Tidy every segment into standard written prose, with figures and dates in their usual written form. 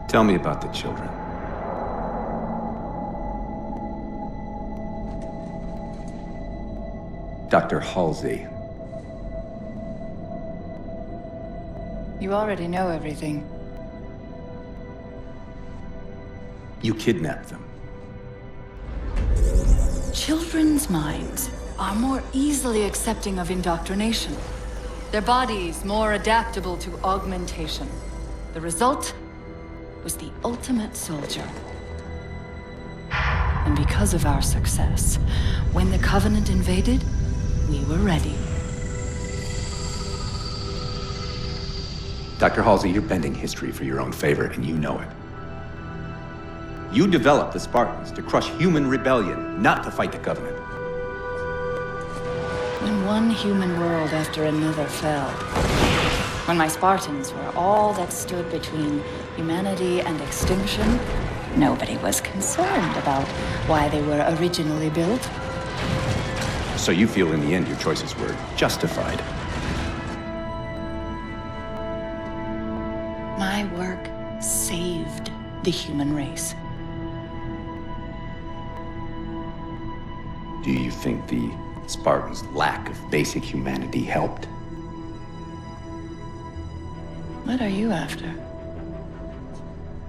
Tell me about the children. Dr. Halsey. You already know everything. You kidnapped them. Children's minds are more easily accepting of indoctrination. Their bodies more adaptable to augmentation. The result was the ultimate soldier. And because of our success, when the Covenant invaded, we were ready. Dr. Halsey, you're bending history for your own favor, and you know it. You developed the Spartans to crush human rebellion, not to fight the Covenant. When one human world after another fell, when my Spartans were all that stood between humanity and extinction, nobody was concerned about why they were originally built. So you feel in the end your choices were justified? My work saved the human race. Do you think the Spartans' lack of basic humanity helped? What are you after?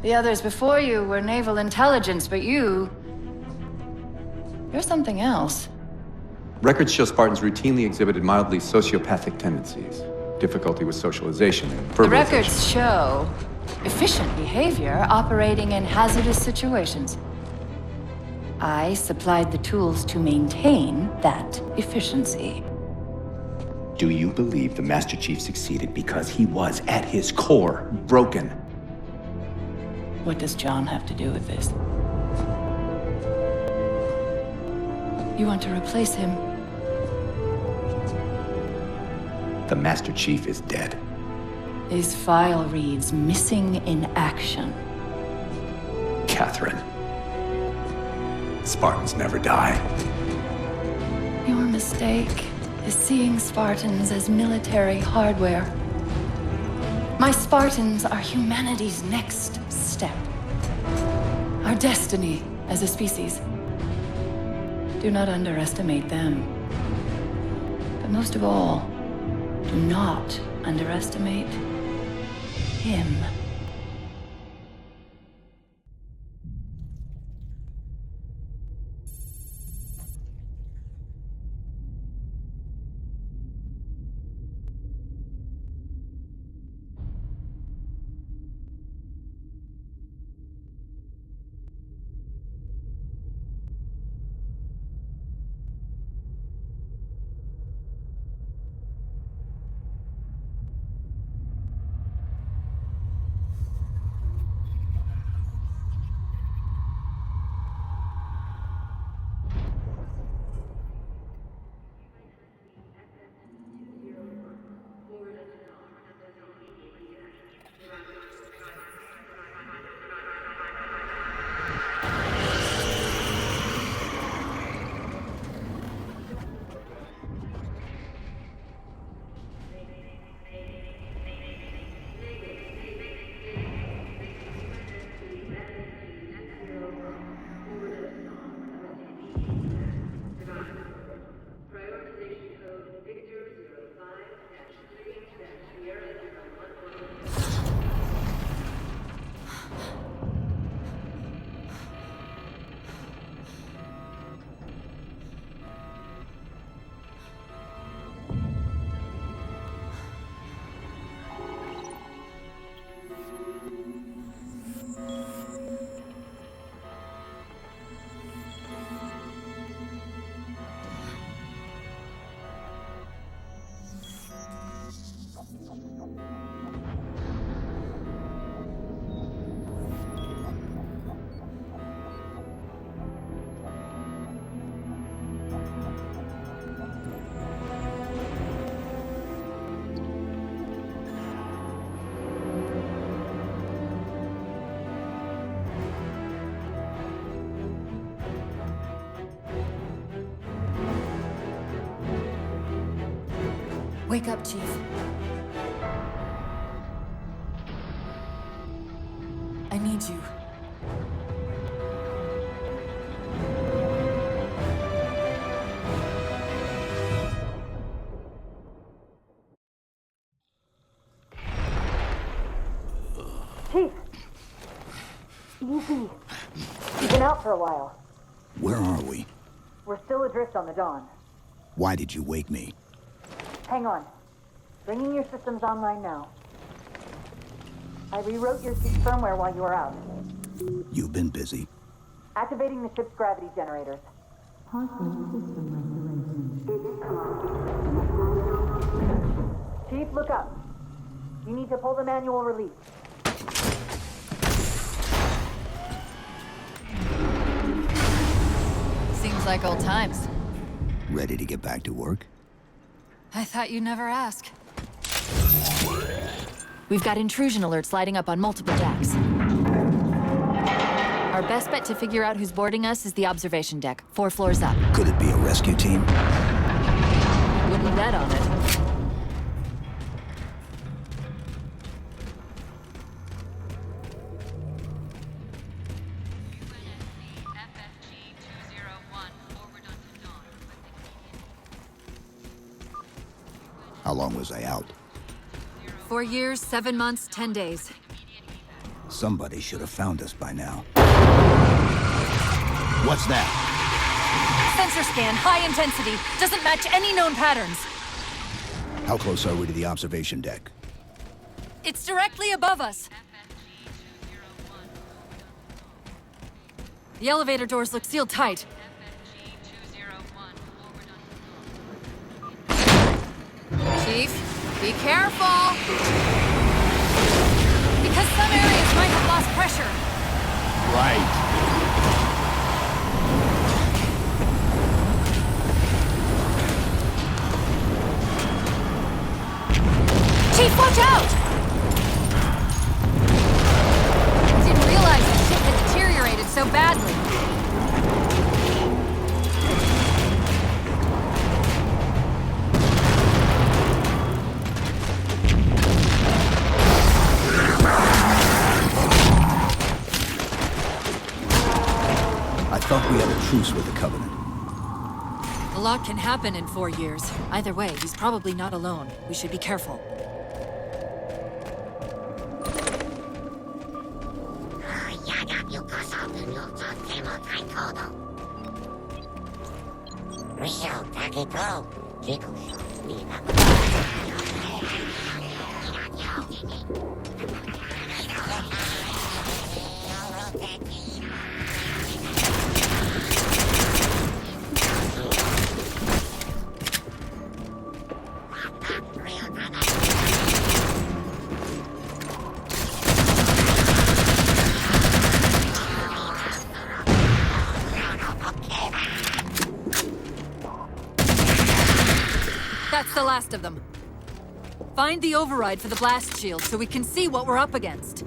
The others before you were naval intelligence, but you're something else. Records show Spartans routinely exhibited mildly sociopathic tendencies, difficulty with socialization, and The verbalization. records show efficient behavior operating in hazardous situations. I supplied the tools to maintain that efficiency. Do you believe the Master Chief succeeded because he was, at his core, broken? What does John have to do with this? You want to replace him? The Master Chief is dead. His file reads missing in action. Catherine. Spartans never die. Your mistake is seeing Spartans as military hardware. My Spartans are humanity's next step. Our destiny as a species. Do not underestimate them. But most of all, do not underestimate him. Wake up, Chief. I need you. Chief! Easy. You've been out for a while. Where are we? We're still adrift on the Dawn. Why did you wake me? Hang on. Bringing your systems online now. I rewrote your ship's firmware while you were out. You've been busy. Activating the ship's gravity generators. Chief, look up. You need to pull the manual release. Seems like old times. Ready to get back to work? I thought you'd never ask. We've got intrusion alerts lighting up on multiple decks. Our best bet to figure out who's boarding us is the observation deck, 4 floors up. Could it be a rescue team? Wouldn't bet on it. How long was I out? 4 years, 7 months, 10 days. Somebody should have found us by now. What's that? Sensor scan, high intensity. Doesn't match any known patterns. How close are we to the observation deck? It's directly above us. The elevator doors look sealed tight. Chief, be careful! Because some areas might have lost pressure. Right. Chief, watch out! I didn't realize the ship had deteriorated so badly. I thought we had a truce with the Covenant. A lot can happen in 4 years. Either way, he's probably not alone. We should be careful. That's the last of them. Find the override for the blast shield so we can see what we're up against.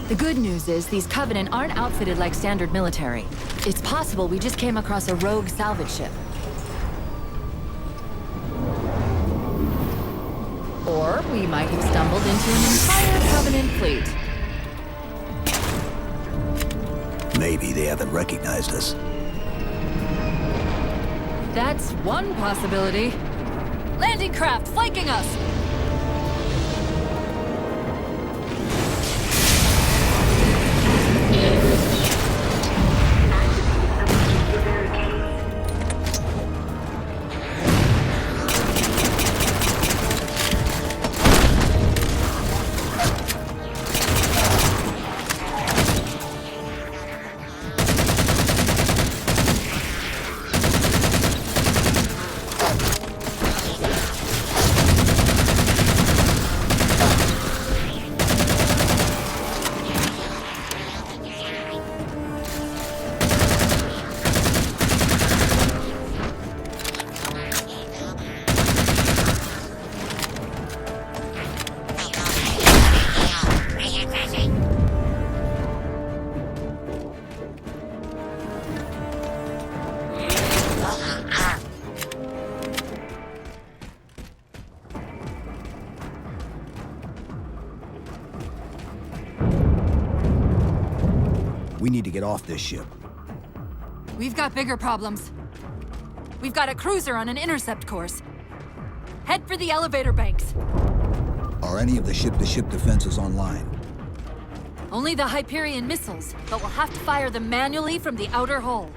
The good news is these Covenant aren't outfitted like standard military. It's possible we just came across a rogue salvage ship. Or we might have stumbled into an entire Covenant fleet. Maybe they haven't recognized us. That's one possibility. Landing craft flanking us! We need to get off this ship. We've got bigger problems. We've got a cruiser on an intercept course. Head for the elevator banks. Are any of the ship-to-ship defenses online? Only the Hyperion missiles, but we'll have to fire them manually from the outer hull.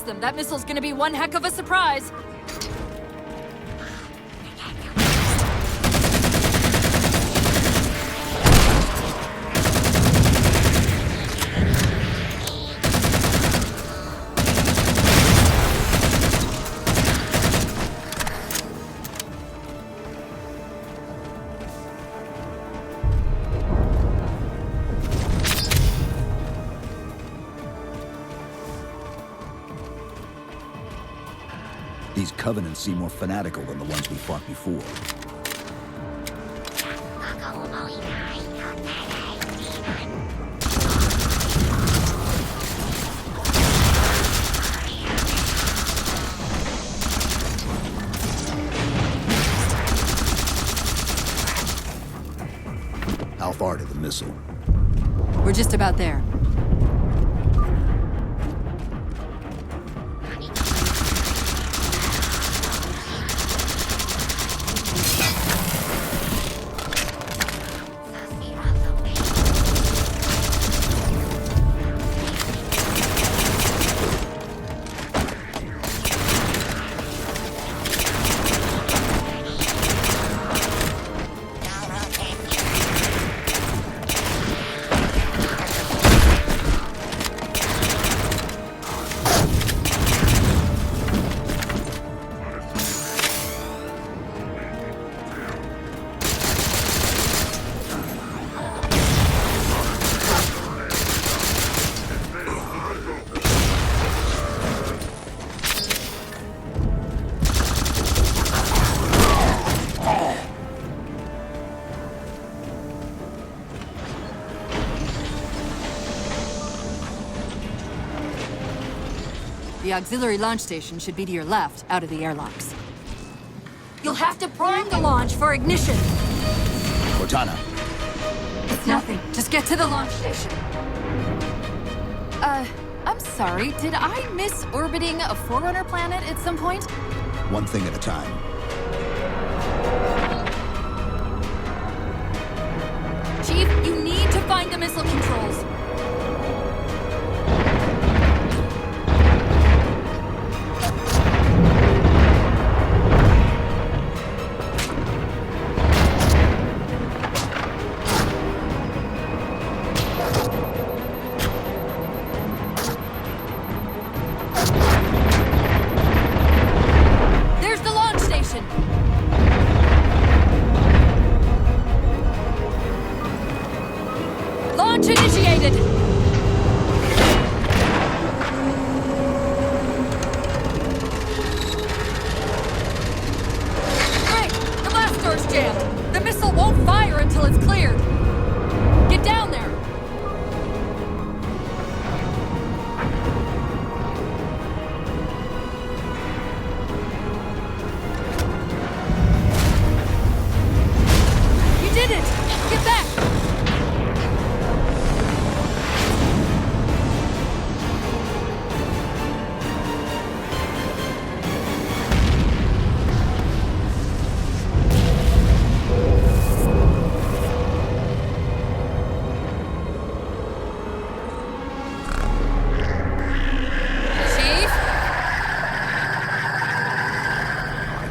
Them. That missile's gonna be one heck of a surprise. These Covenants seem more fanatical than the ones we fought before. How far to the missile? We're just about there. The auxiliary launch station should be to your left, out of the airlocks. You'll have to prime the launch for ignition! Cortana. It's nothing. Just get to the launch station. I'm sorry. Did I miss orbiting a Forerunner planet at some point? One thing at a time. Chief, you need to find the missile controls. Launch initiated!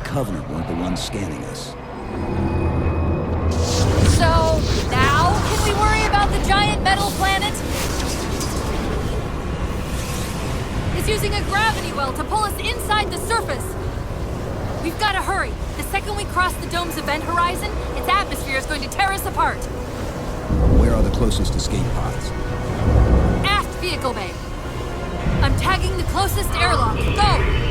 Covenant weren't the ones scanning us. So, now can we worry about the giant metal planet? It's using a gravity well to pull us inside the surface. We've got to hurry. The second we cross the dome's event horizon, its atmosphere is going to tear us apart. Where are the closest escape pods? Aft vehicle bay. I'm tagging the closest airlock. Go!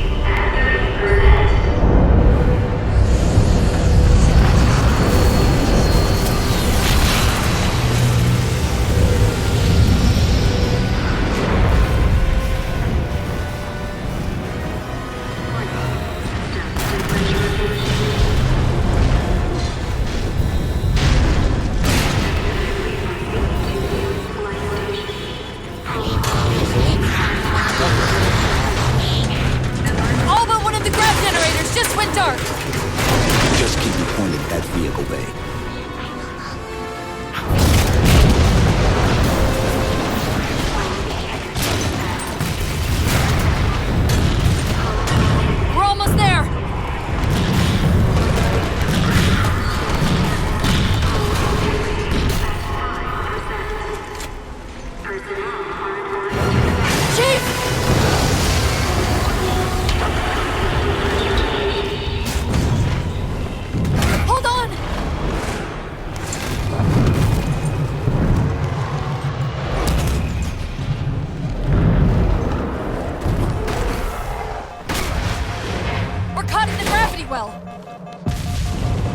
Just keep me pointed at vehicle bay. We're almost there! Chief!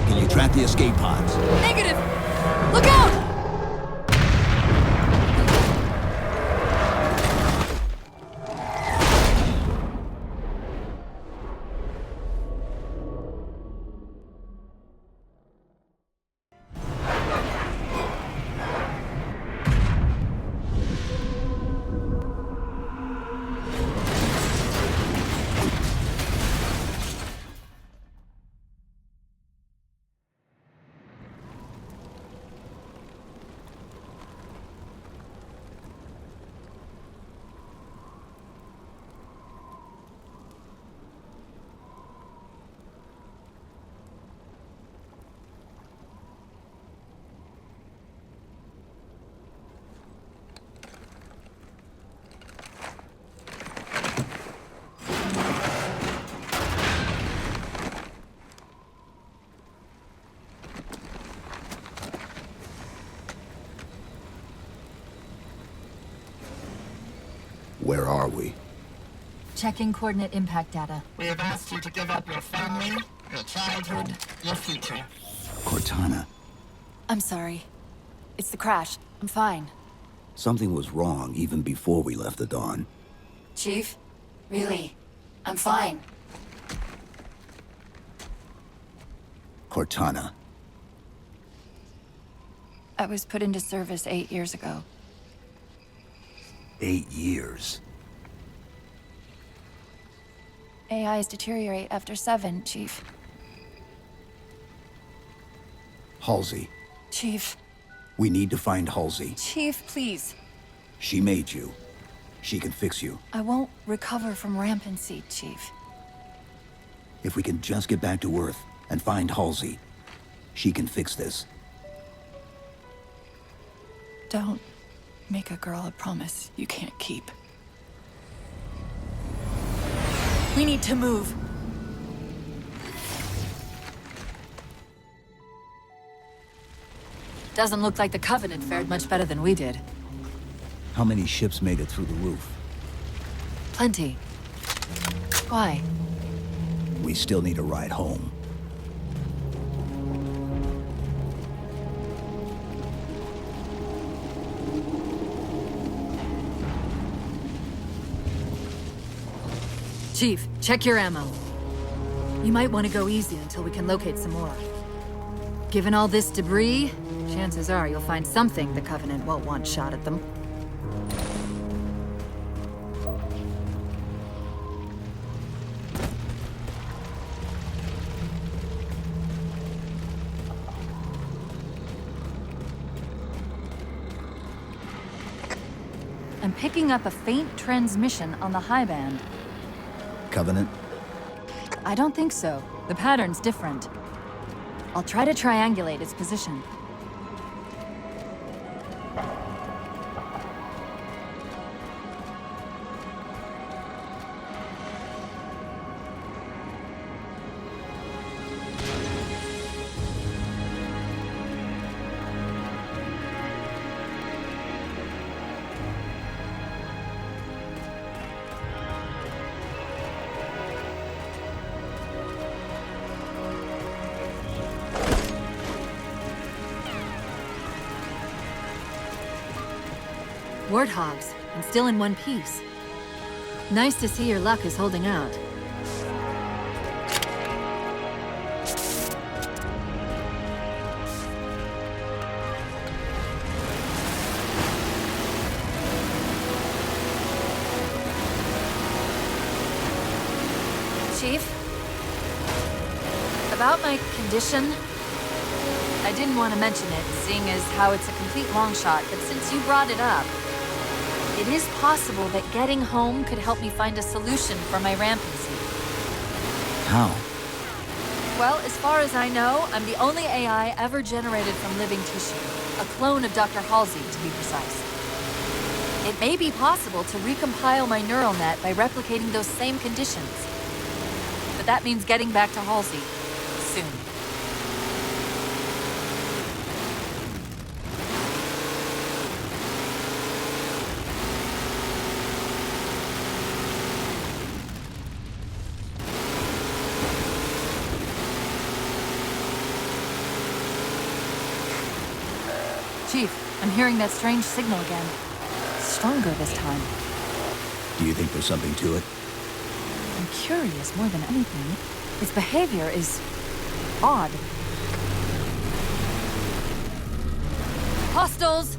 Can you track the escape pods? Negative! Look out! Where are we? Checking coordinate impact data. We have asked you to give up your family, your childhood, your future. Cortana. I'm sorry. It's the crash. I'm fine. Something was wrong even before we left the Dawn. Chief? Really? I'm fine. Cortana. I was put into service 8 years ago. 8 years. AIs deteriorate after 7, Chief. Halsey. Chief. We need to find Halsey. Chief, please. She made you. She can fix you. I won't recover from rampancy, Chief. If we can just get back to Earth and find Halsey, she can fix this. Don't make a girl a promise you can't keep. We need to move. Doesn't look like the Covenant fared much better than we did. How many ships made it through the roof? Plenty. Why? We still need a ride home. Chief, check your ammo. You might want to go easy until we can locate some more. Given all this debris, chances are you'll find something the Covenant won't want shot at them. I'm picking up a faint transmission on the high band. Covenant? I don't think so. The pattern's different. I'll try to triangulate its position. Warthogs, and still in one piece. Nice to see your luck is holding out. Chief? About my condition? I didn't want to mention it, seeing as how it's a complete long shot, but since you brought it up, it is possible that getting home could help me find a solution for my rampancy. How? Well, as far as I know, I'm the only AI ever generated from living tissue. A clone of Dr. Halsey, to be precise. It may be possible to recompile my neural net by replicating those same conditions. But that means getting back to Halsey soon. Chief, I'm hearing that strange signal again. Stronger this time. Do you think there's something to it? I'm curious more than anything. Its behavior is odd. Hostiles!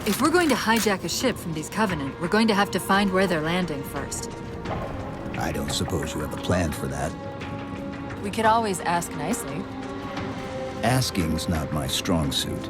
If we're going to hijack a ship from these Covenant, we're going to have to find where they're landing first. I don't suppose you have a plan for that. We could always ask nicely. Asking's not my strong suit.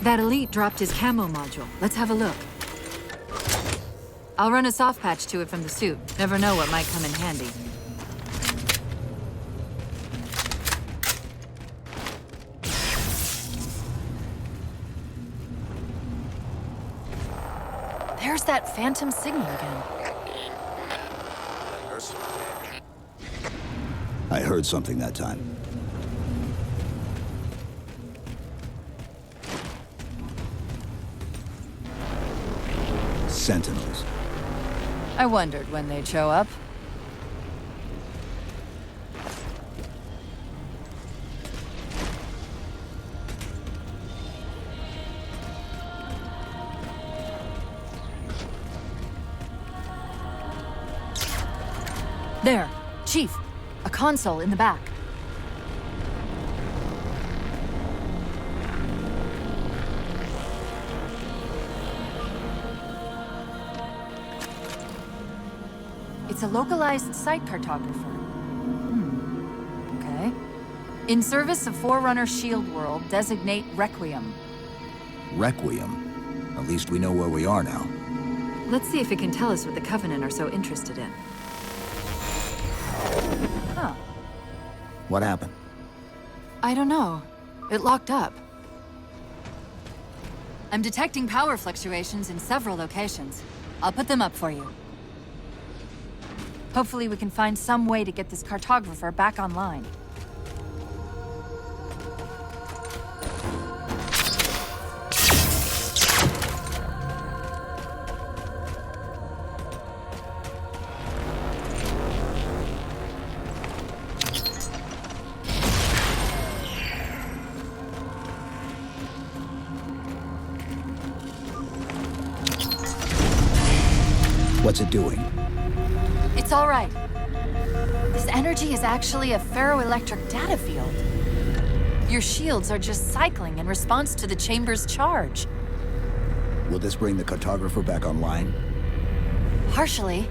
That elite dropped his camo module. Let's have a look. I'll run a soft patch to it from the suit. Never know what might come in handy. There's that phantom signal again. I heard something that time. Sentinels. I wondered when they'd show up. There, Chief. A console in the back. It's a localized site cartographer. Okay. In service of Forerunner Shield World, designate Requiem. Requiem? At least we know where we are now. Let's see if it can tell us what the Covenant are so interested in. Huh. What happened? I don't know. It locked up. I'm detecting power fluctuations in several locations. I'll put them up for you. Hopefully we can find some way to get this cartographer back online. What's it doing? It's all right. This energy is actually a ferroelectric data field. Your shields are just cycling in response to the chamber's charge. Will this bring the cartographer back online? Partially.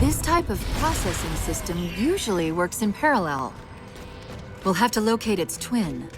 This type of processing system usually works in parallel. We'll have to locate its twin.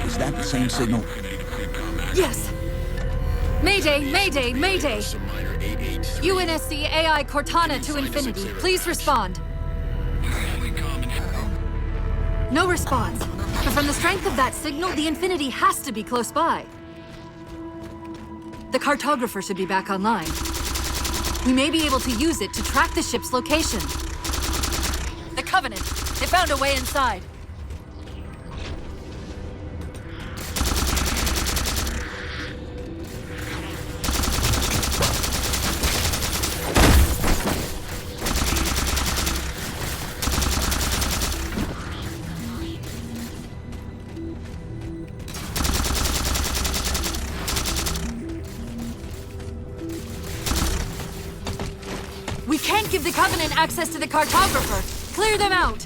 Is that the same signal? Yes! Mayday, mayday, mayday! UNSC AI Cortana to Infinity. Please respond. No response. But from the strength of that signal, the Infinity has to be close by. The cartographer should be back online. We may be able to use it to track the ship's location. The Covenant. They found a way inside. We can't give the Covenant access to the cartographer. Clear them out.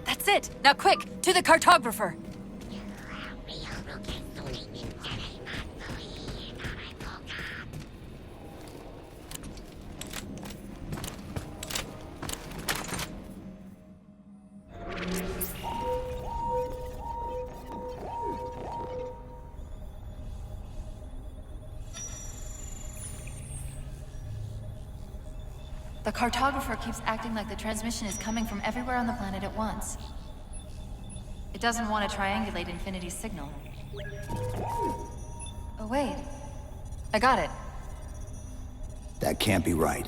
That's it! Now quick, to the cartographer! The cartographer keeps acting like the transmission is coming from everywhere on the planet at once. It doesn't want to triangulate Infinity's signal. Oh wait. I got it. That can't be right.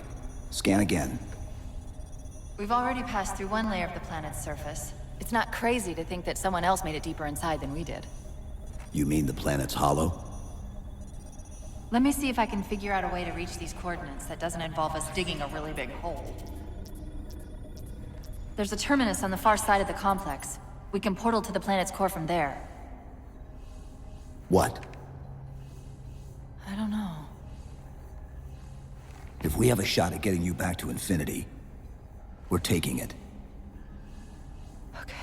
Scan again. We've already passed through one layer of the planet's surface. It's not crazy to think that someone else made it deeper inside than we did. You mean the planet's hollow? Let me see if I can figure out a way to reach these coordinates that doesn't involve us digging a really big hole. There's a terminus on the far side of the complex. We can portal to the planet's core from there. What? I don't know. If we have a shot at getting you back to Infinity, we're taking it. Okay.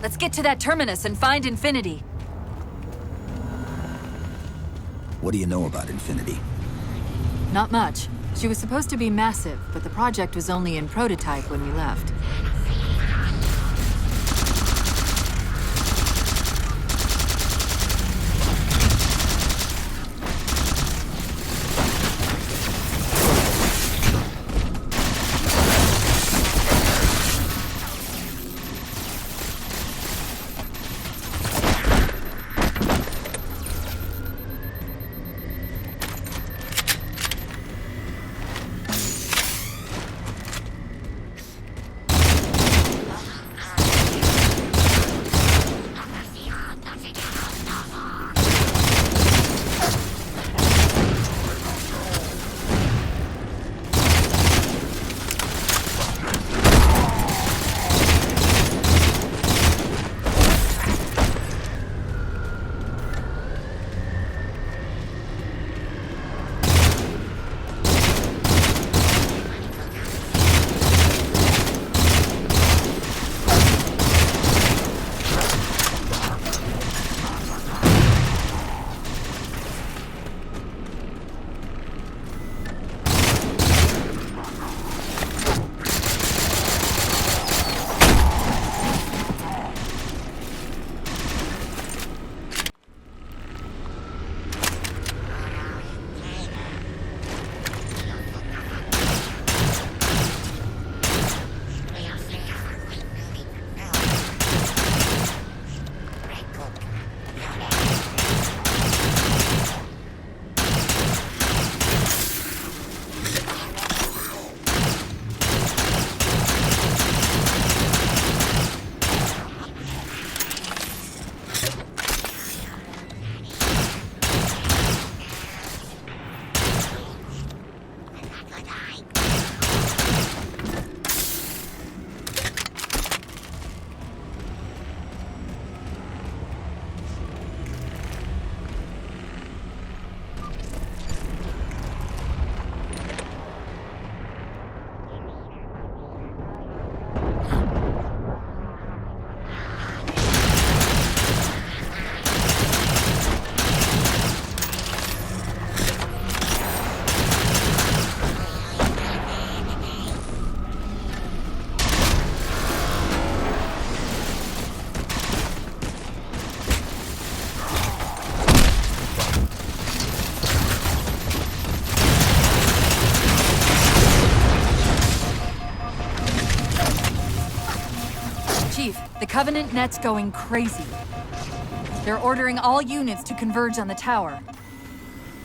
Let's get to that terminus and find Infinity. What do you know about Infinity? Not much. She was supposed to be massive, but the project was only in prototype when we left. The Covenant net's going crazy. They're ordering all units to converge on the tower.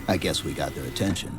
I guess we got their attention.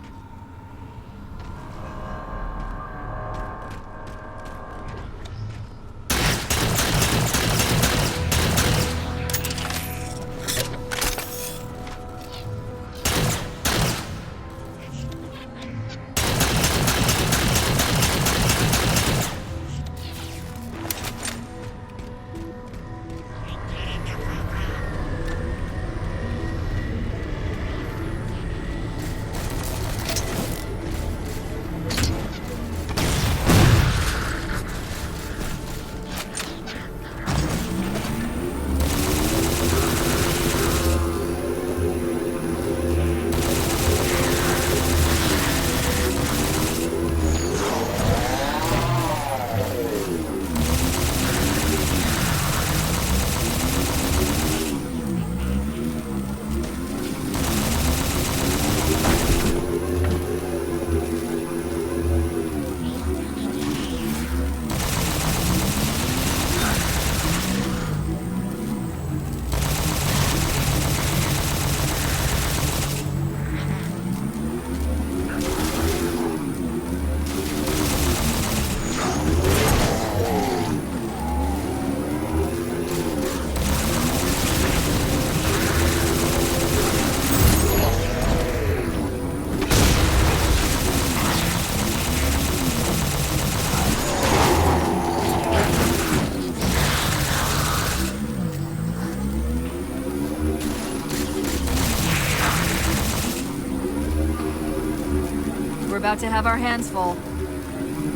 about to have our hands full.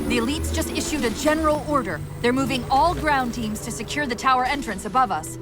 The elites just issued a general order. They're moving all ground teams to secure the tower entrance above us.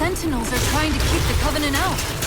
Sentinels are trying to keep the Covenant out.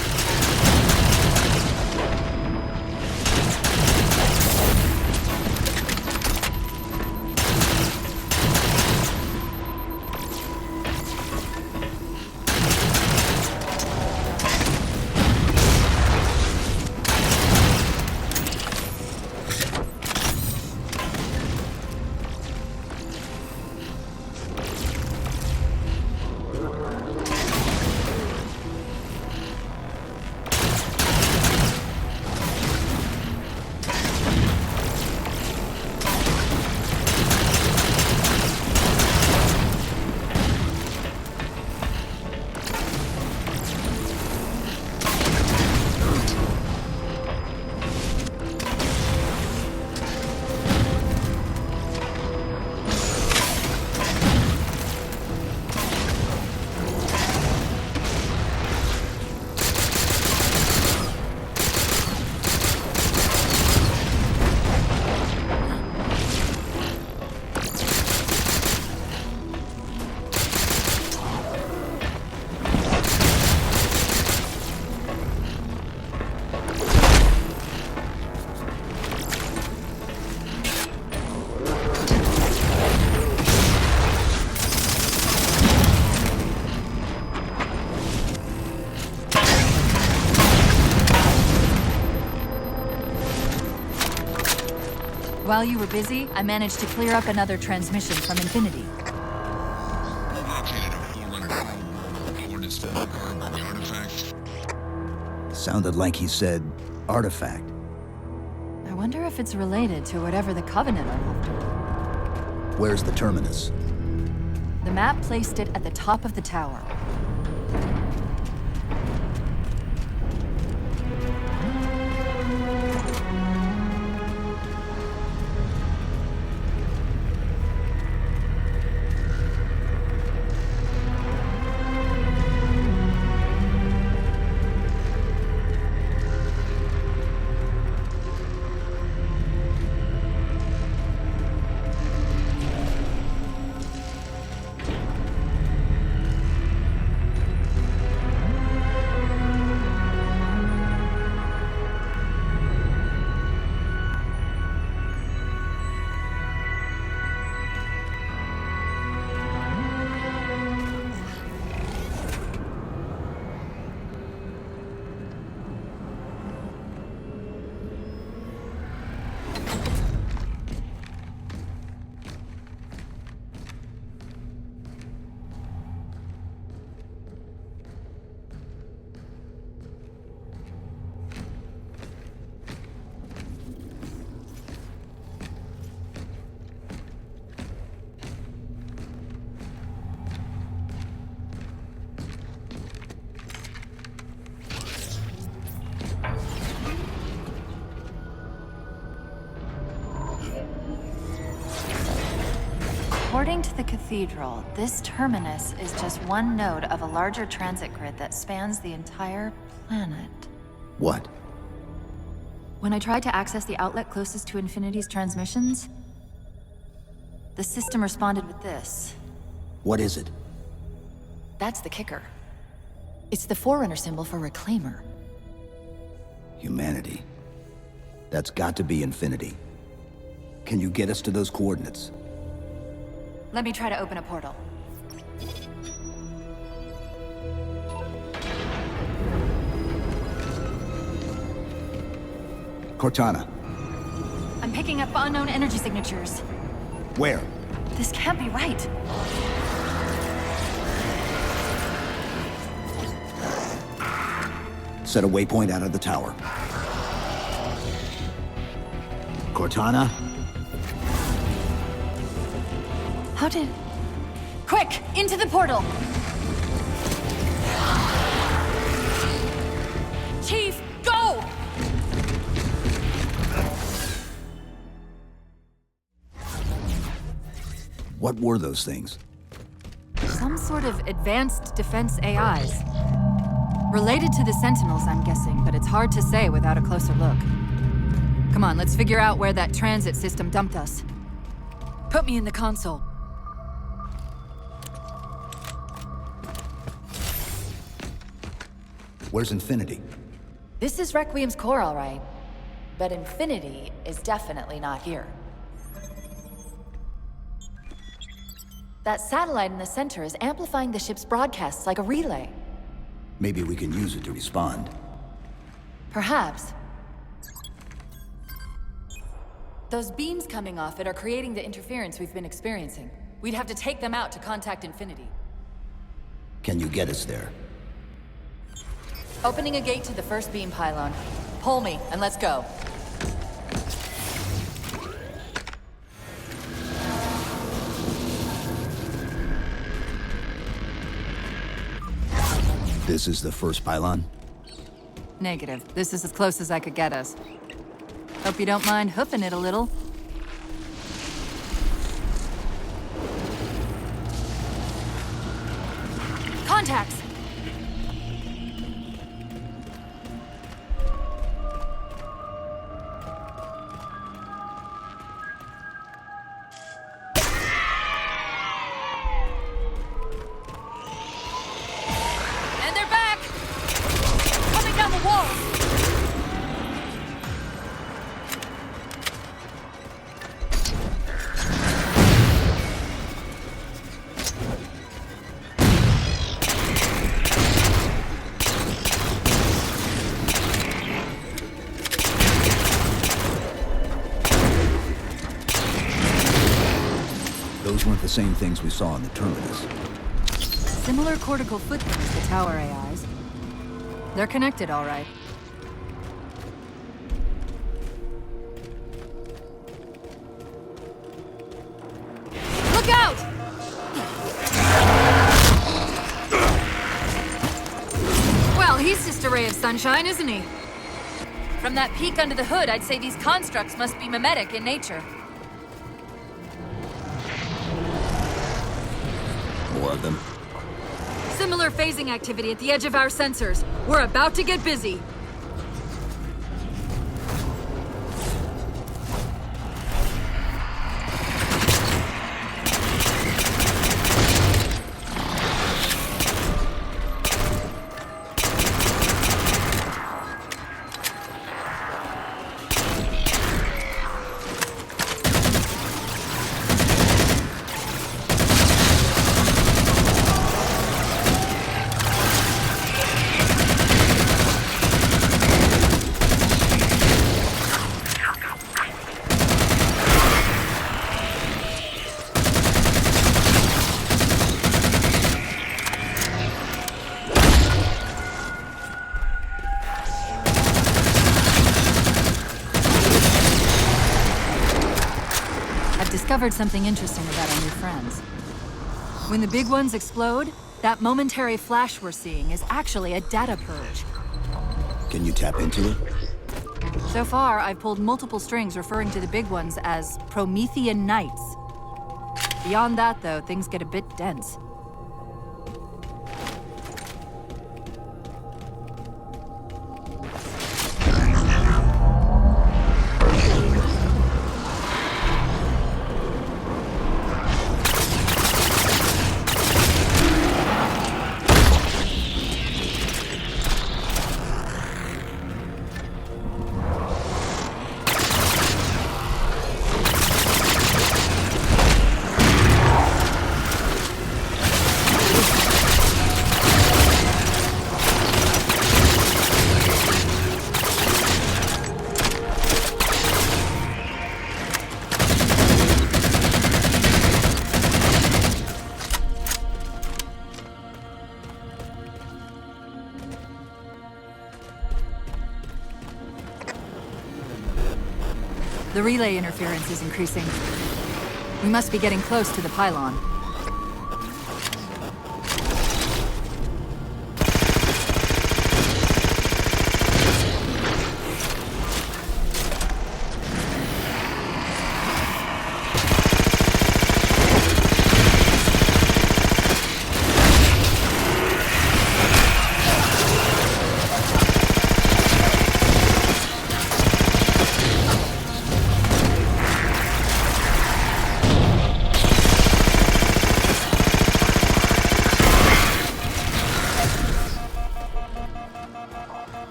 While you were busy, I managed to clear up another transmission from Infinity. Located a Forerunner. Coordinates to the artifact. Sounded like he said artifact. I wonder if it's related to whatever the Covenant are after. Where's the terminus? The map placed it at the top of the tower. According to the cathedral, this terminus is just one node of a larger transit grid that spans the entire planet. What? When I tried to access the outlet closest to Infinity's transmissions, the system responded with this. What is it? That's the kicker. It's the Forerunner symbol for Reclaimer. Humanity. That's got to be Infinity. Can you get us to those coordinates? Let me try to open a portal. Cortana. I'm picking up unknown energy signatures. Where? This can't be right. Set a waypoint out of the tower. Cortana? How did... Quick! Into the portal! Chief, go! What were those things? Some sort of advanced defense AIs. Related to the Sentinels, I'm guessing, but it's hard to say without a closer look. Come on, let's figure out where that transit system dumped us. Put me in the console. Where's Infinity? This is Requiem's core, all right. But Infinity is definitely not here. That satellite in the center is amplifying the ship's broadcasts like a relay. Maybe we can use it to respond. Perhaps. Those beams coming off it are creating the interference we've been experiencing. We'd have to take them out to contact Infinity. Can you get us there? Opening a gate to the first beam pylon. Pull me, and let's go. This is the first pylon? Negative. This is as close as I could get us. Hope you don't mind hoofing it a little. Contacts! And they're back! Coming down the wall! Those weren't the same things we saw in the terminus. Similar cortical footprints to tower AIs. They're connected, all right. Look out! Well, he's just a ray of sunshine, isn't he? From that peek under the hood, I'd say these constructs must be mimetic in nature. More of them. Similar phasing activity at the edge of our sensors. We're about to get busy. Discovered something interesting about our new friends. When the big ones explode, that momentary flash we're seeing is actually a data purge. Can you tap into it? So far, I've pulled multiple strings referring to the big ones as Promethean Knights. Beyond that, though, things get a bit dense. The relay interference is increasing. We must be getting close to the pylon.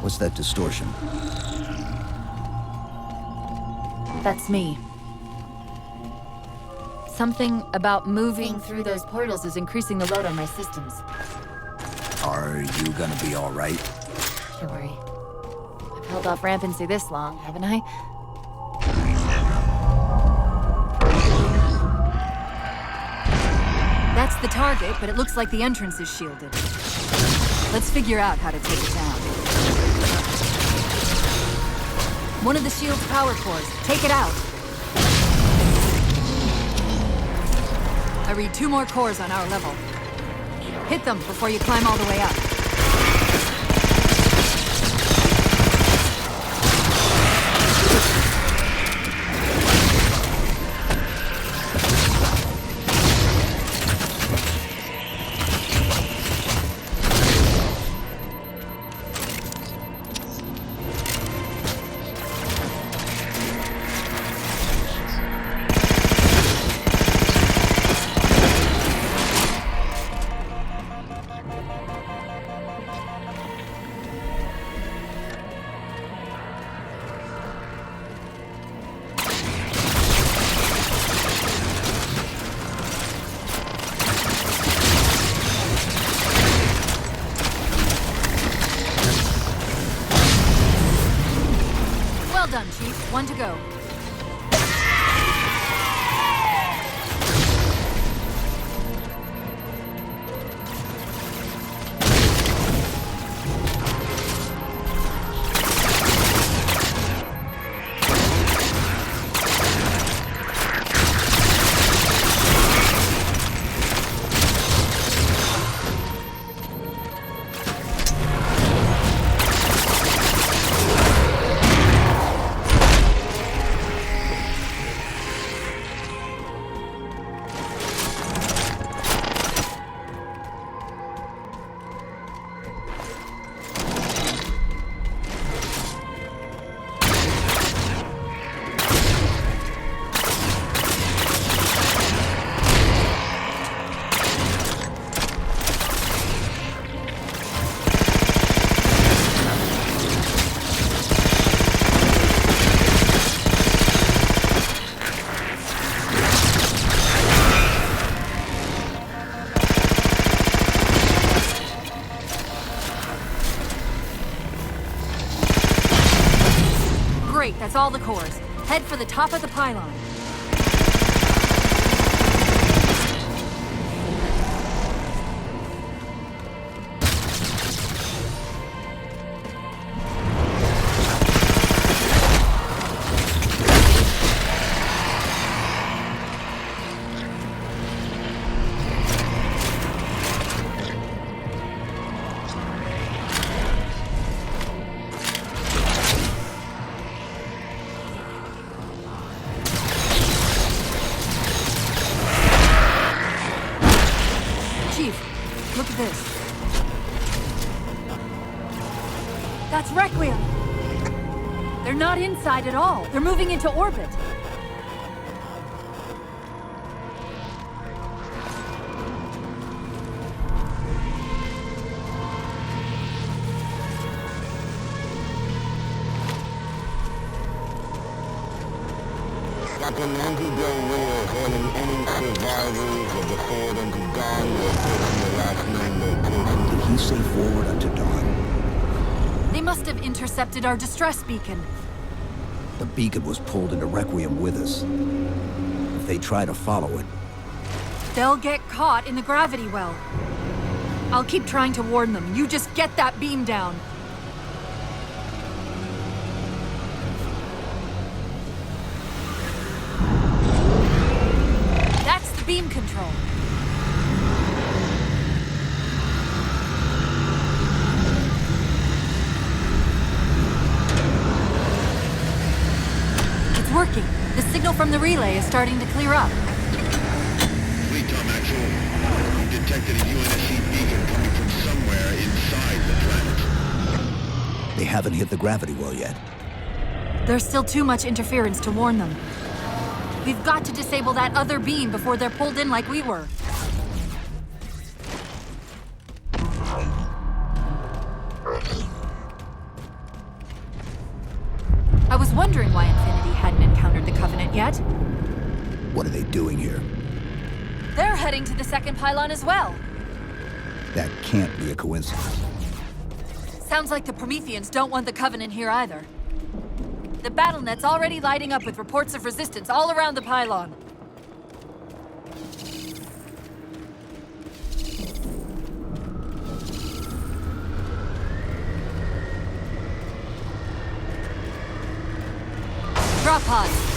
What's that distortion? That's me. Something about moving through those portals is increasing the load on my systems. Are you gonna be all right? Don't worry. I've held off rampancy this long, haven't I? That's the target, but it looks like the entrance is shielded. Let's figure out how to take it down. One of the shield's power cores. Take it out. I read 2 more cores on our level. Hit them before you climb all the way up. Well done, Chief. 1 to go. Great, that's all the cores. Head for the top of the pylon. Look at this. That's Requiem. They're not inside at all. They're moving into orbit. Like an anti-drone winner calling any survivors of the Ford unto dawn or taking the last known location. Did he say forward unto dawn? They must have intercepted our distress beacon. The beacon was pulled into Requiem with us. If they try to follow it, They'll get caught in the gravity well. I'll keep trying to warn them. You just get that beam down. That's the beam control. It's working. The signal from the relay is starting to clear up. Wait, Tom, actual. You detected a UNSC beacon coming from somewhere inside the planet. they haven't hit the gravity well yet. There's still too much interference to warn them. We've got to disable that other beam before they're pulled in like we were. I was wondering why Infinity hadn't encountered the Covenant yet. What are they doing here? They're heading to the second pylon as well. That can't be a coincidence. Sounds like the Prometheans don't want the Covenant here either. The BattleNet's already lighting up with reports of resistance all around the pylon. Drop pods.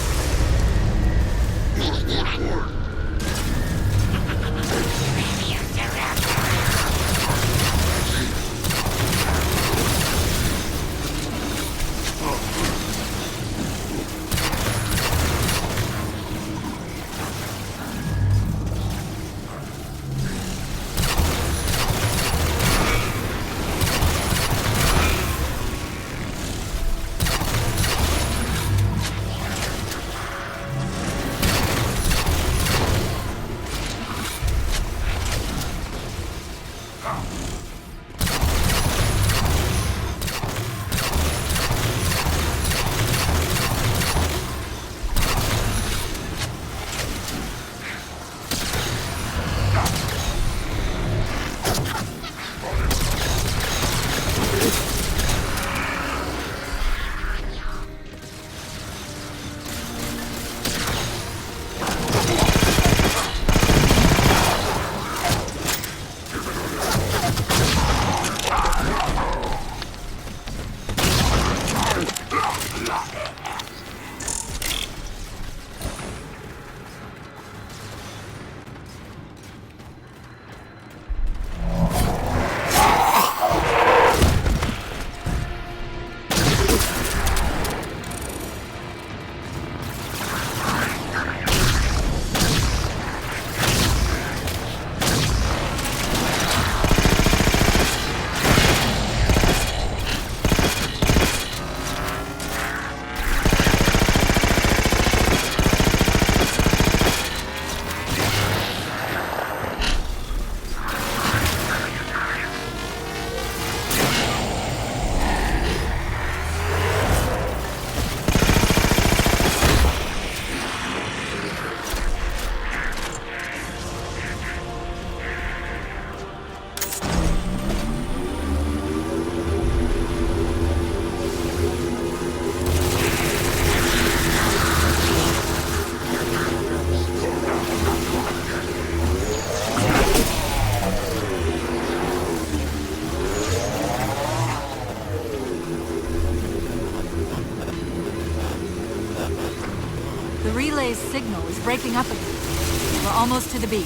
The relay's signal is breaking up again. We're almost to the beam.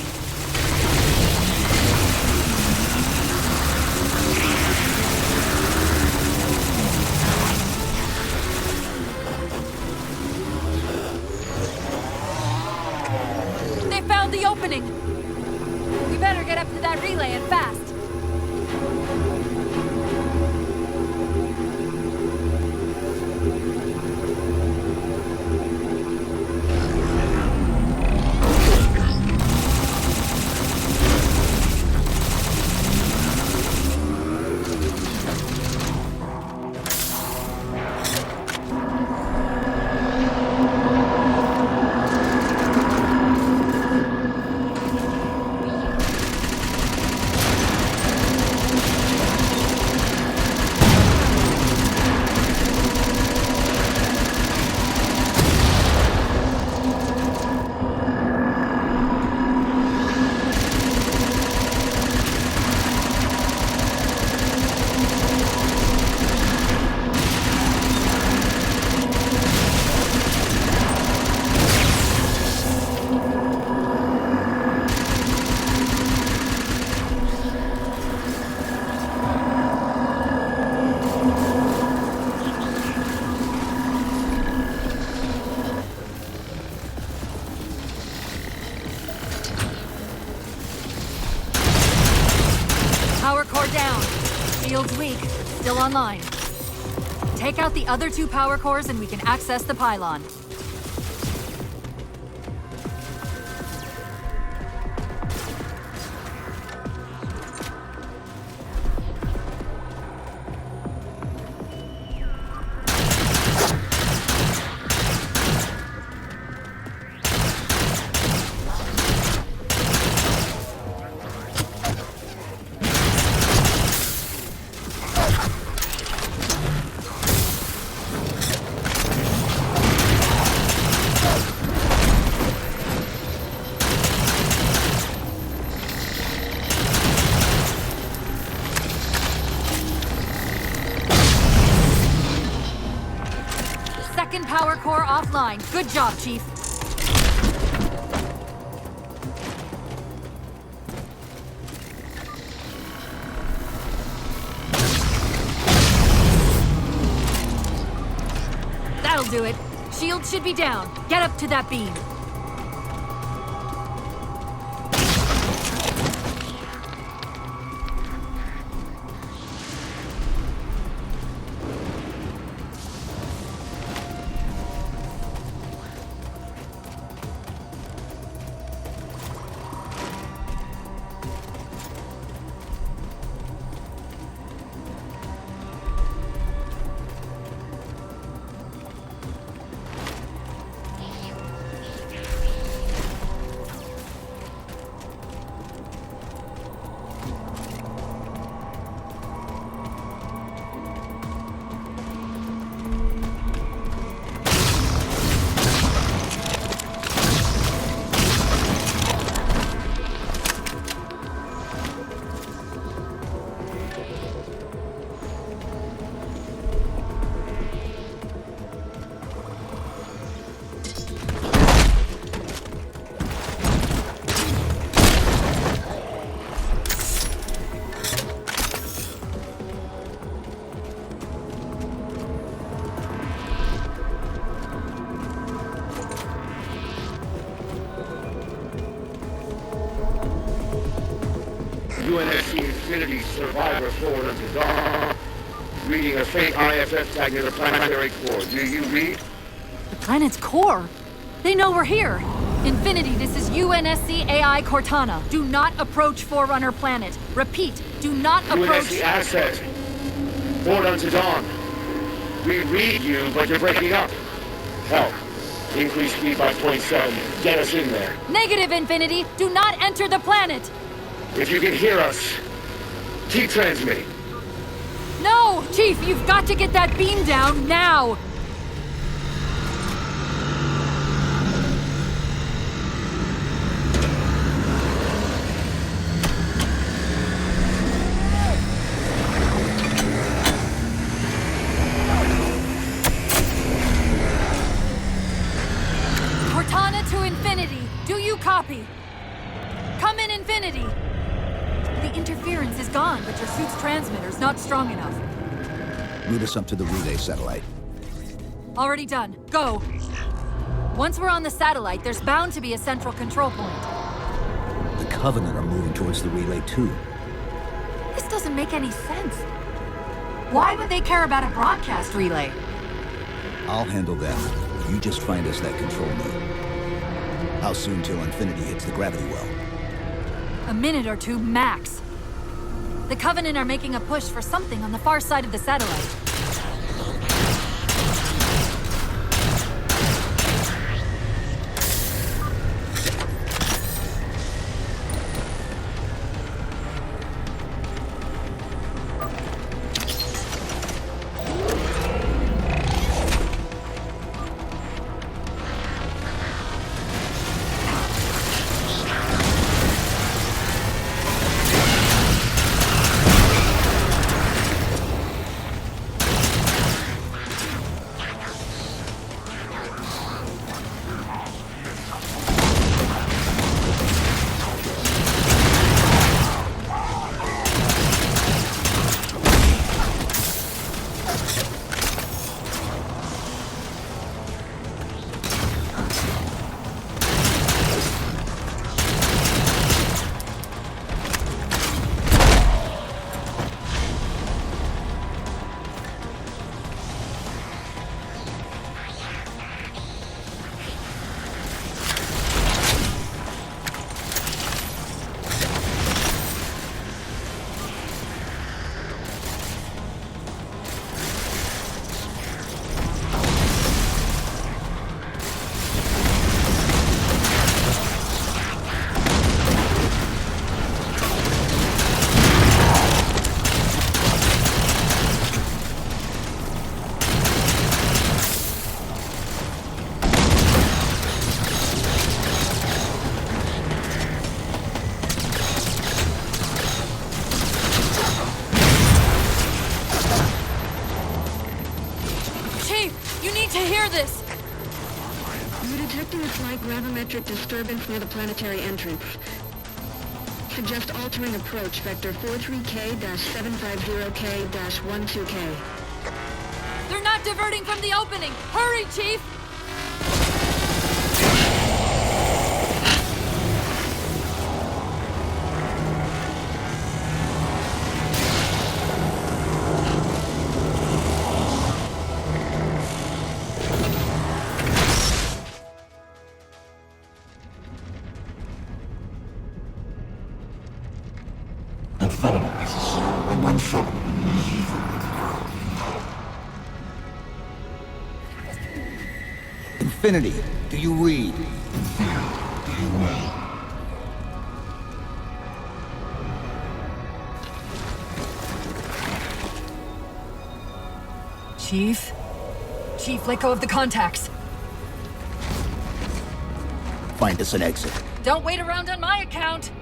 They found the opening! We better get up to that relay and fast. online. Take out the other 2 power cores and we can access the pylon. Power core offline. Good job, Chief. That'll do it. Shield should be down. Get up to that beam. UNSC Infinity Survivor Forerunner to Dawn. Reading a faint IFF tag near the planetary core. Do you read? The planet's core? They know we're here. Infinity, this is UNSC AI Cortana. Do not approach Forerunner planet. Repeat, do not approach... UNSC asset. Forerunner to Dawn. We read you, but you're breaking up. Help. Increase speed by 0.7. Get us in there. Negative, Infinity. Do not enter the planet. If you can hear us, keep transmitting. No! Chief, you've got to get that beam down now! Cortana to Infinity. Do you copy? Come in, Infinity. The interference is gone, but your suit's transmitter's not strong enough. Route us up to the relay satellite. Already done. Go. Once we're on the satellite, there's bound to be a central control point. The Covenant are moving towards the relay too. This doesn't make any sense. Why would they care about a broadcast relay? I'll handle them. You just find us that control node. How soon till Infinity hits the gravity well? A minute or two, max. The Covenant are making a push for something on the far side of the satellite. We're detecting a slight gravimetric disturbance near the planetary entrance. Suggest altering approach vector 43K-750K-12K. They're not diverting from the opening! Hurry, Chief! Infinity, do you read? Chief? Chief, let go of the contacts. Find us an exit. Don't wait around on my account!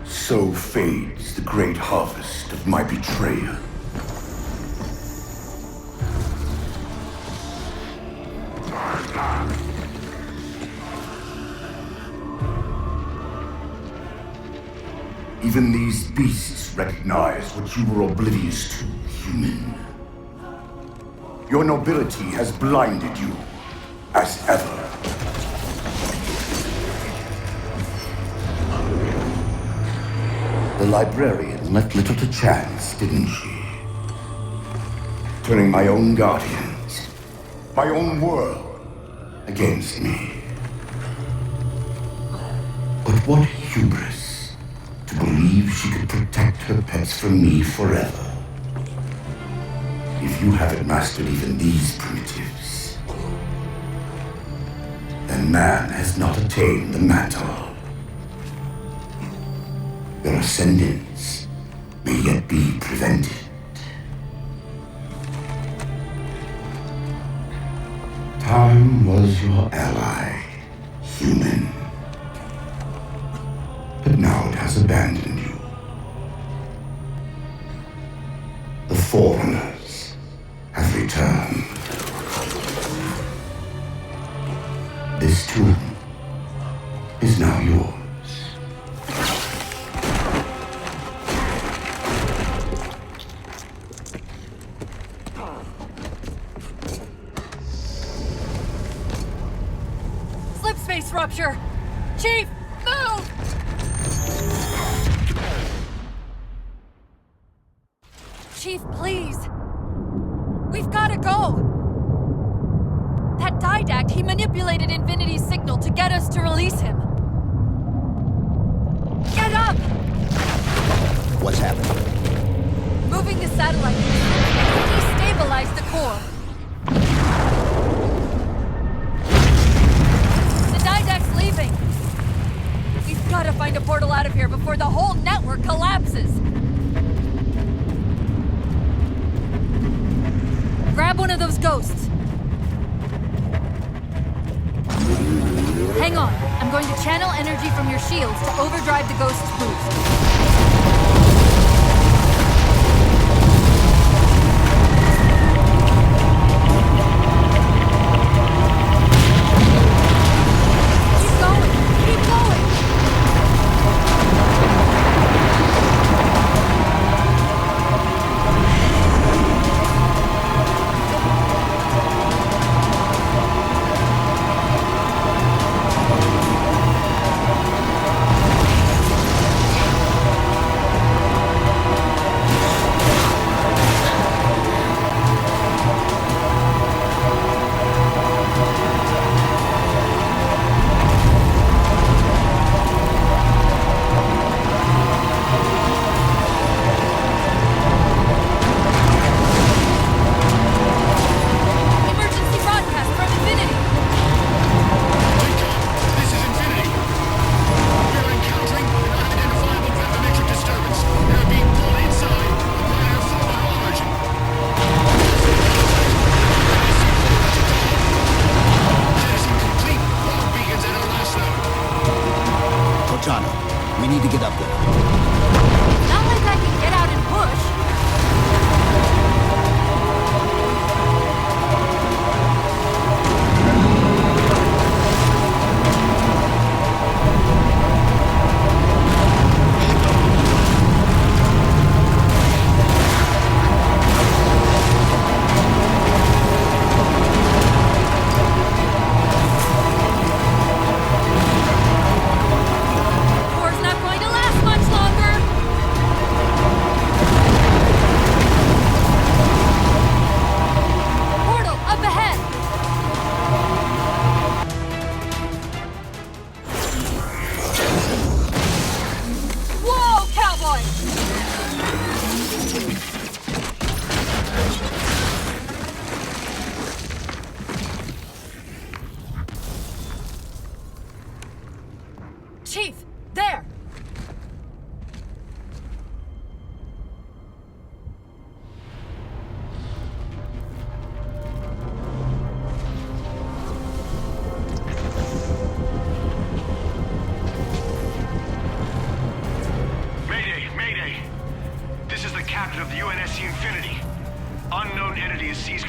So fades the great harvest of my betrayal. Even these beasts recognize what you were oblivious to, human. Your nobility has blinded you, as ever. The librarian left little to chance, didn't she? Turning my own guardians, my own world, against me. But what hubris to believe she could protect her pets from me forever. If you haven't mastered even these primitives, then man has not attained the mantle. Their ascendance may yet be prevented. Time was your ally, human. But now it has abandoned you. The Forerunners have returned. This tomb is now yours. Slipspace rupture! Chief, move! Chief, please. We've gotta go! That Didact, he manipulated Infinity's signal to get us to release him. Get up! What's happening? Moving the satellite to destabilize the core. The Didact's leaving. We've gotta find a portal out of here before the whole network collapses. Grab one of those ghosts. Hang on. I'm going to channel energy from your shields to overdrive the ghost's boost.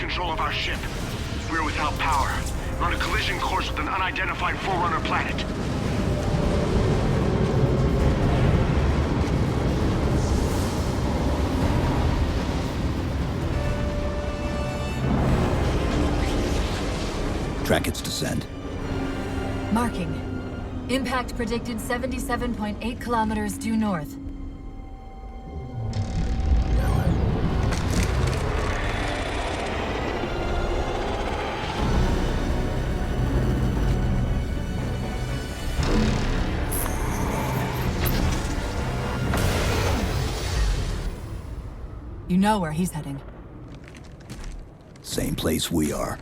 control of our ship. We're without power. We're on a collision course with an unidentified Forerunner planet. Track its descent. Marking. Impact predicted 77.8 kilometers due north. You know where he's heading. Same place we are.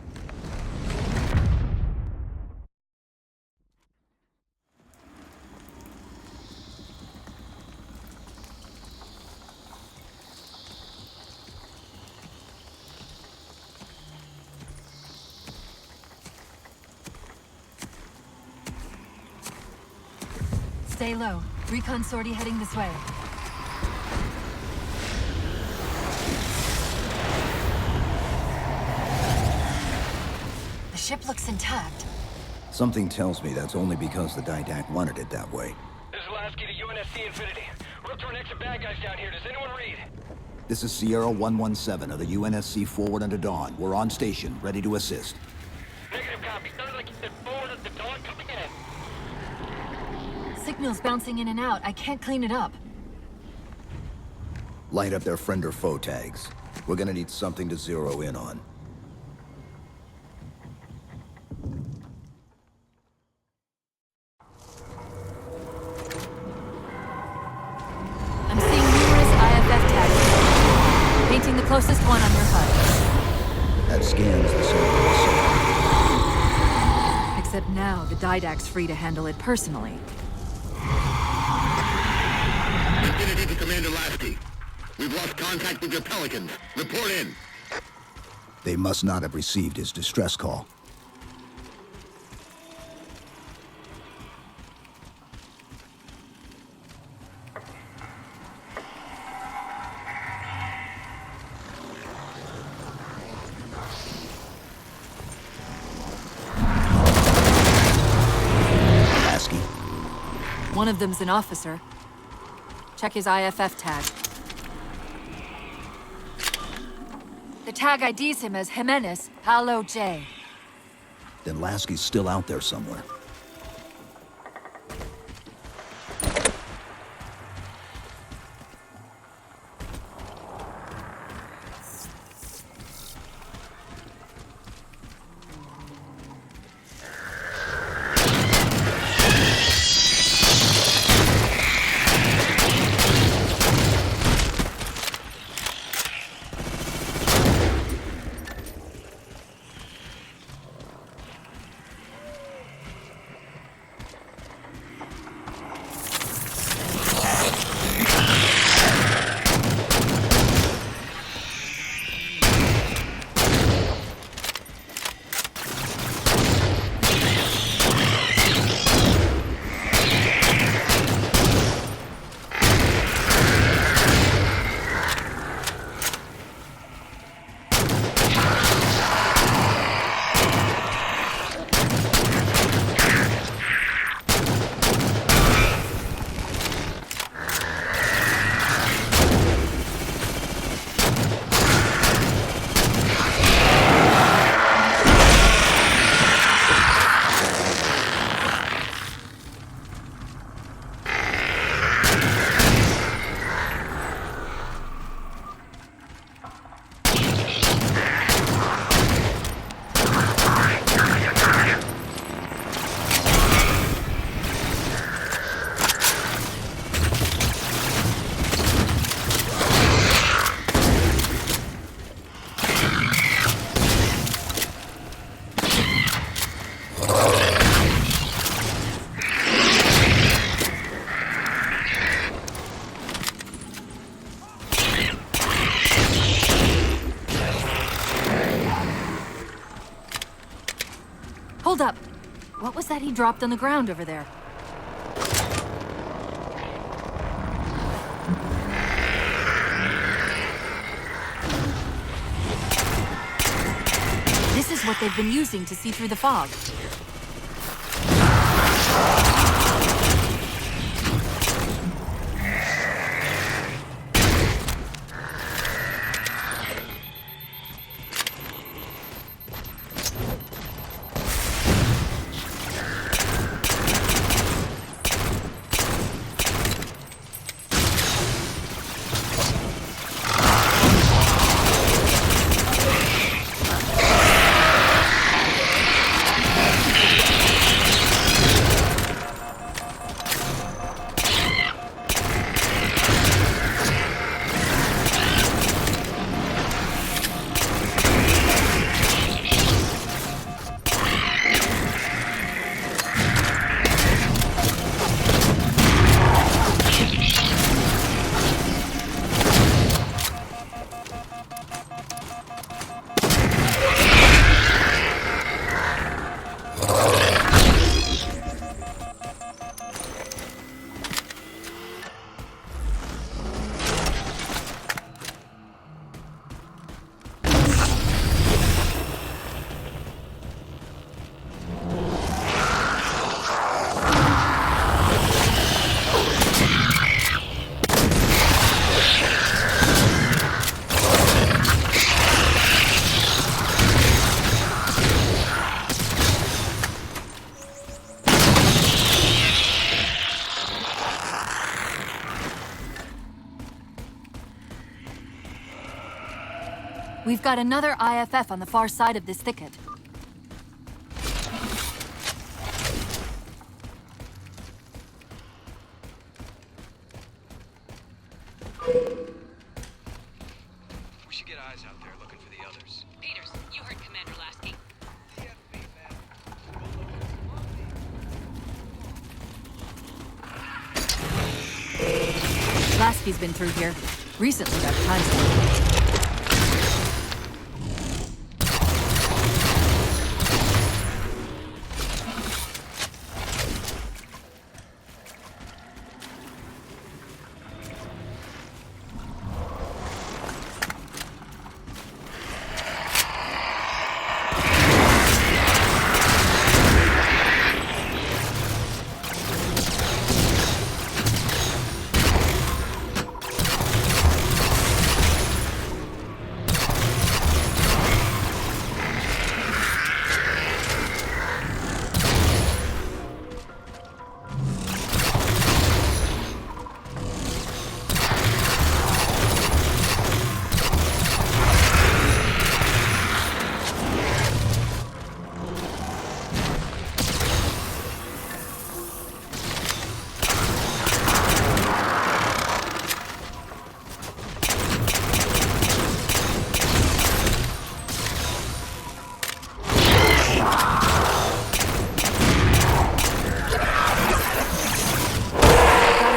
Stay low. Recon sortie heading this way. The ship looks intact. Something tells me that's only because the Didact wanted it that way. This is Lasky to UNSC Infinity. We're up to an extra bad guys down here. Does anyone read? This is Sierra 117 of the UNSC Forward to Dawn. We're on station, ready to assist. Negative copy. Sounded like you said Forward to Dawn coming in. Signal's bouncing in and out. I can't clean it up. Light up their friend or foe tags. We're gonna need something to zero in on. I'm seeing numerous IFF tags. Painting the closest one on your HUD. That scans the surface. Except now, the Didact's free to handle it personally. Infinity to Commander Lasky. We've lost contact with your Pelicans. Report in. They must not have received his distress call. Lasky? One of them's an officer. Check his IFF tag. The tag IDs him as Jimenez, Paolo J. Then Lasky's still out there somewhere. Hold up! What was that he dropped on the ground over there? what they've been using to see through the fog. We've got another IFF on the far side of this thicket. We should get eyes out there looking for the others. Peters, you heard Commander Lasky. Lasky's been through here. Recently got time stone.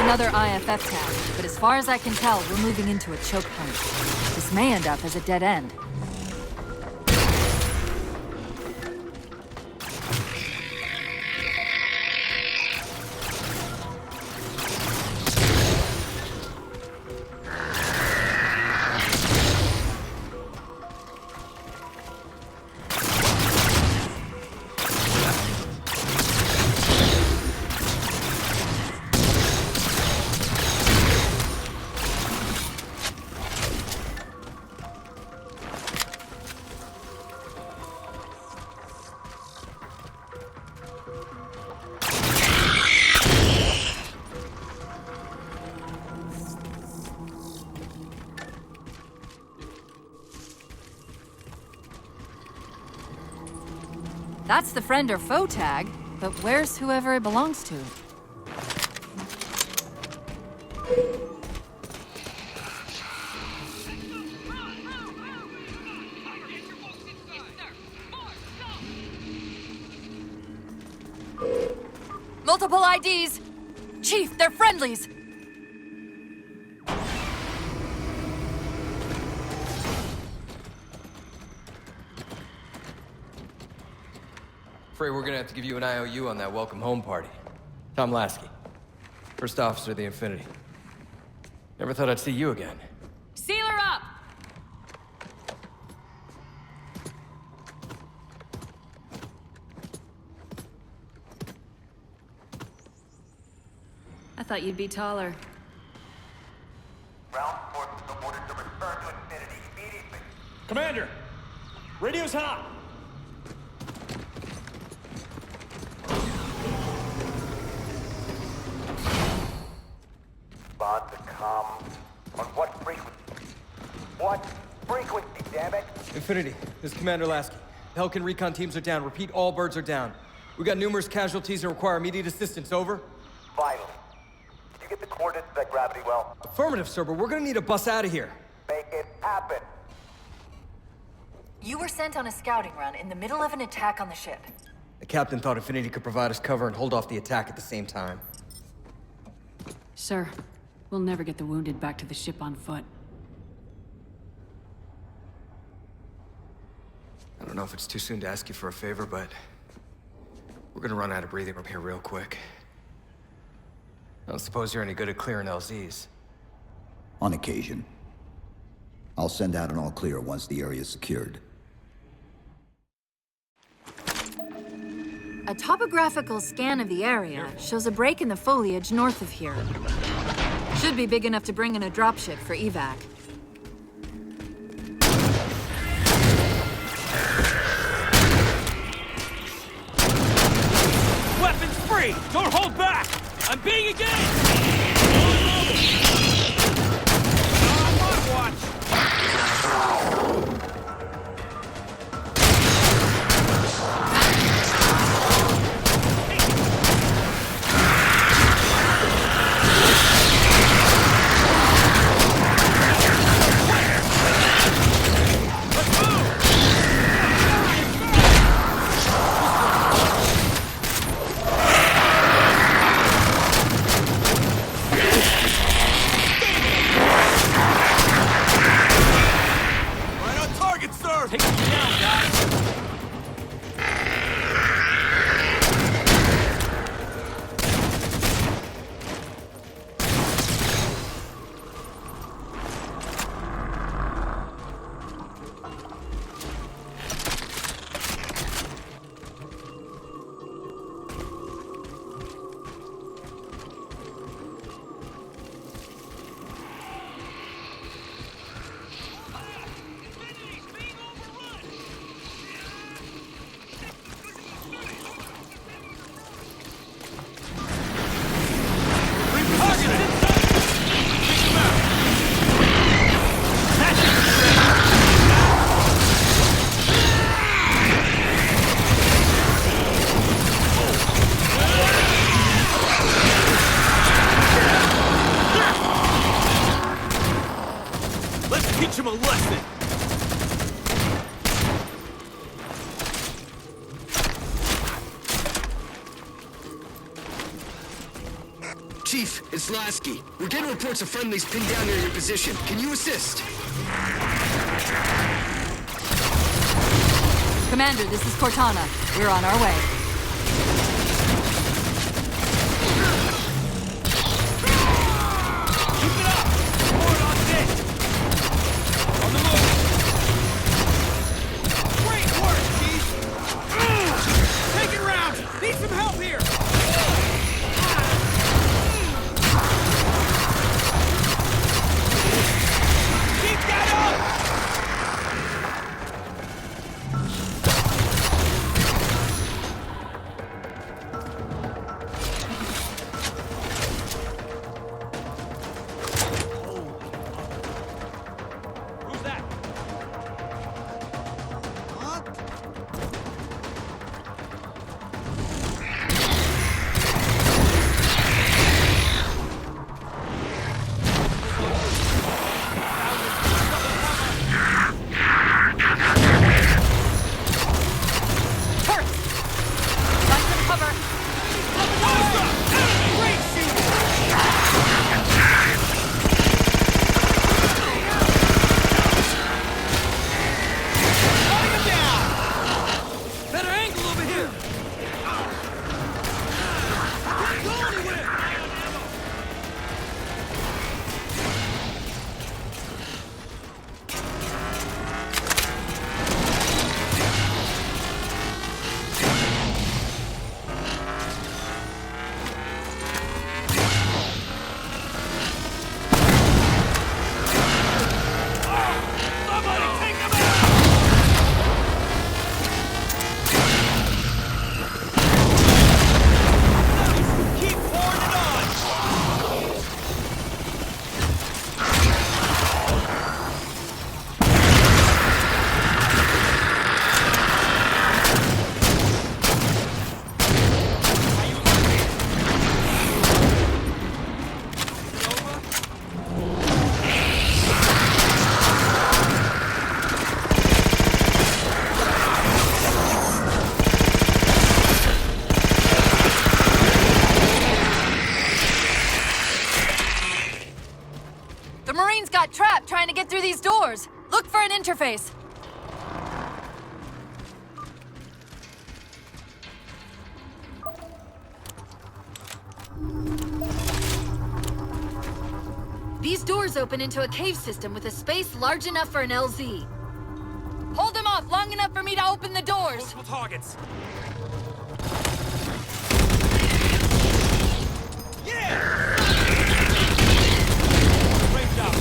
Another IFF tag, but as far as I can tell, we're moving into a choke point. This may end up as a dead end. That's the friend or foe tag, but where's whoever it belongs to? Multiple IDs! Chief, they're friendlies! Afraid we're gonna have to give you an IOU on that welcome home party. Tom Lasky, First Officer of the Infinity. Never thought I'd see you again. Seal her up! Thought you'd be taller. Ground forces are ordered to return to Infinity immediately. Commander! Radio's hot! Respond to com. On what frequency? What frequency, damn it? Infinity, this is Commander Lasky. Helkin recon teams are down. Repeat, all birds are down. We got numerous casualties and require immediate assistance. Over. Vitally. Did you get the coordinates of that gravity well? Affirmative, sir, but we're gonna need a bus out of here. Make it happen. You were sent on a scouting run in the middle of an attack on the ship. The captain thought Infinity could provide us cover and hold off the attack at the same time. Sir, we'll never get the wounded back to the ship on foot. I don't know if it's too soon to ask you for a favor, but we're gonna run out of breathing room here real quick. I don't suppose you're any good at clearing LZs. On occasion. I'll send out an all-clear once the area is secured. A topographical scan of the area shows a break in the foliage north of here. Should be big enough to bring in a dropship for evac. Weapons free! Don't hold back! I'm being engaged! On my watch! Teach him a lesson! Chief, it's Lasky. We're getting reports of friendlies pinned down near your position. Can you assist? Commander, this is Cortana. We're on our way. Need some help here! Keep that up! through these doors! Look for an interface! These doors open into a cave system with a space large enough for an LZ. Hold them off long enough for me to open the doors! Multiple targets. Yeah! Great job.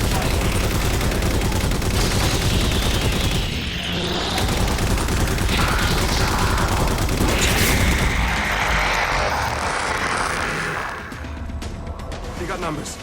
They got numbers.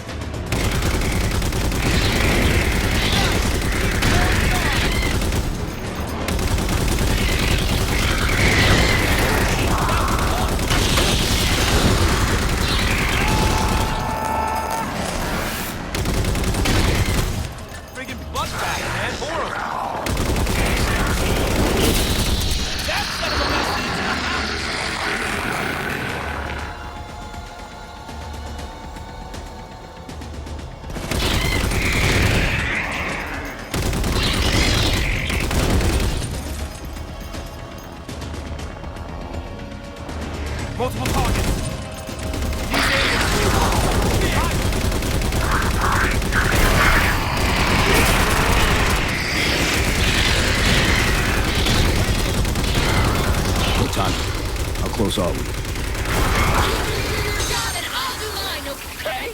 Multiple targets. Cortana, how close are we? Got it! I'll do mine, okay?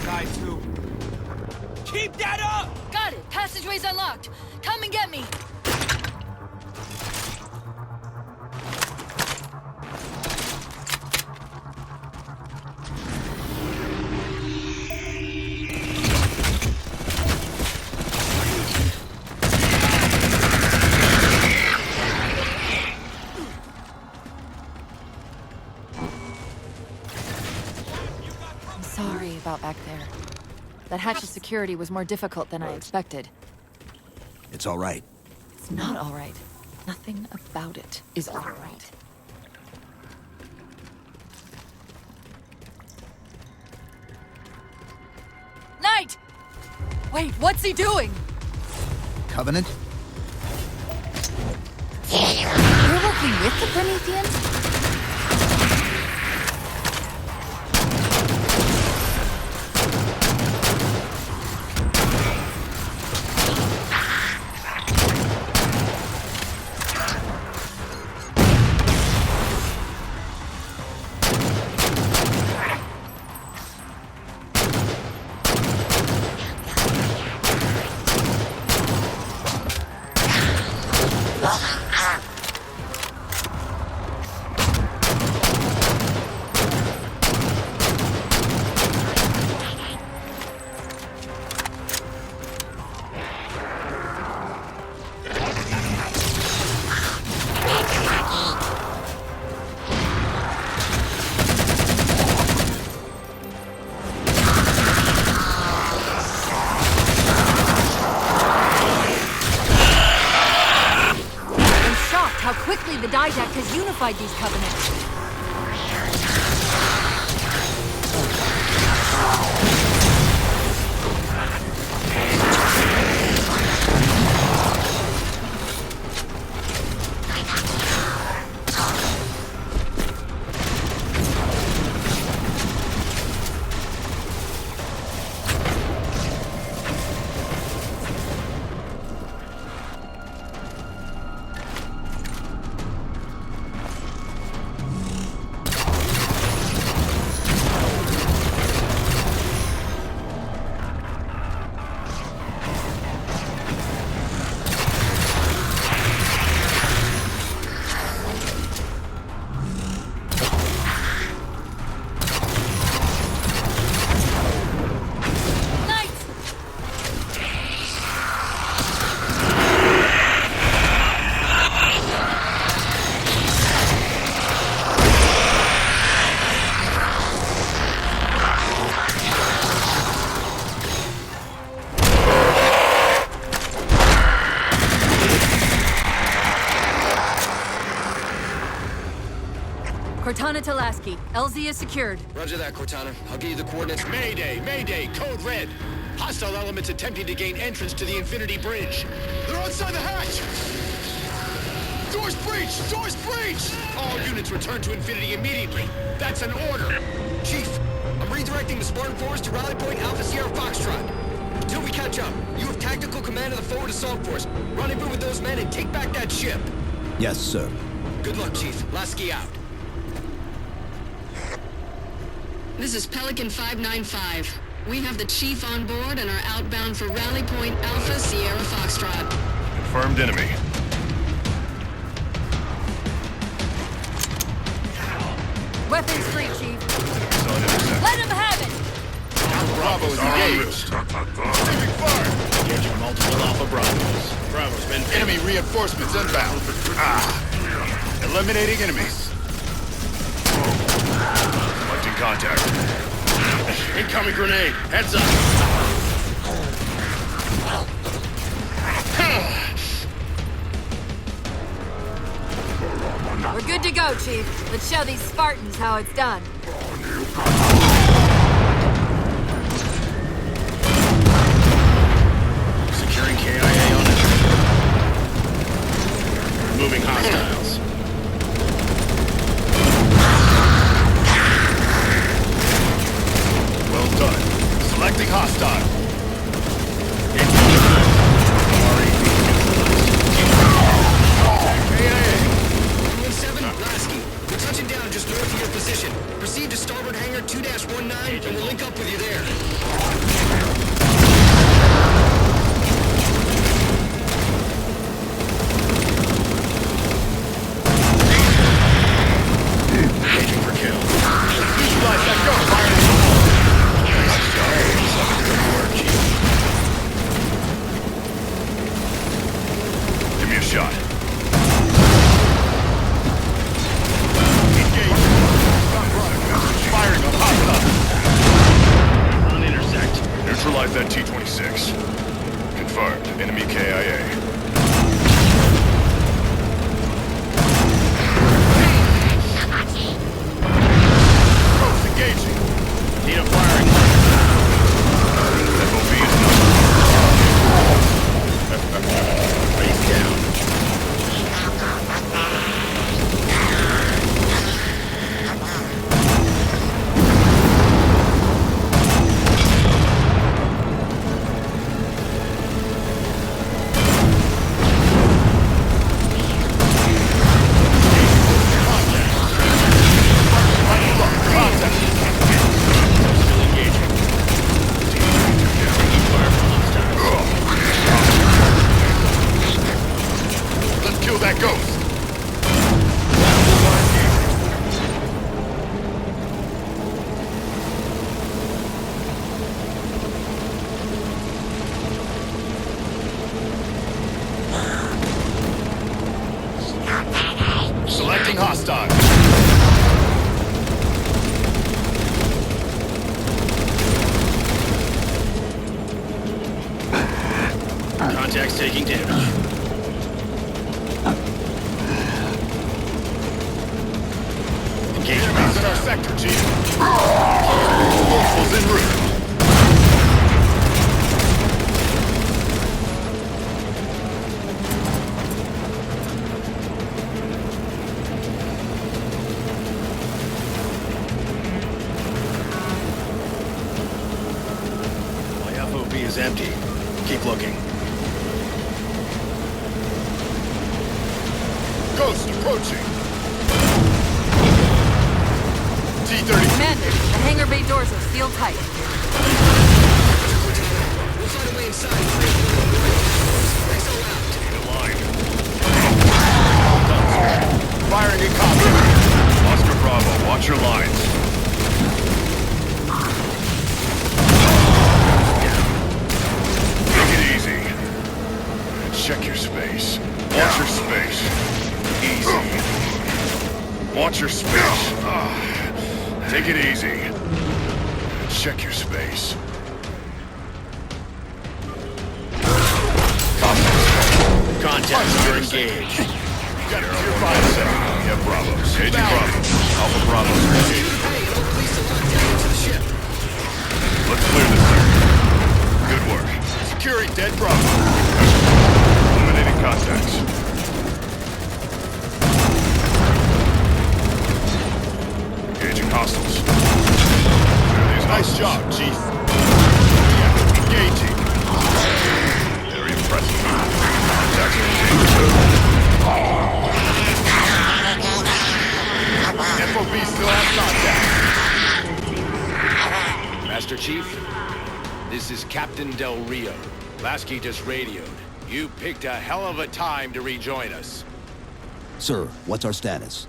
Side 2. Keep that up! Got it! Passageway's unlocked! Come and get me! I'm sorry about back there. That hatch of security was more difficult than I expected. It's all right. It's not all right. Nothing about it is all right. Knight! Wait, what's he doing? Covenant? You're working with the Prometheans? The Didact has unified these covenants. to Lasky. LZ is secured. Roger that, Cortana. I'll give you the coordinates. Mayday! Mayday! Code red! Hostile elements attempting to gain entrance to the Infinity Bridge. They're outside the hatch! Doors breached! Doors breached! All units return to Infinity immediately. That's an order. Chief, I'm redirecting the Spartan Force to Rally Point Alpha Sierra Foxtrot. Until we catch up, you have tactical command of the forward assault force. Rendezvous with those men and take back that ship. Yes, sir. Good luck, Chief. Lasky out. This is Pelican 595. We have the Chief on board and are outbound for Rally Point Alpha Sierra Foxtrot. Confirmed enemy. Weapons free, Chief. Let him have it! Bravo is engaged. Taking fire! Engaging multiple Alpha Bravos. Bravo's been enemy reinforcements inbound. Eliminating enemies. Selecting contact. Incoming grenade. Heads up. We're good to go, Chief. Let's show these Spartans how it's done. Securing KIA on entry. Removing hostiles. Well done. Selecting hostile. We're touching down just north of your position. Proceed to starboard hangar 2-19 and we'll link up with you there. Waiting for kill. Neutralize that ghost fire. Nice job. Good work, Chief. Give me a shot. Firing on hostile. On intersect. Neutralize that T-26. Confirmed. Enemy KIA. Ghost engaging. Need a firing. FOB is Raise down. that ghost. Selecting hostile. Contact's taking damage. Engagement's in our sector, Chief. Hostiles en route. My FOB is empty. Keep looking. Ghost approaching. T-30. Commander, the hangar bay doors are sealed tight. We'll find a way inside. Next out. In line. Firing in combat. Oscar Bravo, watch your lines. Take it easy. Check your space. Watch your space. Easy. Watch your space. Take it easy. Check your space. Contacts are engaged. got a tier 5 set. We have Bravos. Agent Bravo. Alpha Bravo's engaged. Let's clear this here. Good work. Securing dead Bravo. Eliminating contacts. Engaging hostiles. Nice job, Chief. Yeah, engaging. Very impressive. Contacts are engaged. FOB still has contact. Master Chief, this is Captain Del Rio. Lasky just radioed. You picked a hell of a time to rejoin us. Sir, what's our status?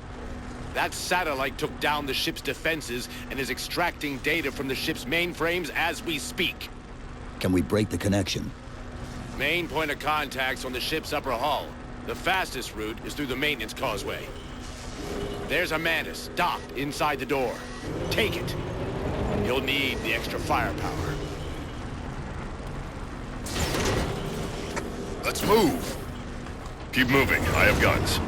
That satellite took down the ship's defenses and is extracting data from the ship's mainframes as we speak. Can we break the connection? Main point of contact's on the ship's upper hull. The fastest route is through the maintenance causeway. There's a Mantis docked inside the door. Take it. You'll need the extra firepower. Let's move. Keep moving. I have guns.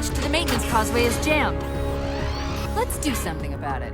To the maintenance causeway is jammed. Let's do something about it.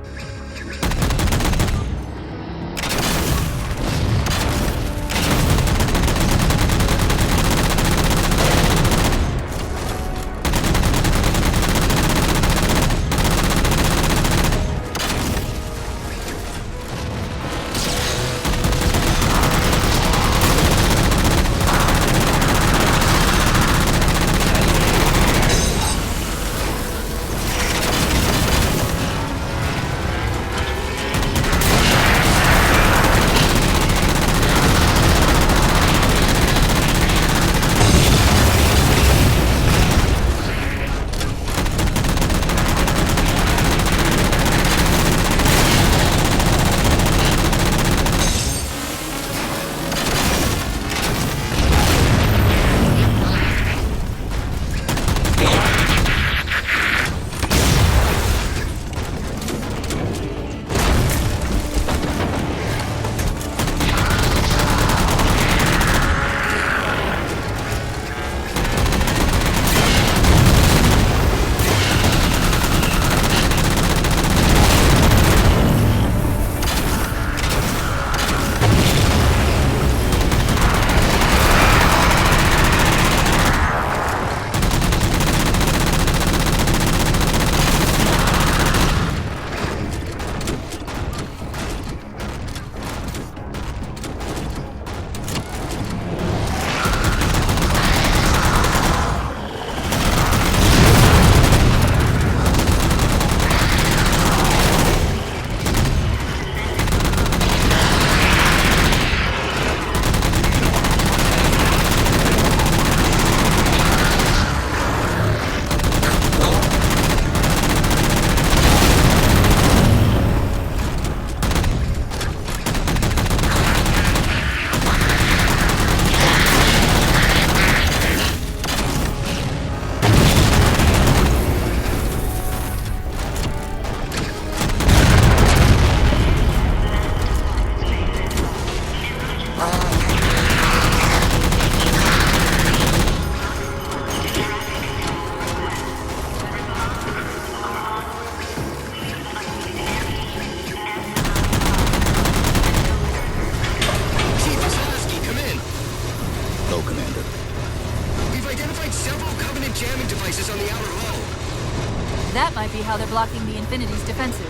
That might be how they're blocking the Infinity's defenses.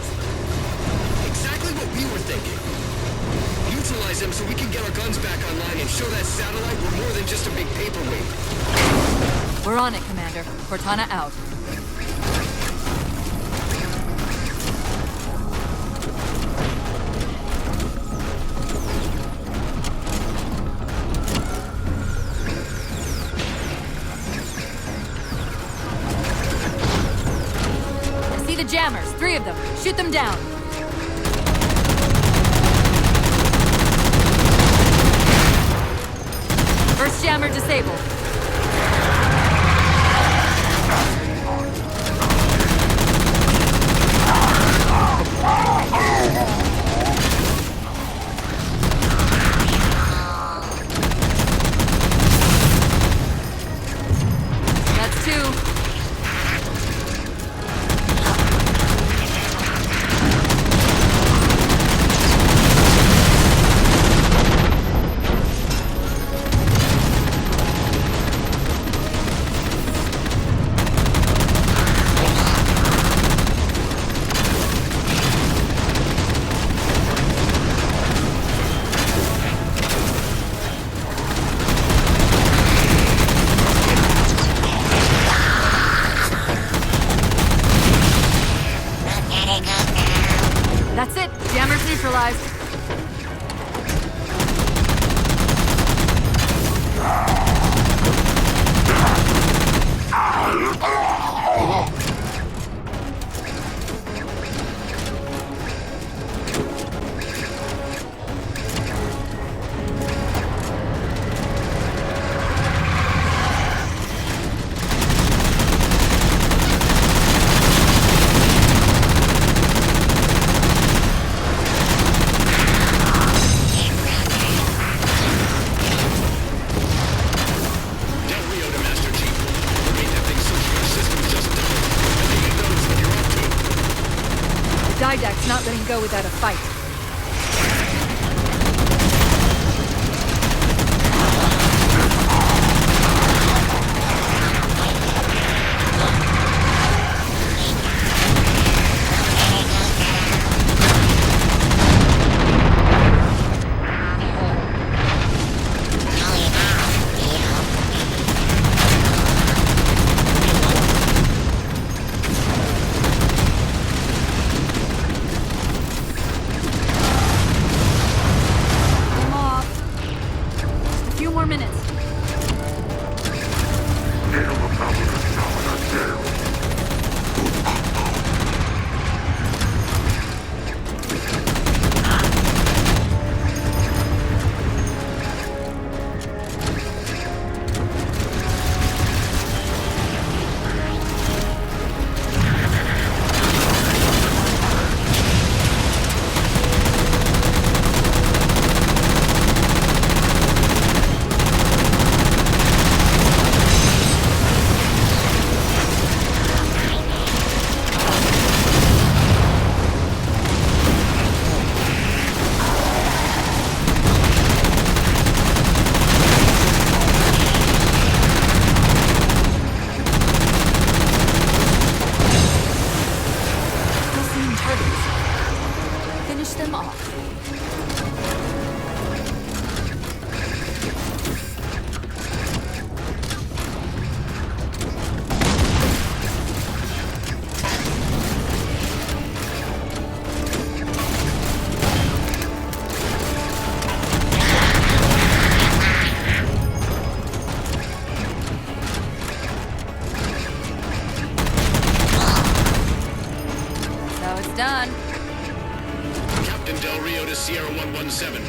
Exactly what we were thinking. Neutralize them so we can get our guns back online and show that satellite we're more than just a big paperweight. We're on it, Commander. Cortana out. jammers, 3 of them. Shoot them down. First jammer disabled. That's 2. That's it. Jammers neutralized. Didact's not letting go without a fight. Done. Captain Del Rio to Sierra 117.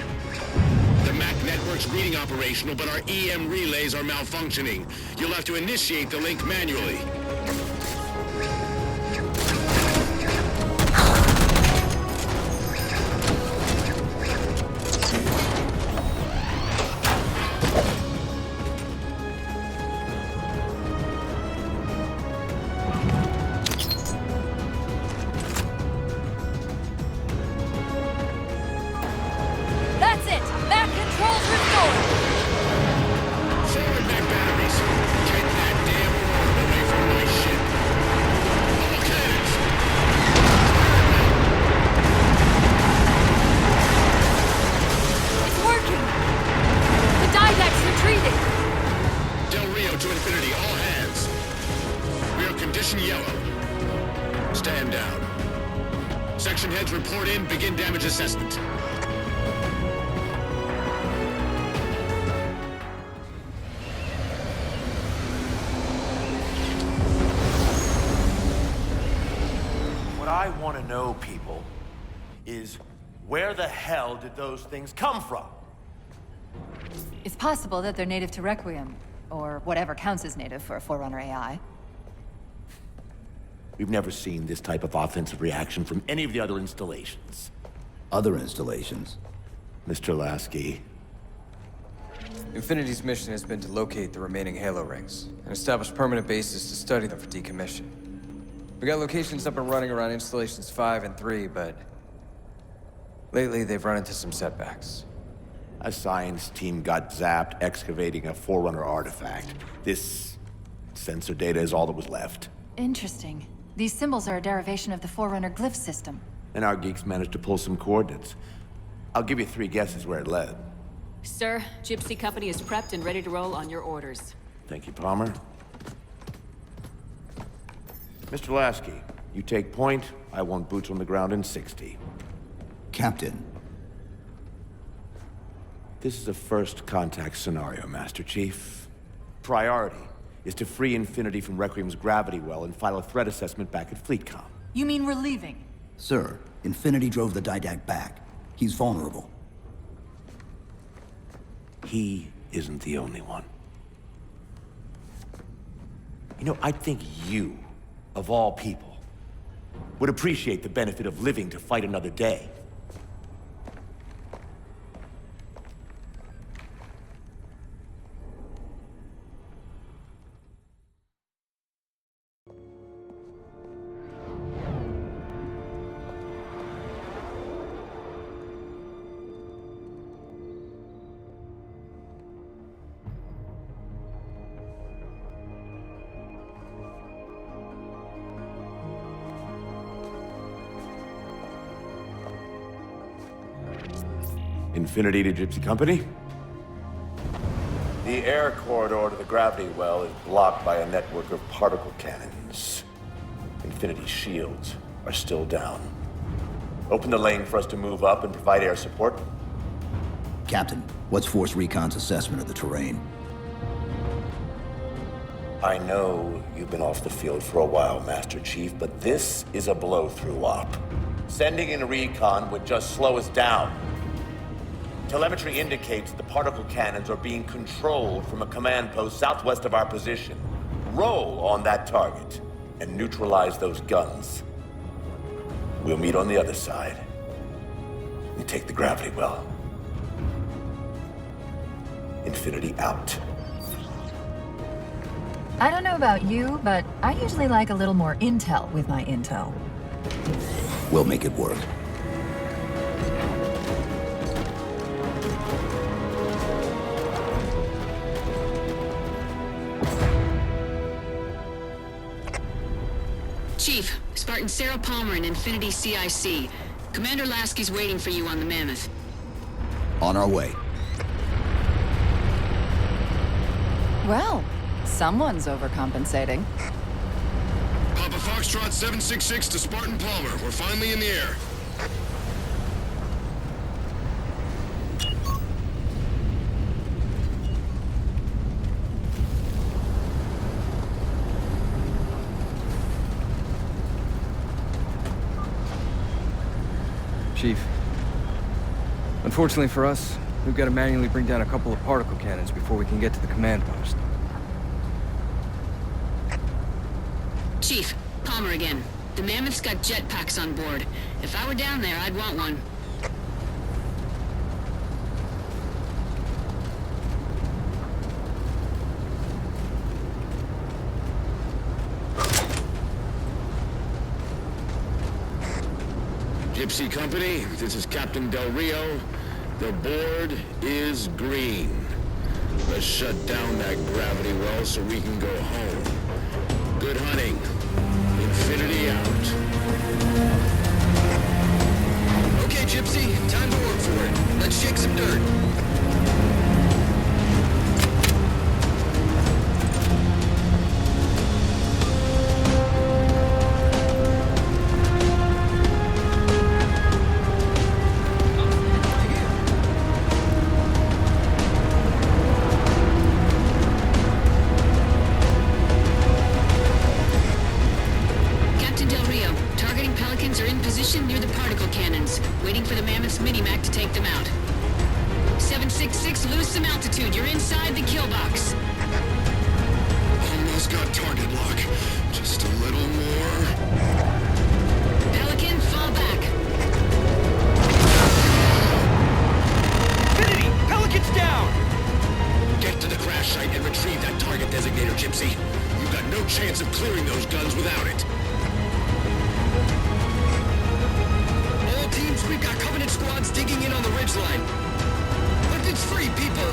The MAC network's reading operational, but our EM relays are malfunctioning. You'll have to initiate the link manually. Section heads report in, begin damage assessment. know, people, is where the hell did those things come from? It's possible that they're native to Requiem, or whatever counts as native for a Forerunner AI. We've never seen this type of offensive reaction from any of the other installations. Other installations? Mr. Lasky. Infinity's mission has been to locate the remaining Halo rings, and establish permanent bases to study them for decommission. We got locations up and running around installations 5 and 3, but lately they've run into some setbacks. A science team got zapped excavating a Forerunner artifact. This sensor data is all that was left. Interesting. These symbols are a derivation of the Forerunner glyph system. And our geeks managed to pull some coordinates. I'll give you 3 guesses where it led. Sir, Gypsy Company is prepped and ready to roll on your orders. Thank you, Palmer. Mr. Lasky, you take point. I want boots on the ground in 60. Captain. This is a first contact scenario, Master Chief. Priority is to free Infinity from Requiem's gravity well and file a threat assessment back at FleetCom. You mean we're leaving? Sir, Infinity drove the Didact back. He's vulnerable. He isn't the only one. You know, I think you, of all people, would appreciate the benefit of living to fight another day. Infinity to Gypsy Company? The air corridor to the gravity well is blocked by a network of particle cannons. Infinity's shields are still down. Open the lane for us to move up and provide air support. Captain, what's Force Recon's assessment of the terrain? I know you've been off the field for a while, Master Chief, but this is a blow-through op. Sending in recon would just slow us down. Telemetry indicates the particle cannons are being controlled from a command post southwest of our position. Roll on that target and neutralize those guns. We'll meet on the other side and take the gravity well. Infinity out. I don't know about you, but I usually like a little more intel with my intel. We'll make it work. Chief, Spartan Sarah Palmer in Infinity CIC. Commander Lasky's waiting for you on the Mammoth. On our way. Well, someone's overcompensating. Papa Foxtrot 766 to Spartan Palmer. We're finally in the air. Chief. Unfortunately for us, we've got to manually bring down a couple of particle cannons before we can get to the command post. Chief, Palmer again. The Mammoth's got jetpacks on board. If I were down there, I'd want one. Gypsy Company, this is Captain Del Rio. The board is green. Let's shut down that gravity well so we can go home. Good hunting. Infinity out. Okay, Gypsy, time to work for it. Let's shake some dirt. waiting for the Mammoth's mini-mac to take them out. 766, lose some altitude. You're inside the kill box. Almost got target lock. Just a little more. Pelican, fall back. Infinity! Pelican's down! Get to the crash site and retrieve that target designator, Gypsy. You've got no chance of clearing those guns without it. All teams, we've got Covenant squads digging in on the ridgeline. Weapons free, people!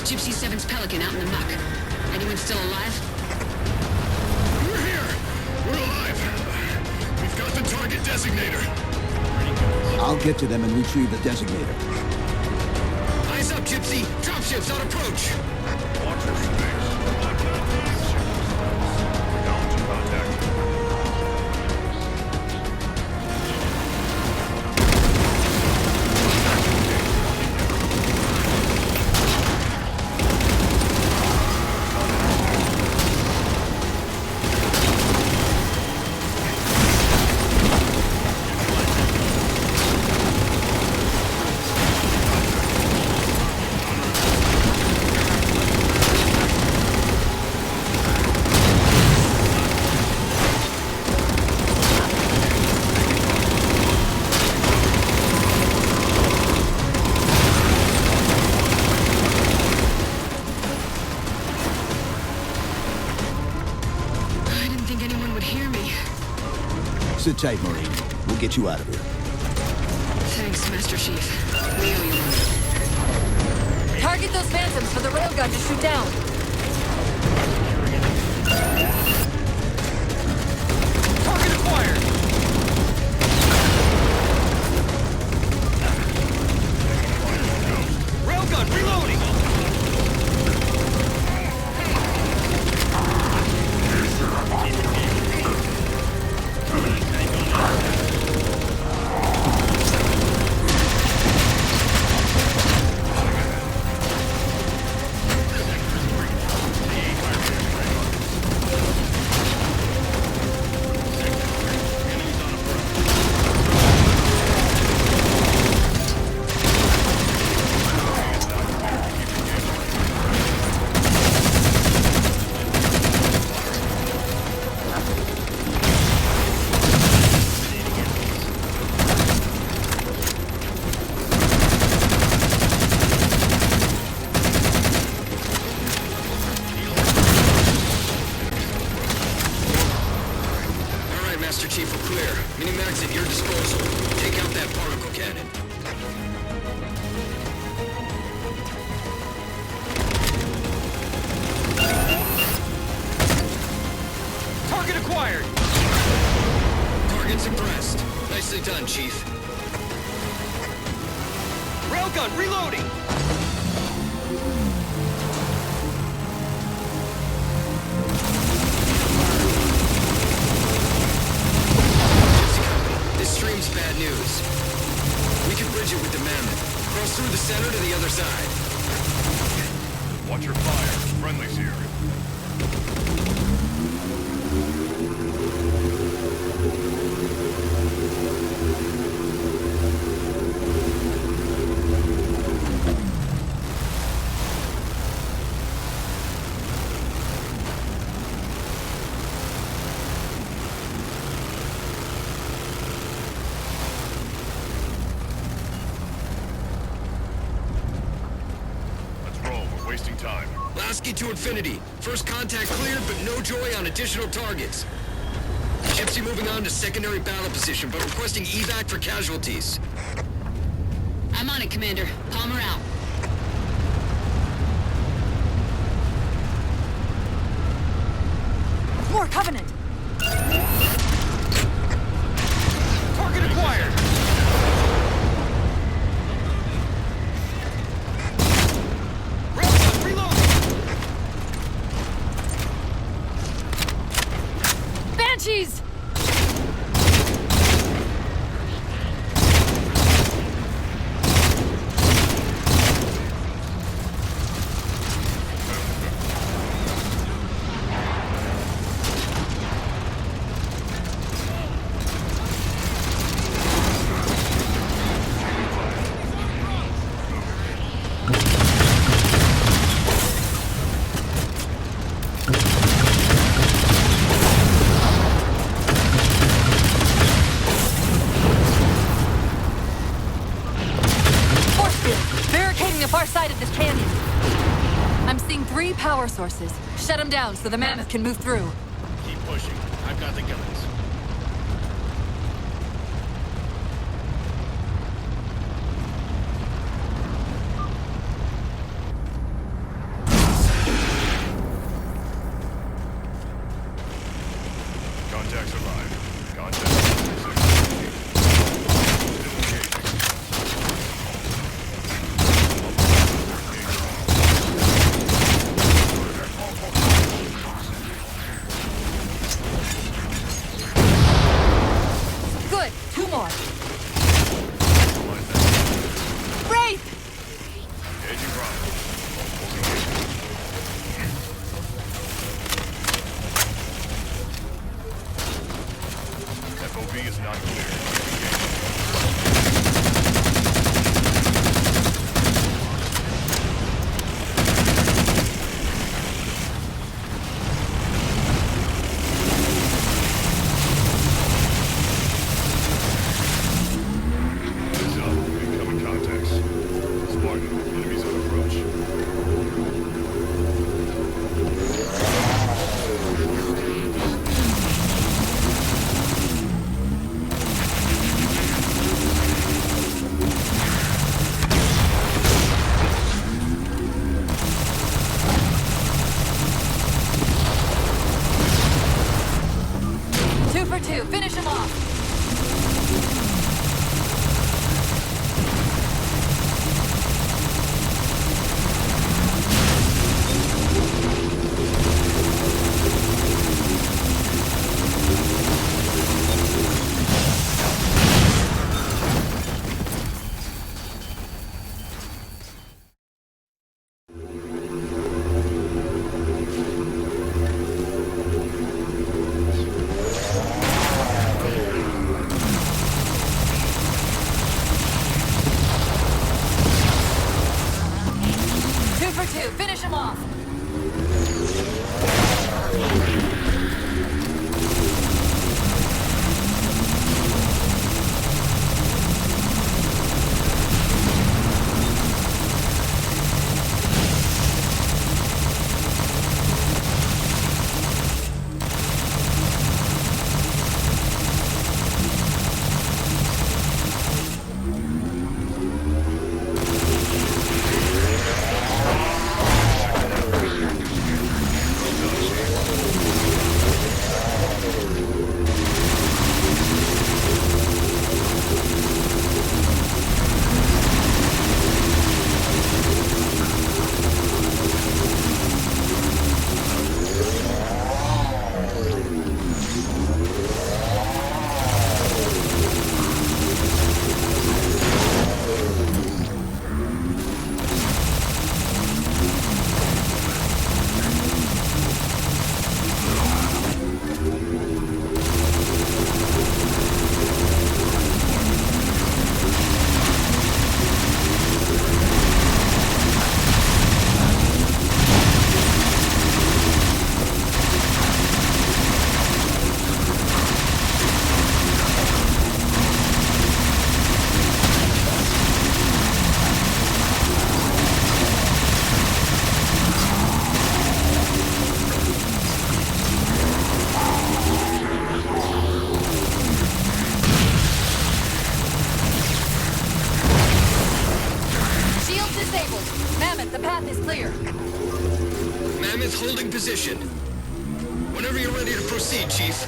Gypsy 7's Pelican out in the muck. Anyone still alive? We're here! We're alive! We've got the target designator! I'll get to them and retrieve the designator. Eyes up, Gypsy! Dropships on approach! Watch your space. Down to contact. Sit tight, Marine. We'll get you out of here. Thanks, Master Chief. We owe you one. Target those phantoms for the railgun to shoot down. Target acquired! Railgun reloading! wasting time. Lasky to Infinity. First contact cleared, but no joy on additional targets. Gypsy moving on to secondary battle position, but requesting evac for casualties. I'm on it, Commander. Palmer out. More Covenant! Target acquired! Banshees! Far side of this canyon. I'm seeing 3 power sources. Shut them down so the mammoth can move through. Keep pushing. I've got the guns. Contacts are live. Contacts. path is clear. Mammoth holding position. Whenever you're ready to proceed, Chief.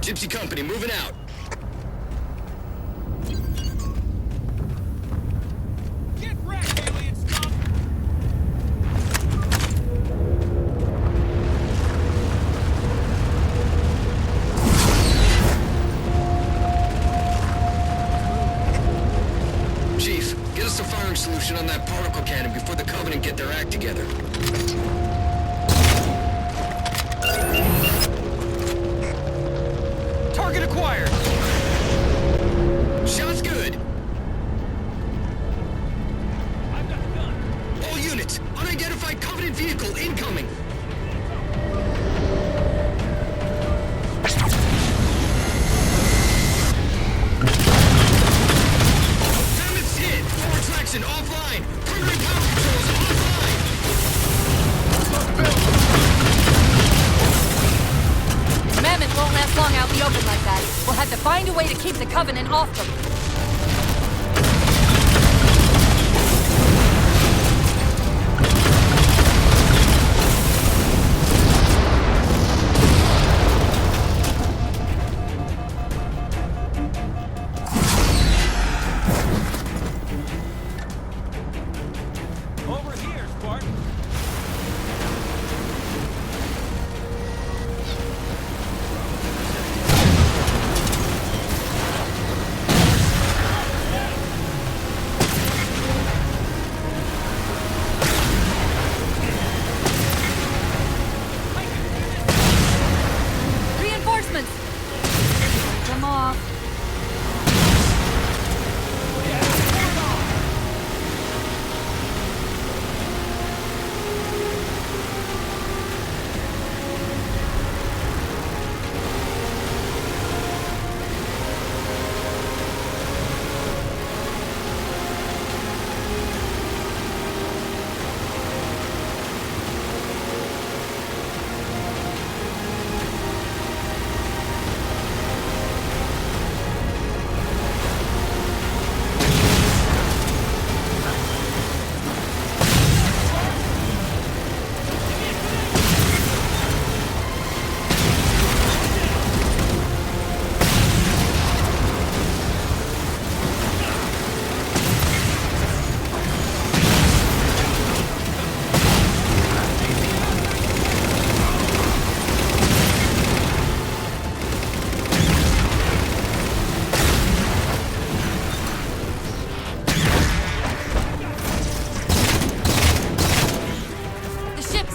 Gypsy Company, moving out. Get wrecked, alien scum! Chief, get us a firing solution on that particle cannon before the Covenant get their act together. Target acquired! Shot's good! All units, unidentified Covenant vehicle incoming! Mammoth's hit! Forward traction offline! Permanent power controls offline! Mammoth won't last long out in the open like that. We'll have to find a way to keep the Covenant off them. Over here, Spartan! Reinforcements! Come off.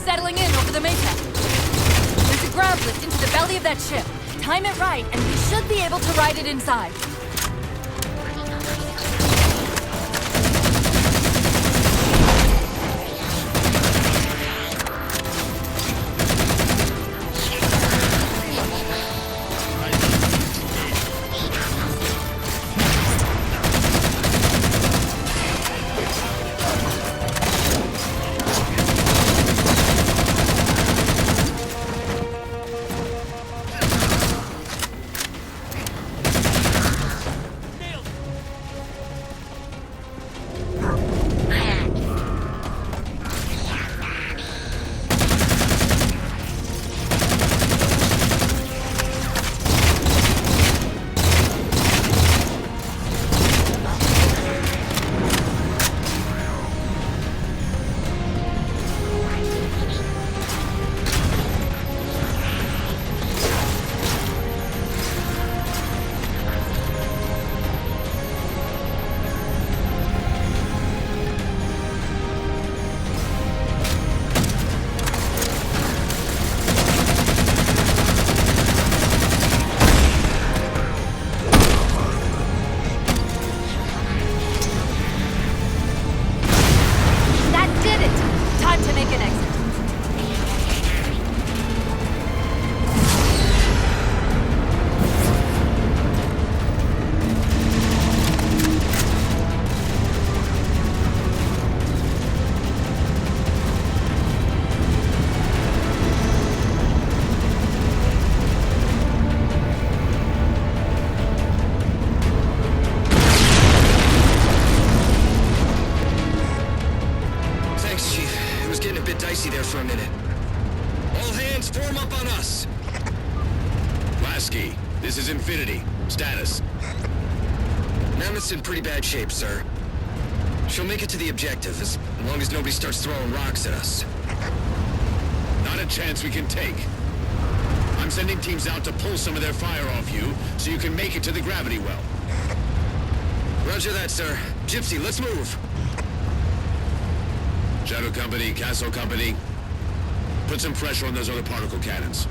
Settling in over the Maytag. There's a grab lift into the belly of that ship. Time it right, and we should be able to ride it inside. easy there for a minute. All hands form up on us. Lasky, this is Infinity. Status. Mammoth's in pretty bad shape, sir. She'll make it to the objective, as long as nobody starts throwing rocks at us. Not a chance we can take. I'm sending teams out to pull some of their fire off you, so you can make it to the gravity well. Roger that, sir. Gypsy, let's move. Shadow Company, Castle Company, put some pressure on those other particle cannons.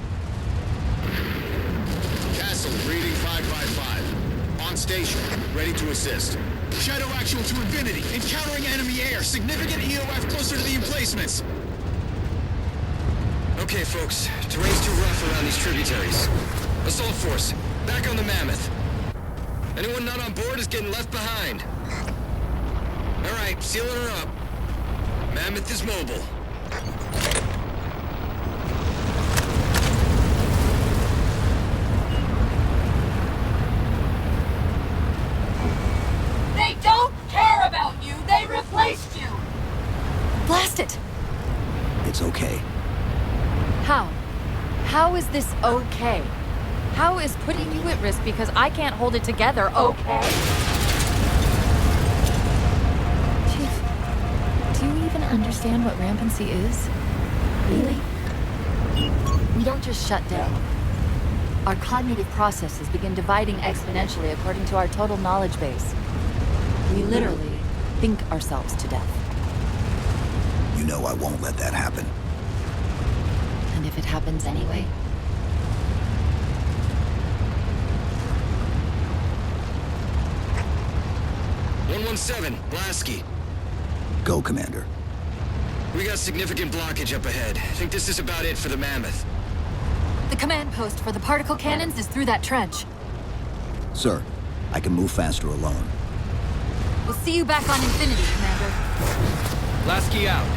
Castle, reading 555. On station, ready to assist. Shadow actual to Infinity. Encountering enemy air. Significant EOF closer to the emplacements. Okay, folks. Terrain's too rough around these tributaries. Assault force, back on the Mammoth. Anyone not on board is getting left behind. All right, sealing her up. Mammoth is mobile. They don't care about you! They replaced you! Blast it! It's okay. How? How is this okay? How is putting you at risk because I can't hold it together okay? Chief, do you even understand what rampancy is? Really? We don't just shut down. Our cognitive processes begin dividing exponentially according to our total knowledge base. We literally think ourselves to death. You know I won't let that happen. And if it happens anyway? "117, Lasky. Go, Commander. We got significant blockage up ahead. I think this is about it for the Mammoth. The command post for the particle cannons is through that trench. Sir, I can move faster alone. We'll see you back on Infinity, Commander. Lasky out.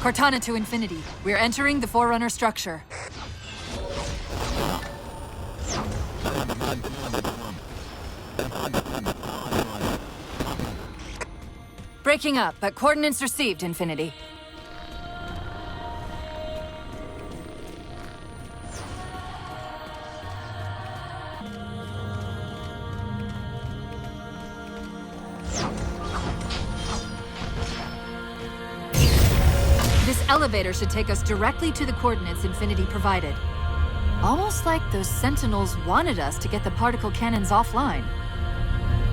Cortana to Infinity. We're entering the Forerunner structure. Breaking up, but coordinates received, Infinity. This elevator should take us directly to the coordinates Infinity provided. Almost like those Sentinels wanted us to get the particle cannons offline.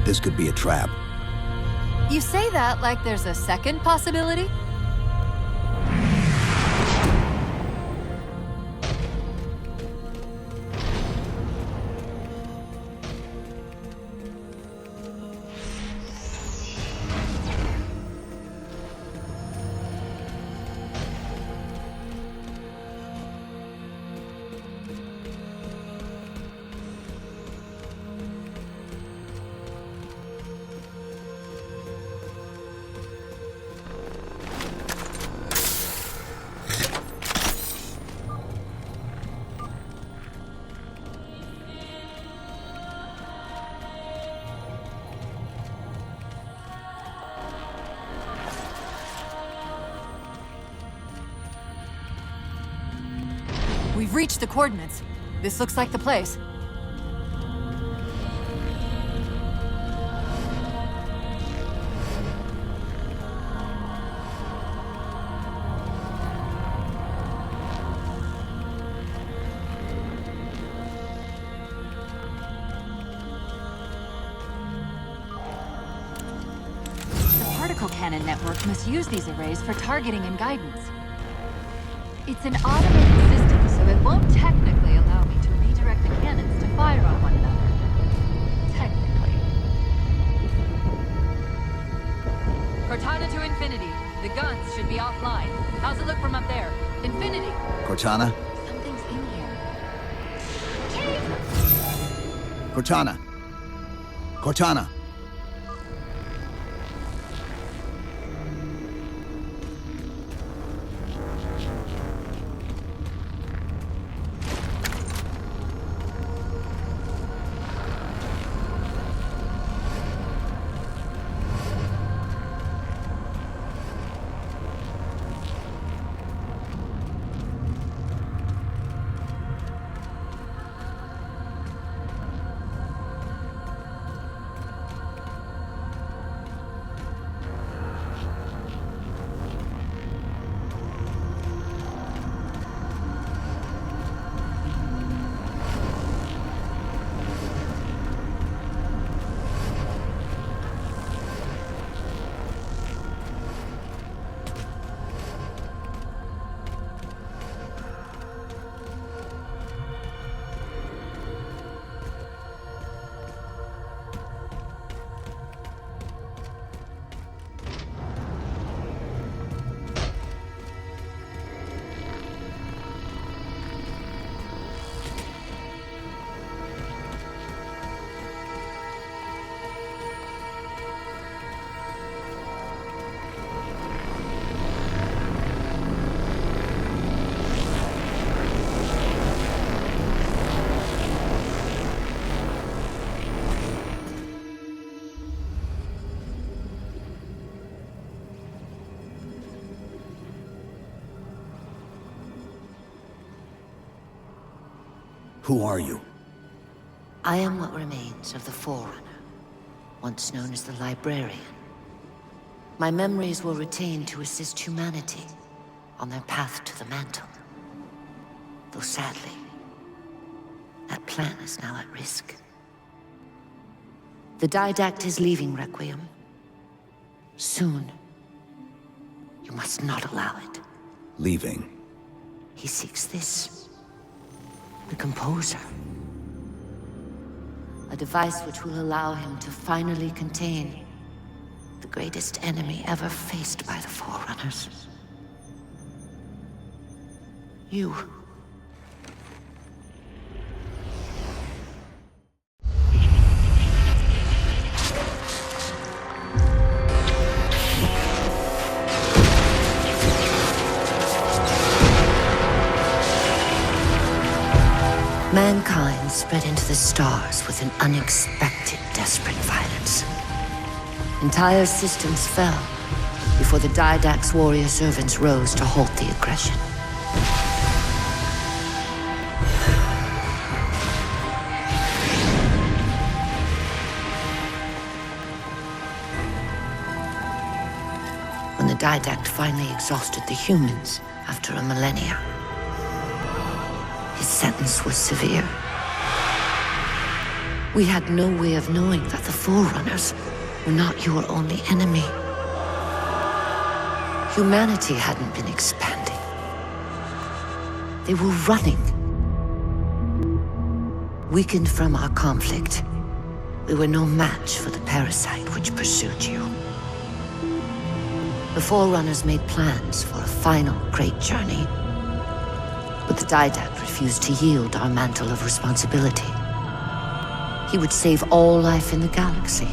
This could be a trap. You say that like there's a second possibility? We've reached the coordinates. This looks like the place. The particle cannon network must use these arrays for targeting and guidance. It's an automated system, so it won't technically allow me to redirect the cannons to fire on one another. Technically. Cortana to Infinity. The guns should be offline. How's it look from up there? Infinity! Cortana? Something's in here. Cortana! Cortana! Who are you? I am what remains of the Forerunner, once known as the Librarian. My memories were retained to assist humanity on their path to the mantle. Though sadly, that plan is now at risk. The Didact is leaving Requiem. Soon. You must not allow it. Leaving? He seeks this. The Composer. A device which will allow him to finally contain the greatest enemy ever faced by the Forerunners. You. Mankind spread into the stars with an unexpected, desperate violence. Entire systems fell before the Didact's warrior servants rose to halt the aggression. When the Didact finally exhausted the humans after a millennia, his sentence was severe. We had no way of knowing that the Forerunners were not your only enemy. Humanity hadn't been expanding. They were running. Weakened from our conflict, we were no match for the parasite which pursued you. The Forerunners made plans for a final great journey, but the Didact refused to yield our mantle of responsibility. He would save all life in the galaxy,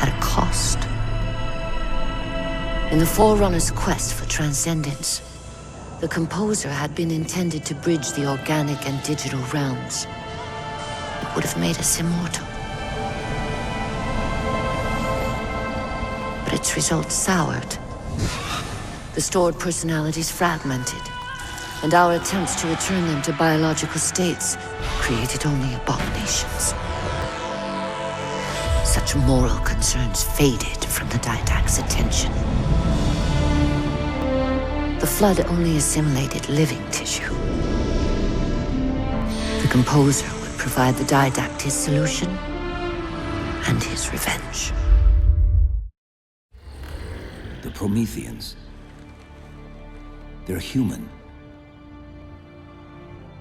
at a cost. In the Forerunners' quest for transcendence, the Composer had been intended to bridge the organic and digital realms. It would have made us immortal. But its results soured. The stored personalities fragmented, and our attempts to return them to biological states created only abominations. Such moral concerns faded from the Didact's attention. The Flood only assimilated living tissue. The Composer would provide the Didact his solution and his revenge. The Prometheans. They're human.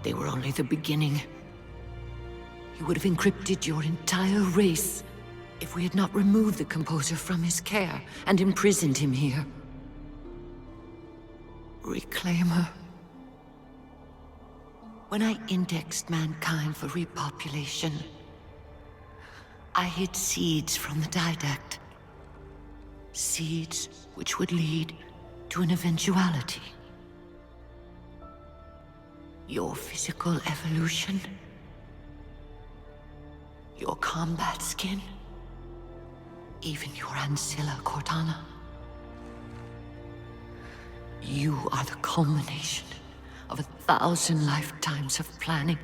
They were only the beginning. He would have encrypted your entire race if we had not removed the Composer from his care and imprisoned him here. Reclaimer. When I indexed mankind for repopulation, I hid seeds from the Didact. Seeds which would lead to an eventuality. Your physical evolution, your combat skin, even your ancilla Cortana. You are the culmination of 1,000 lifetimes of planning.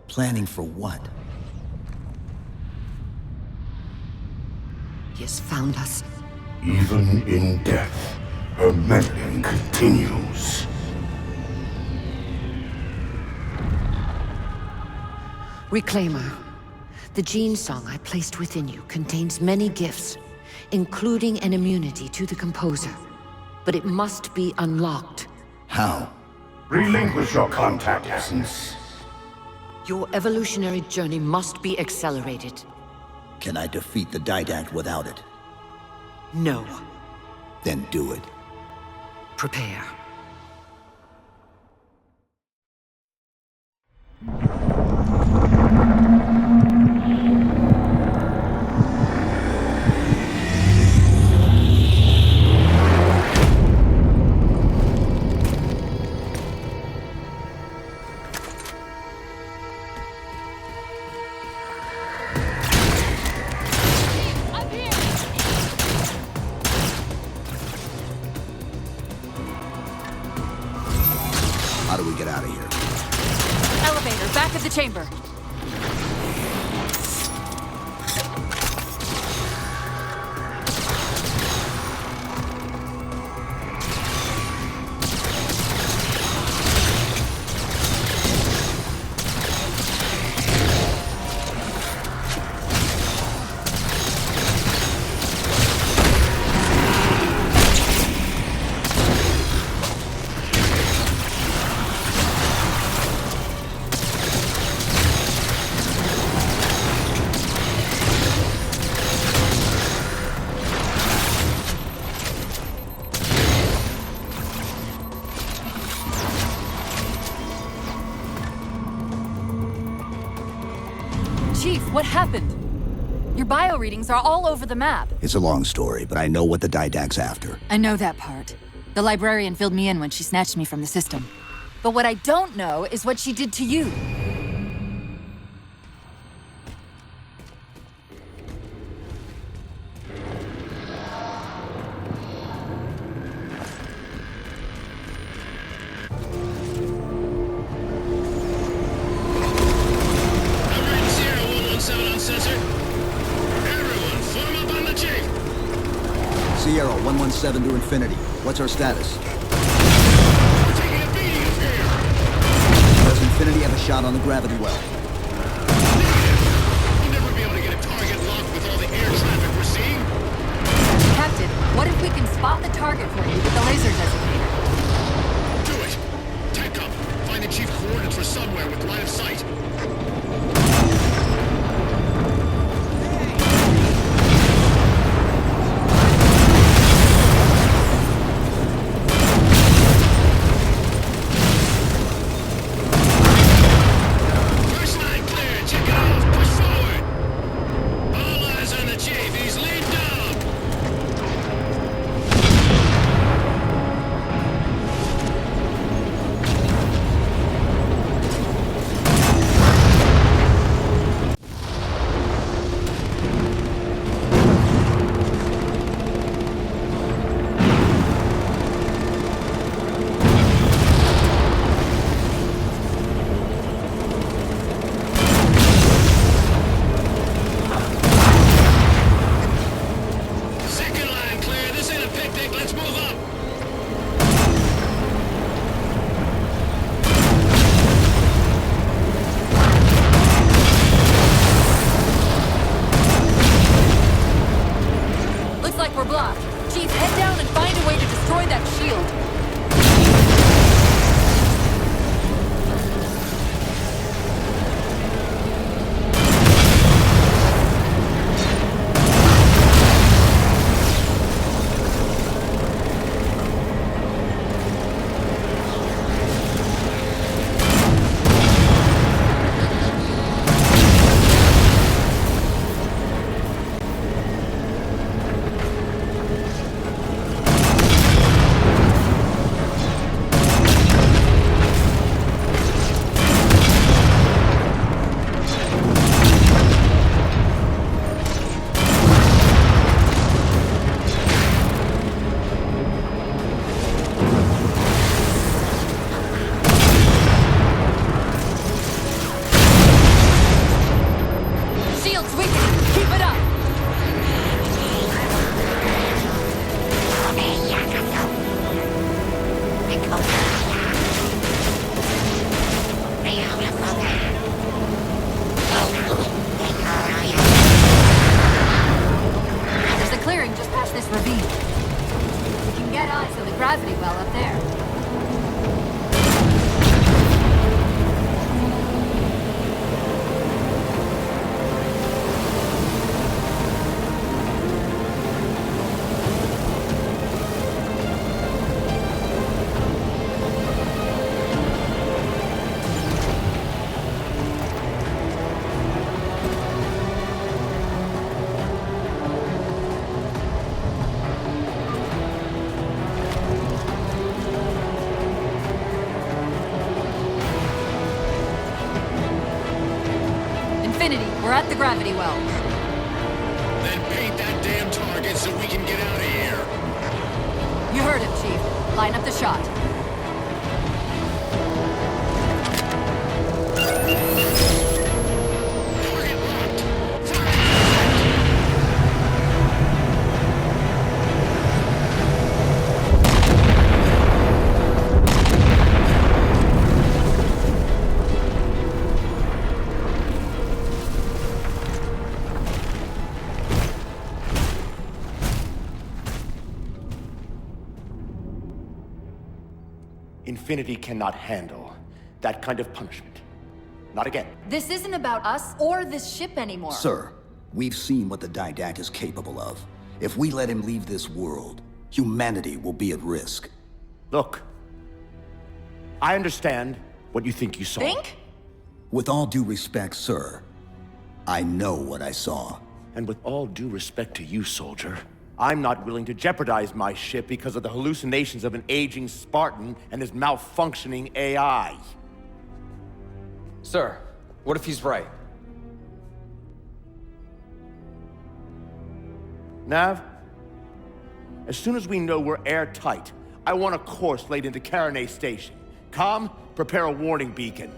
Planning for what? He has found us. Even in death, her meddling continues. Reclaimer, the gene song I placed within you contains many gifts, including an immunity to the Composer. But it must be unlocked. How? Relinquish your contact essence. Your evolutionary journey must be accelerated. Can I defeat the Didact without it? No. Then do it. Prepare. How do we get out of here? Elevator, back of the chamber. Chief, what happened? Your bio readings are all over the map. It's a long story, but I know what the Didact's after. I know that part. The librarian filled me in when she snatched me from the system. But what I don't know is what she did to you. Sierra 117 to Infinity. What's our status? We're taking a beating up here! Does Infinity have a shot on the gravity well? We'll never be able to get a target locked with all the air traffic we're seeing. Captain, what if we can spot the target for you with the laser designator? Do it! TechCom, find the chief coordinates for somewhere with line of sight. gravity well up there. We're at the gravity well. Then paint that damn target so we can get out of here. You heard him, Chief. Line up the shot. Infinity cannot handle that kind of punishment. Not again. This isn't about us or this ship anymore. Sir, we've seen what the Didact is capable of. If we let him leave this world, humanity will be at risk. Look, I understand what you think you saw. Think? With all due respect, sir, I know what I saw. And with all due respect to you, soldier, I'm not willing to jeopardize my ship because of the hallucinations of an aging Spartan and his malfunctioning AI. Sir, what if he's right? Nav, as soon as we know we're airtight, I want a course laid into Caranay Station. Com, prepare a warning beacon.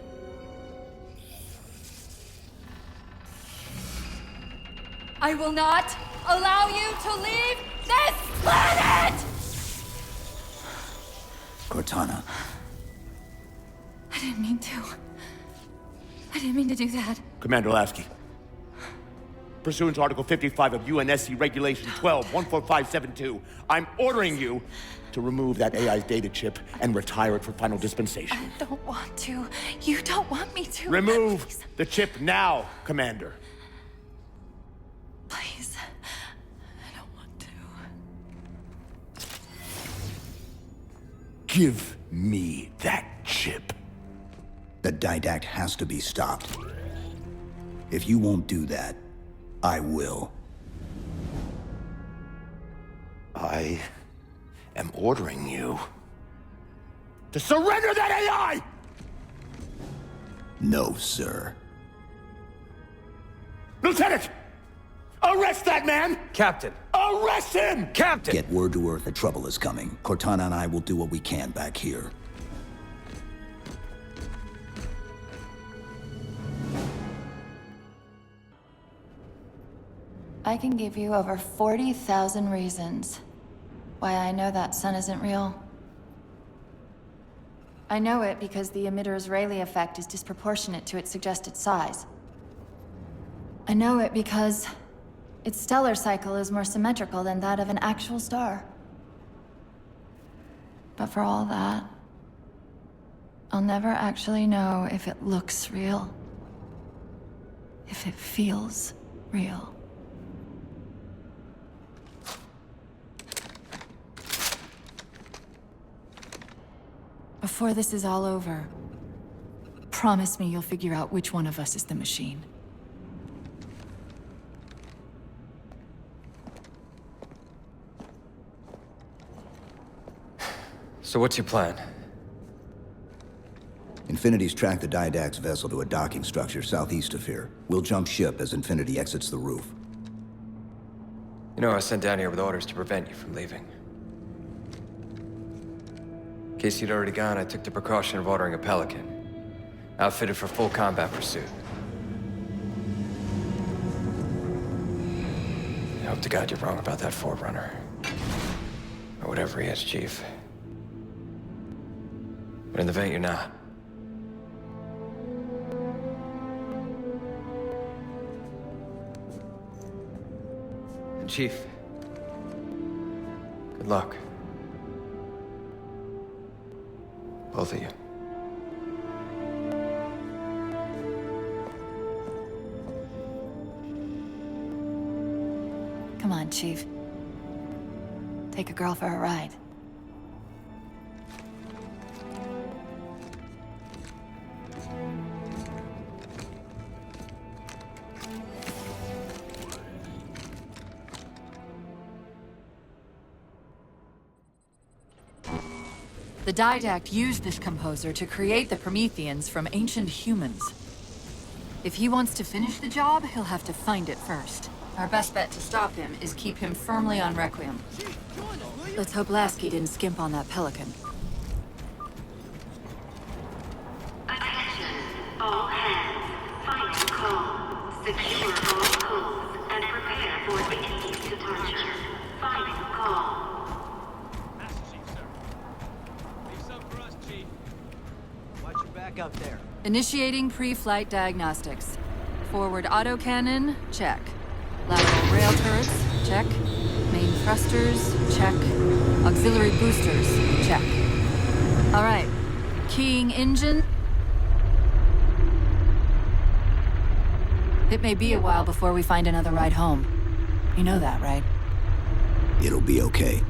I will not allow you to leave this planet! Cortana. I didn't mean to. I didn't mean to do that. Commander Lasky. Pursuant to Article 55 of UNSC Regulation 12-14572, I'm ordering you to remove that AI's data chip and retire it for final dispensation. I don't want to. You don't want me to. Remove Please. the chip now, Commander. Please. I don't want to. Give me that chip. The Didact has to be stopped. If you won't do that, I will. I am ordering you to surrender that AI! No, sir. Lieutenant! Arrest that man! Captain! Arrest him! Captain! Get word to Earth that trouble is coming. Cortana and I will do what we can back here. I can give you over 40,000 reasons why I know that sun isn't real. I know it because the emitter's Rayleigh effect is disproportionate to its suggested size. I know it because its stellar cycle is more symmetrical than that of an actual star. But for all that, I'll never actually know if it looks real. If it feels real. Before this is all over, promise me you'll figure out which one of us is the machine. So what's your plan? Infinity's tracked the Didact's vessel to a docking structure southeast of here. We'll jump ship as Infinity exits the roof. You know, I was sent down here with orders to prevent you from leaving. In case you'd already gone, I took the precaution of ordering a Pelican, outfitted for full combat pursuit. I hope to God you're wrong about that Forerunner. Or whatever he is, Chief. But in the event you're not. And Chief, good luck. Both of you. Come on, Chief. Take a girl for a ride. The Didact used this composer to create the Prometheans from ancient humans. If he wants to finish the job, he'll have to find it first. Our best bet to stop him is keep him firmly on Requiem. Let's hope Lasky didn't skimp on that Pelican. Attention, all hands. Final call. Secure all codes and prepare for immediate departure. Final call. Out there. Initiating pre-flight diagnostics. Forward autocannon, check. Lateral rail turrets, check. Main thrusters, check. Auxiliary boosters, check. All right. Keying engine. It may be a while before we find another ride home. You know that, right? It'll be okay.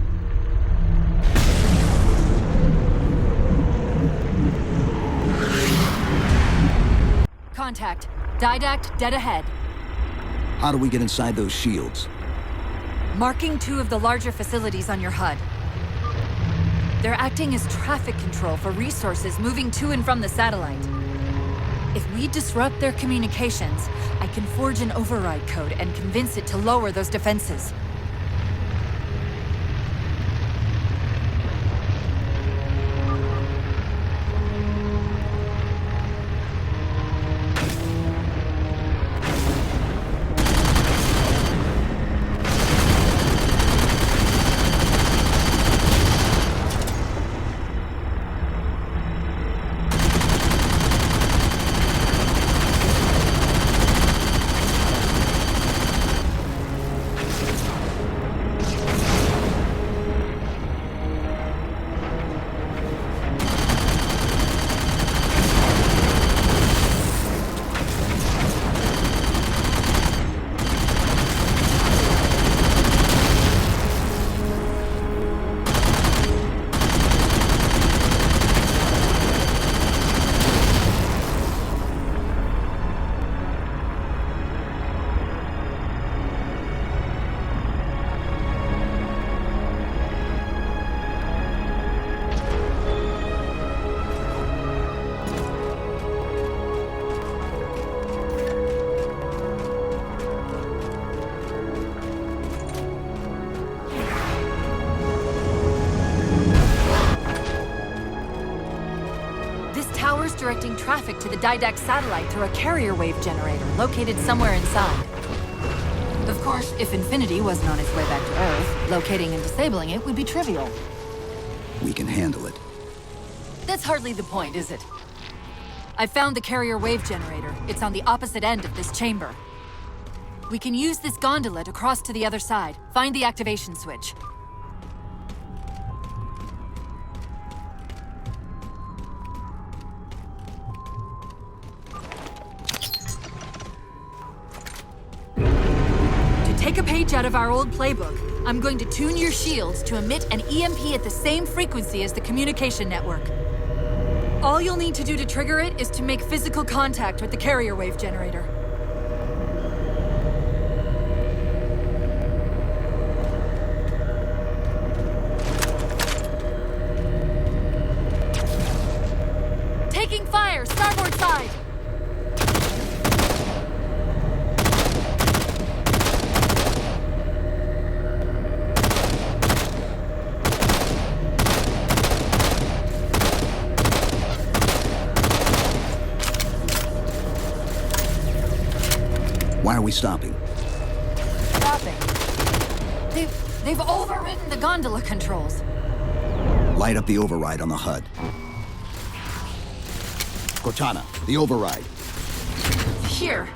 Contact. Didact dead ahead. How do we get inside those shields? marking 2 of the larger facilities on your HUD. They're acting as traffic control for resources moving to and from the satellite. If we disrupt their communications, I can forge an override code and convince it to lower those defenses. Directing traffic to the Didact satellite through a carrier wave generator located somewhere inside. Of course, if Infinity wasn't on its way back to Earth, locating and disabling it would be trivial. We can handle it. That's hardly the point, is it? I found the carrier wave generator. It's on the opposite end of this chamber. We can use this gondola to cross to the other side. Find the activation switch. Take a page out of our old playbook. I'm going to tune your shields to emit an EMP at the same frequency as the communication network. All you'll need to do to trigger it is to make physical contact with the carrier wave generator. Taking fire, starboard side! Why are we stopping? Stopping? They've overridden the gondola controls. Light up the override on the HUD. Cortana, the override. Here.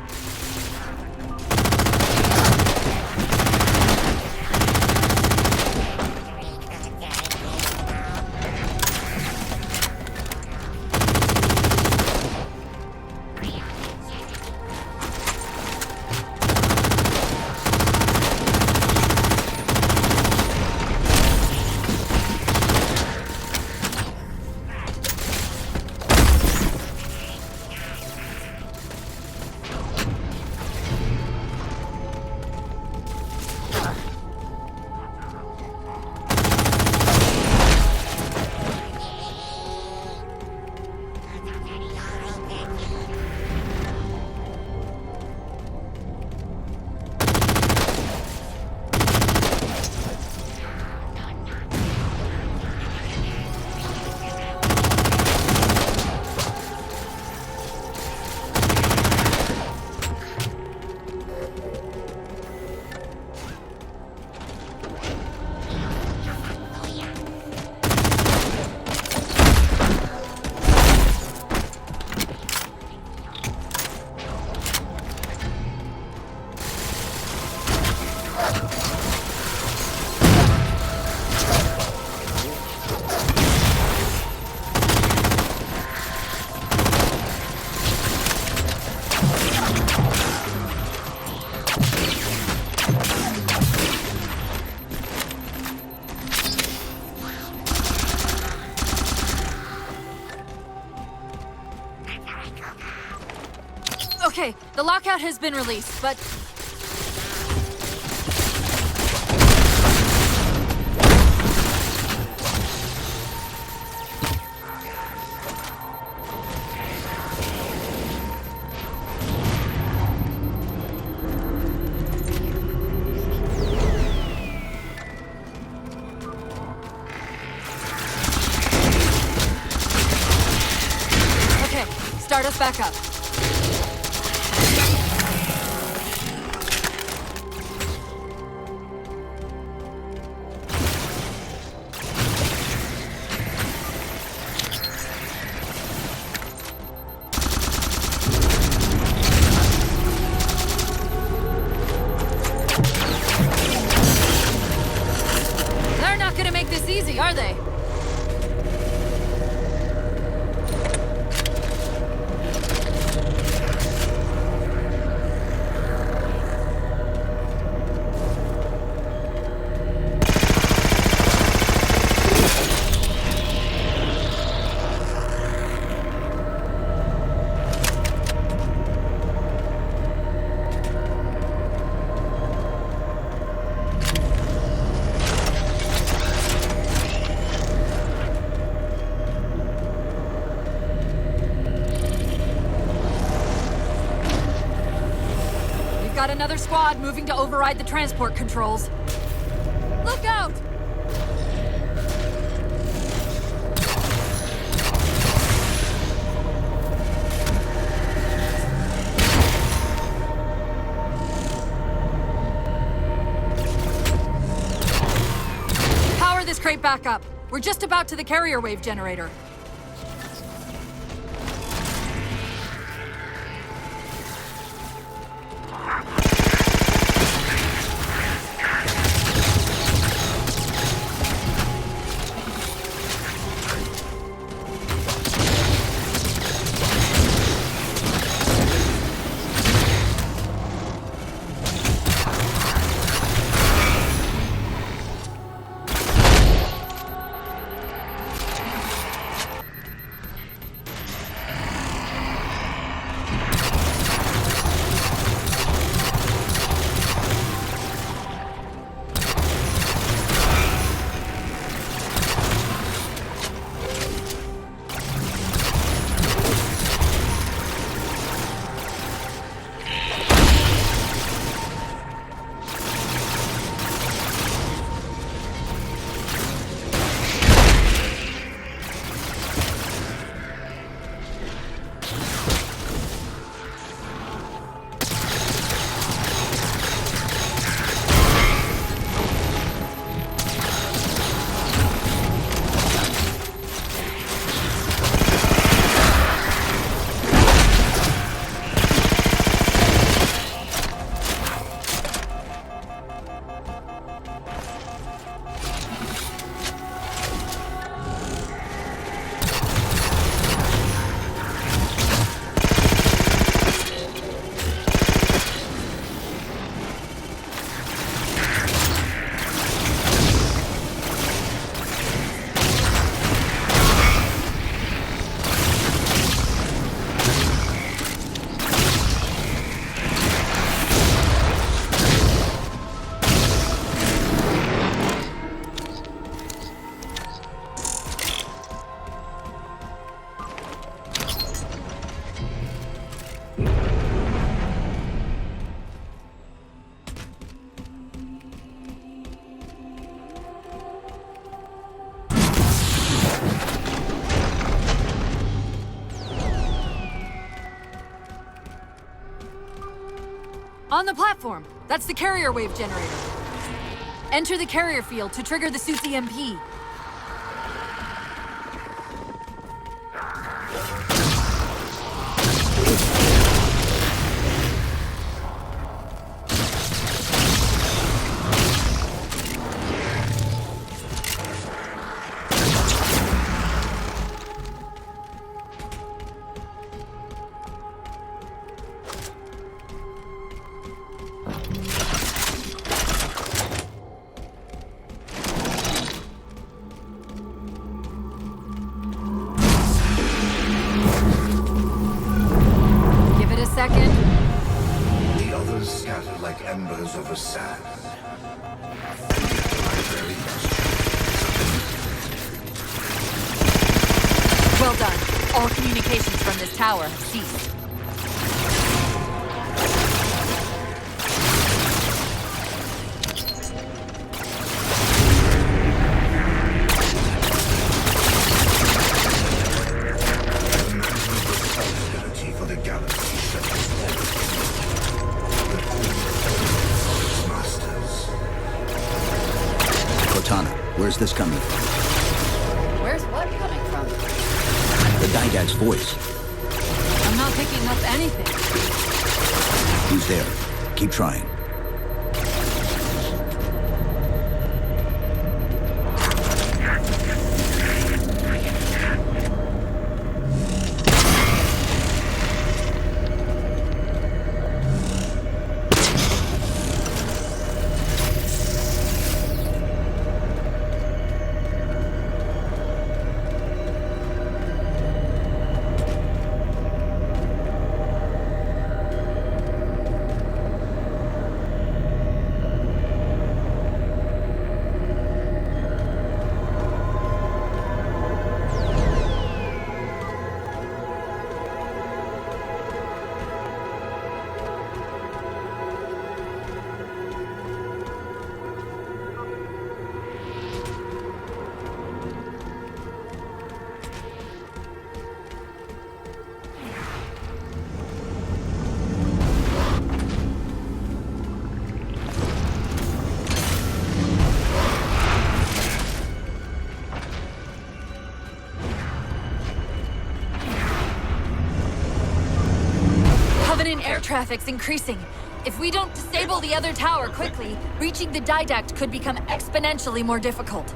Okay, the lockout has been released, but... start us back up. They're not gonna make this easy, are they? Got another squad moving to override the transport controls. Look out! Power this crate back up. We're just about to the carrier wave generator. On the platform! That's the carrier wave generator. Enter the carrier field to trigger the suit's EMP. Second. The others scattered like embers over sand. Well done. All communications from this tower have ceased. Where's this coming from? Where's what coming from? The Didact's voice. I'm not picking up anything. Who's there? Keep trying. Air traffic's increasing. If we don't disable the other tower quickly, reaching the Didact could become exponentially more difficult.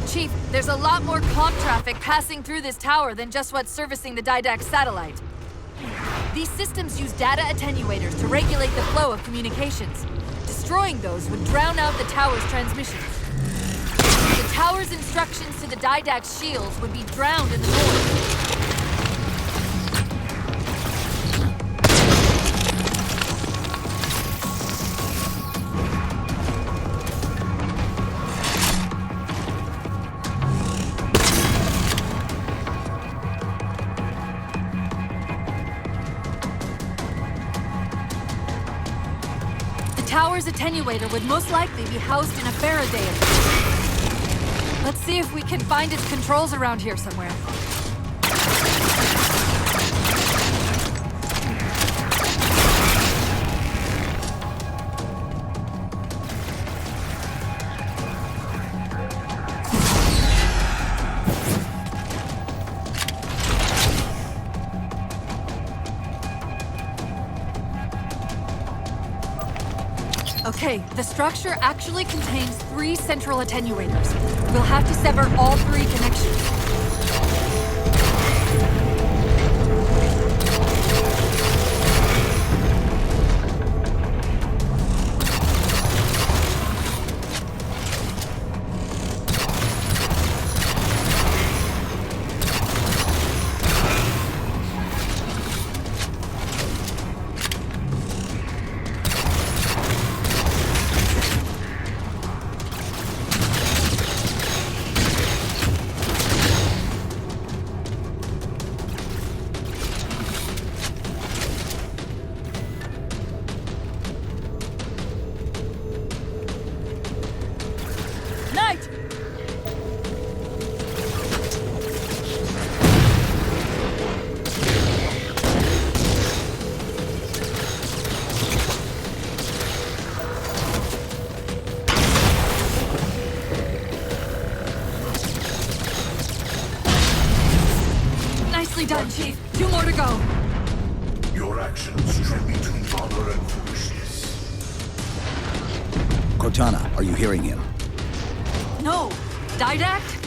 Chief, there's a lot more comm traffic passing through this tower than just what's servicing the Didact satellite. These systems use data attenuators to regulate the flow of communications. Destroying those would drown out the tower's transmissions. The tower's instructions to the Didact's shields would be drowned in the noise. The tower's attenuator would most likely be housed in a Faraday effect. Let's see if we can find its controls around here somewhere. Okay, the structure actually contains 3 central attenuators. We'll have to sever all 3 connections. actions trend between honor and foolishness. Cortana, are you hearing him? No! Didact?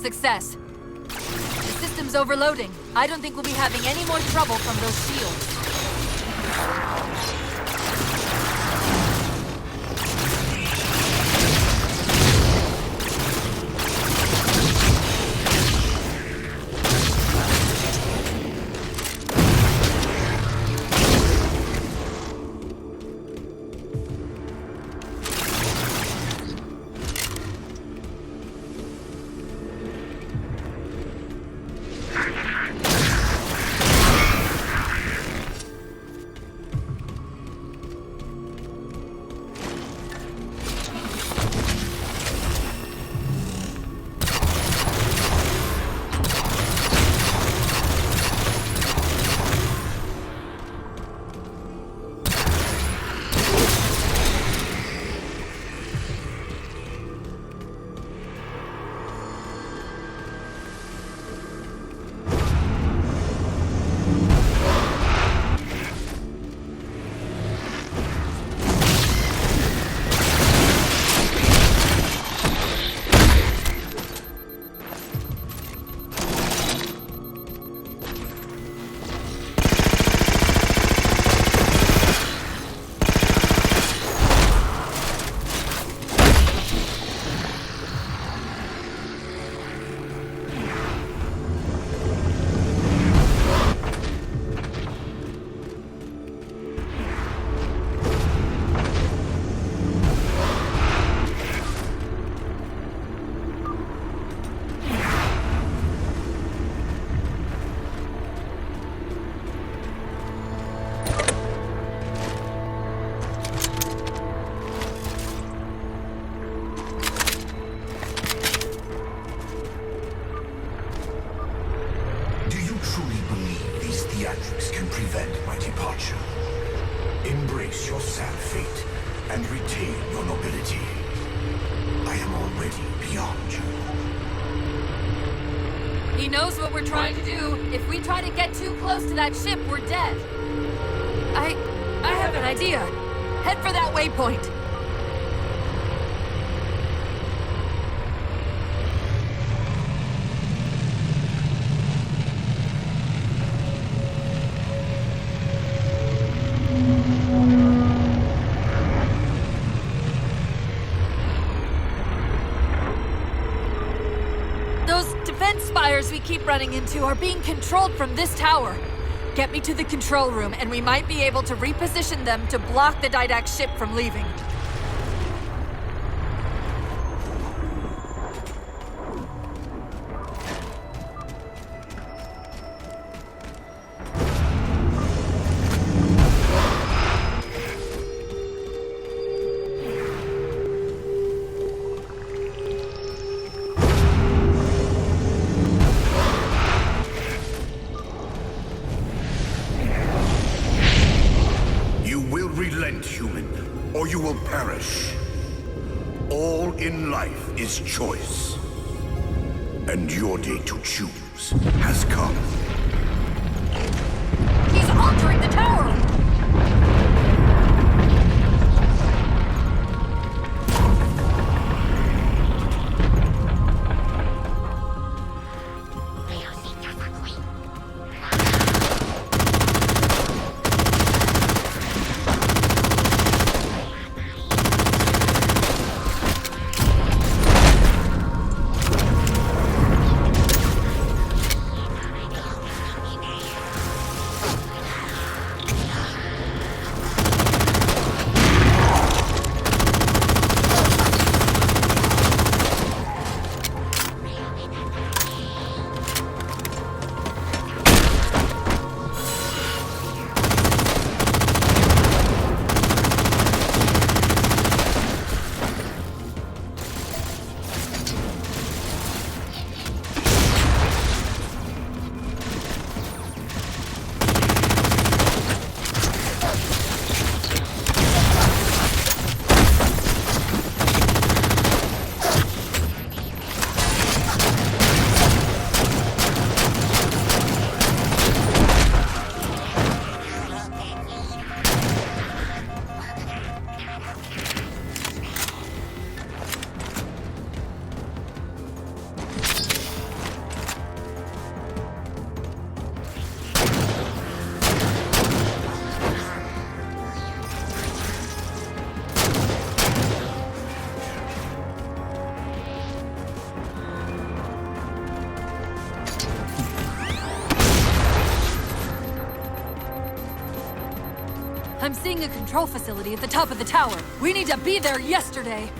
Success. The system's overloading. I don't think we'll be having any more trouble from those shields. fate and retain your nobility. I am already beyond you. He knows what we're trying to do. If we try to get too close to that ship, we're dead. I have an idea. Head for that waypoint. We keep running into are being controlled from this tower. Get me to the control room, and we might be able to reposition them to block the Didact ship from leaving. Or you will perish. All in life is choice. And your day to choose has come. He's altering the tower! I'm seeing a control facility at the top of the tower. We need to be there yesterday.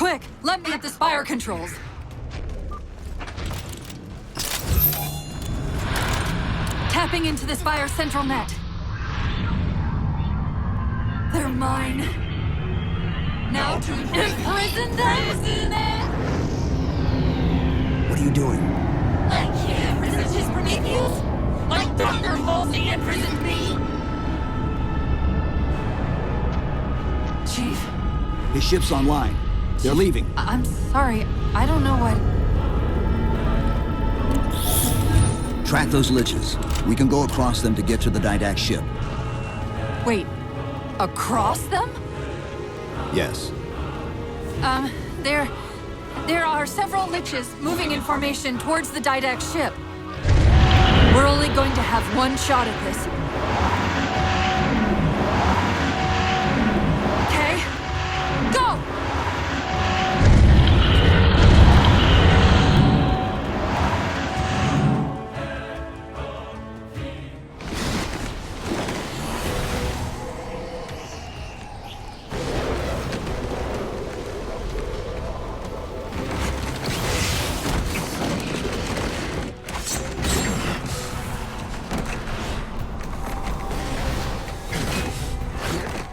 Quick, let me at the spire controls. Tapping into the spire central net. They're mine. Now to imprison them? What are you doing? I can't resist his Prometheus! Like Dr. Halsey imprisoned me! Chief? His ship's online. They're leaving. I'm sorry, I don't know what... Track those liches. We can go across them to get to the Didact ship. Wait, across them? Yes. There are several liches moving in formation towards the Didact ship. We're only going to have one shot at this. Okay? Go!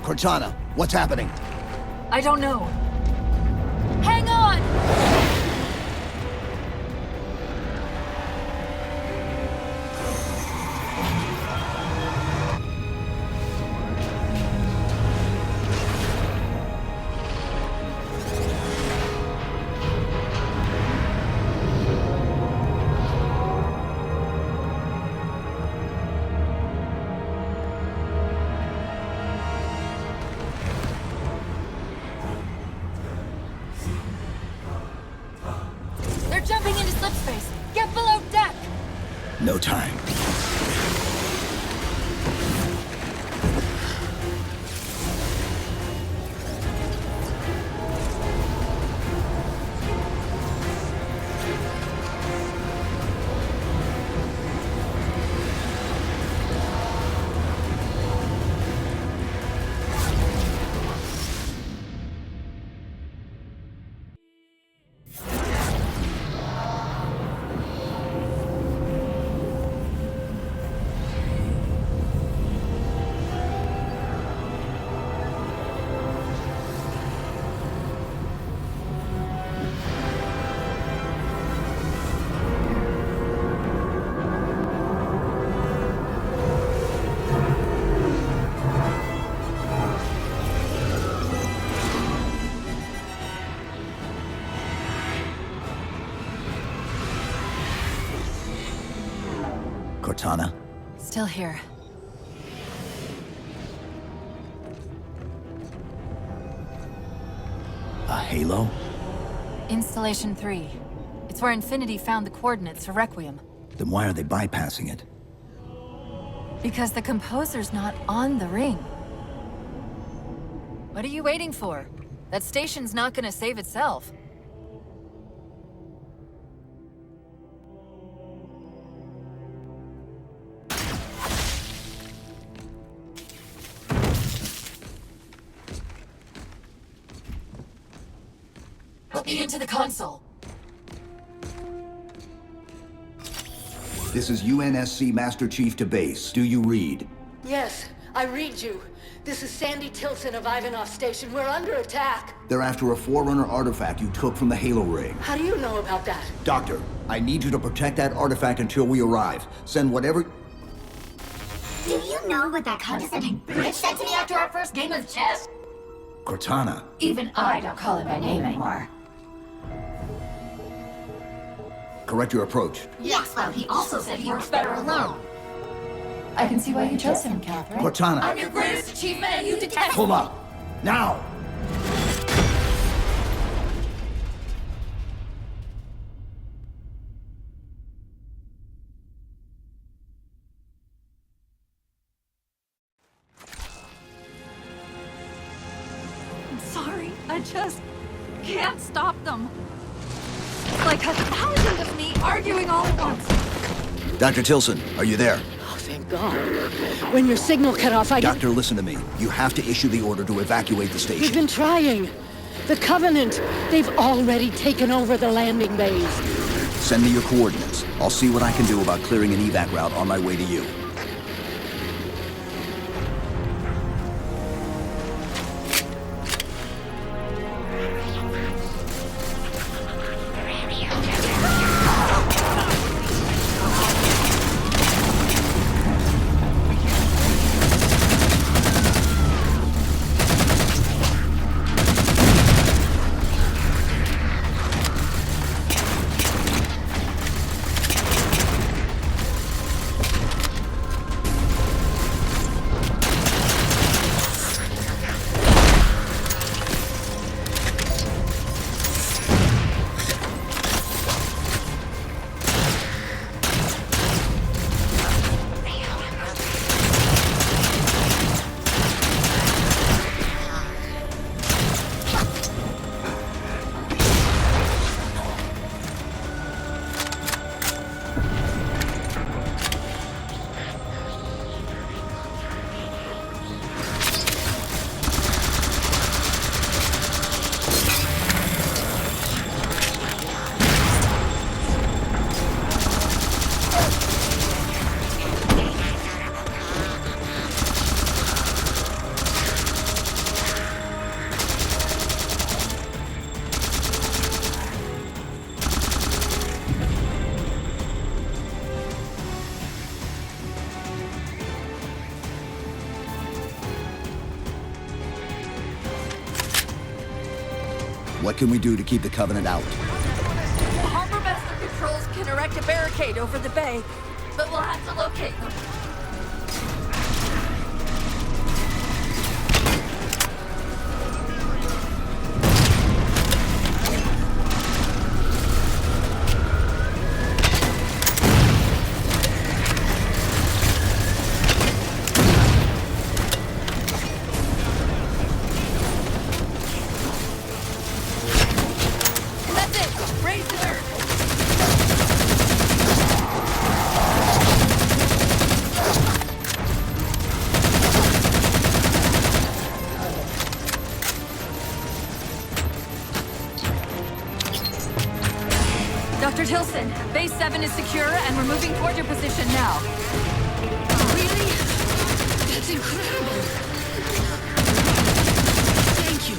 Cortana, what's happening? I don't know. Hang on! Jumping into slip space. Get below deck. No time. Cortana? Still here. A halo? Installation 3. It's where Infinity found the coordinates for Requiem. Then why are they bypassing it? Because the composer's not on the ring. What are you waiting for? That station's not gonna save itself. Put me into the console. This is UNSC Master Chief to base. Do you read? Yes, I read you. This is Sandy Tilson of Ivanov Station. We're under attack. They're after a Forerunner artifact you took from the Halo ring. How do you know about that? Doctor, I need you to protect that artifact until we arrive. Send whatever... Do you know what that condescending bitch said to me after our first game of chess? Cortana. Even I don't call him by name anymore. Correct your approach. Yes, well, he also said he works better alone. I can see why you chose him, Catherine. Cortana. I'm your greatest achievement and you detest— Pull up! Now! I'm sorry, I just can't stop them. Like 1,000 of me arguing all at once. Dr. Tilson, are you there? Oh, thank God. When your signal cut off, Doctor, listen to me. You have to issue the order to evacuate the station. We've been trying. The Covenant! They've already taken over the landing bays. Send me your coordinates. I'll see what I can do about clearing an evac route on my way to you. What can we do to keep the Covenant out? Harbor Master Controls can erect a barricade over the bay, but we'll have to locate them. Dr. Tilson, Base 7 is secure, and we're moving toward your position now. Really? That's incredible! Thank you.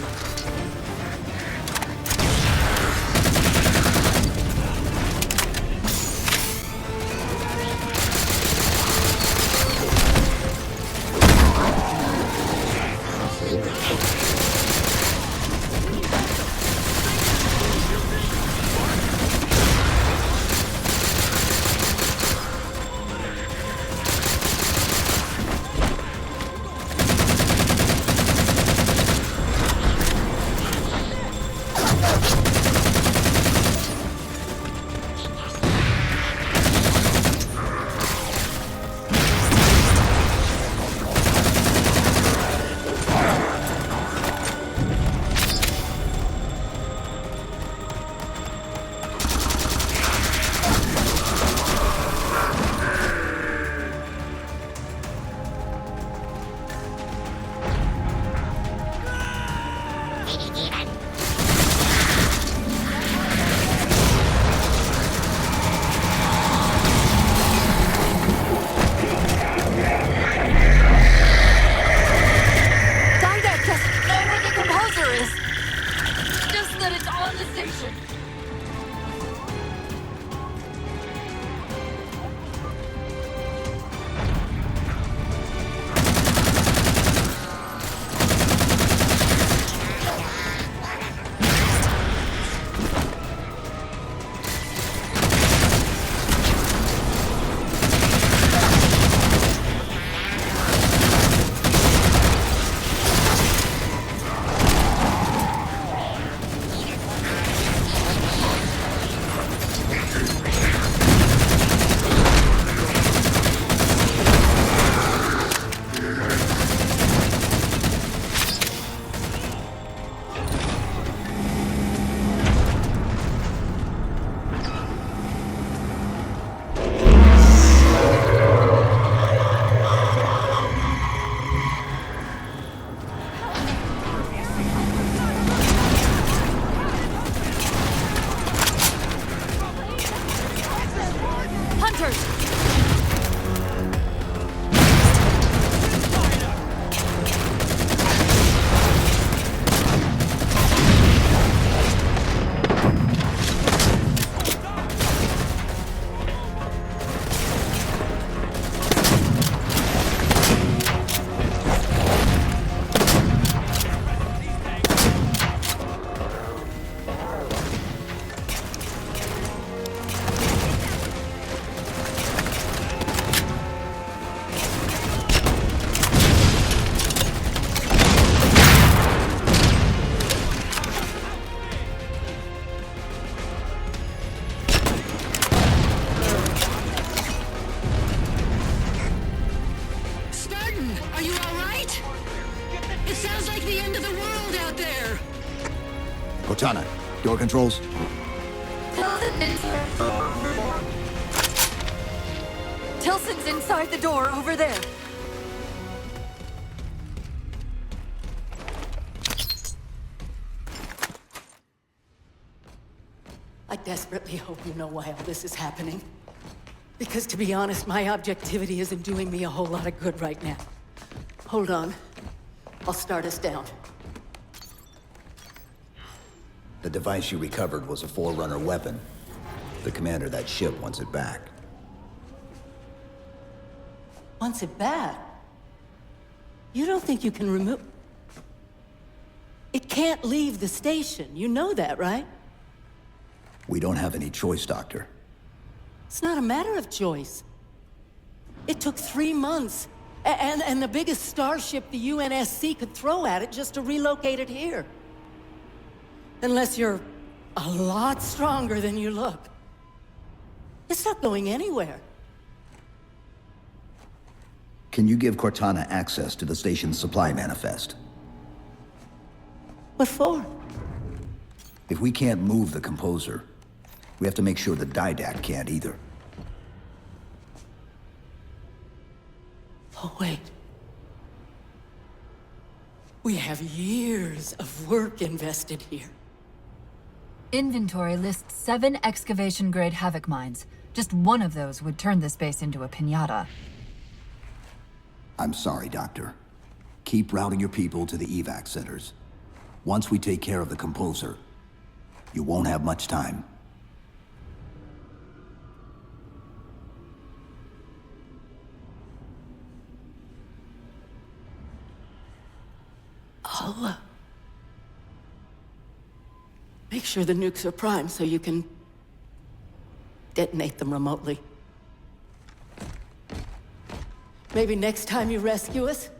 Cortana, door controls? Tilson's inside the door, over there. I desperately hope you know why all this is happening. Because to be honest, my objectivity isn't doing me a whole lot of good right now. Hold on. I'll start us down. The device you recovered was a Forerunner weapon. The commander of that ship wants it back. Wants it back? You don't think you can remove... It can't leave the station. You know that, right? We don't have any choice, Doctor. It's not a matter of choice. It took 3 months. And the biggest starship the UNSC could throw at it just to relocate it here. Unless you're a lot stronger than you look. It's not going anywhere. Can you give Cortana access to the station's supply manifest? What for? If we can't move the composer, we have to make sure the Didact can't either. Oh, wait. We have years of work invested here. Inventory lists 7 excavation-grade Havoc mines. Just one of those would turn this base into a piñata. I'm sorry, Doctor. Keep routing your people to the evac centers. Once we take care of the composer, you won't have much time. I'll, make sure the nukes are primed so you can detonate them remotely. Maybe next time you rescue us,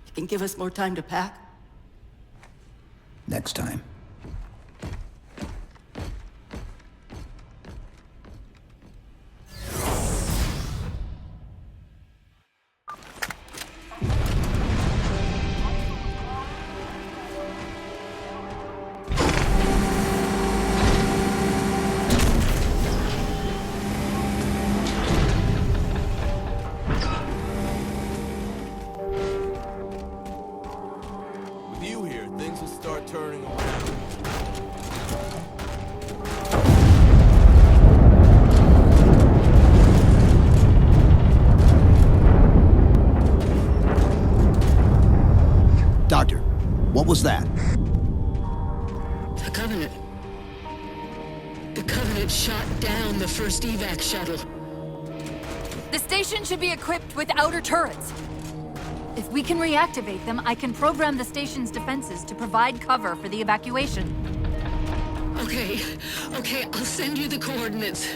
you can give us more time to pack. Next time. Doctor, what was that? The Covenant. The Covenant shot down the first evac shuttle. The station should be equipped with outer turrets. If we can reactivate them, I can program the station's defenses to provide cover for the evacuation. Okay, I'll send you the coordinates.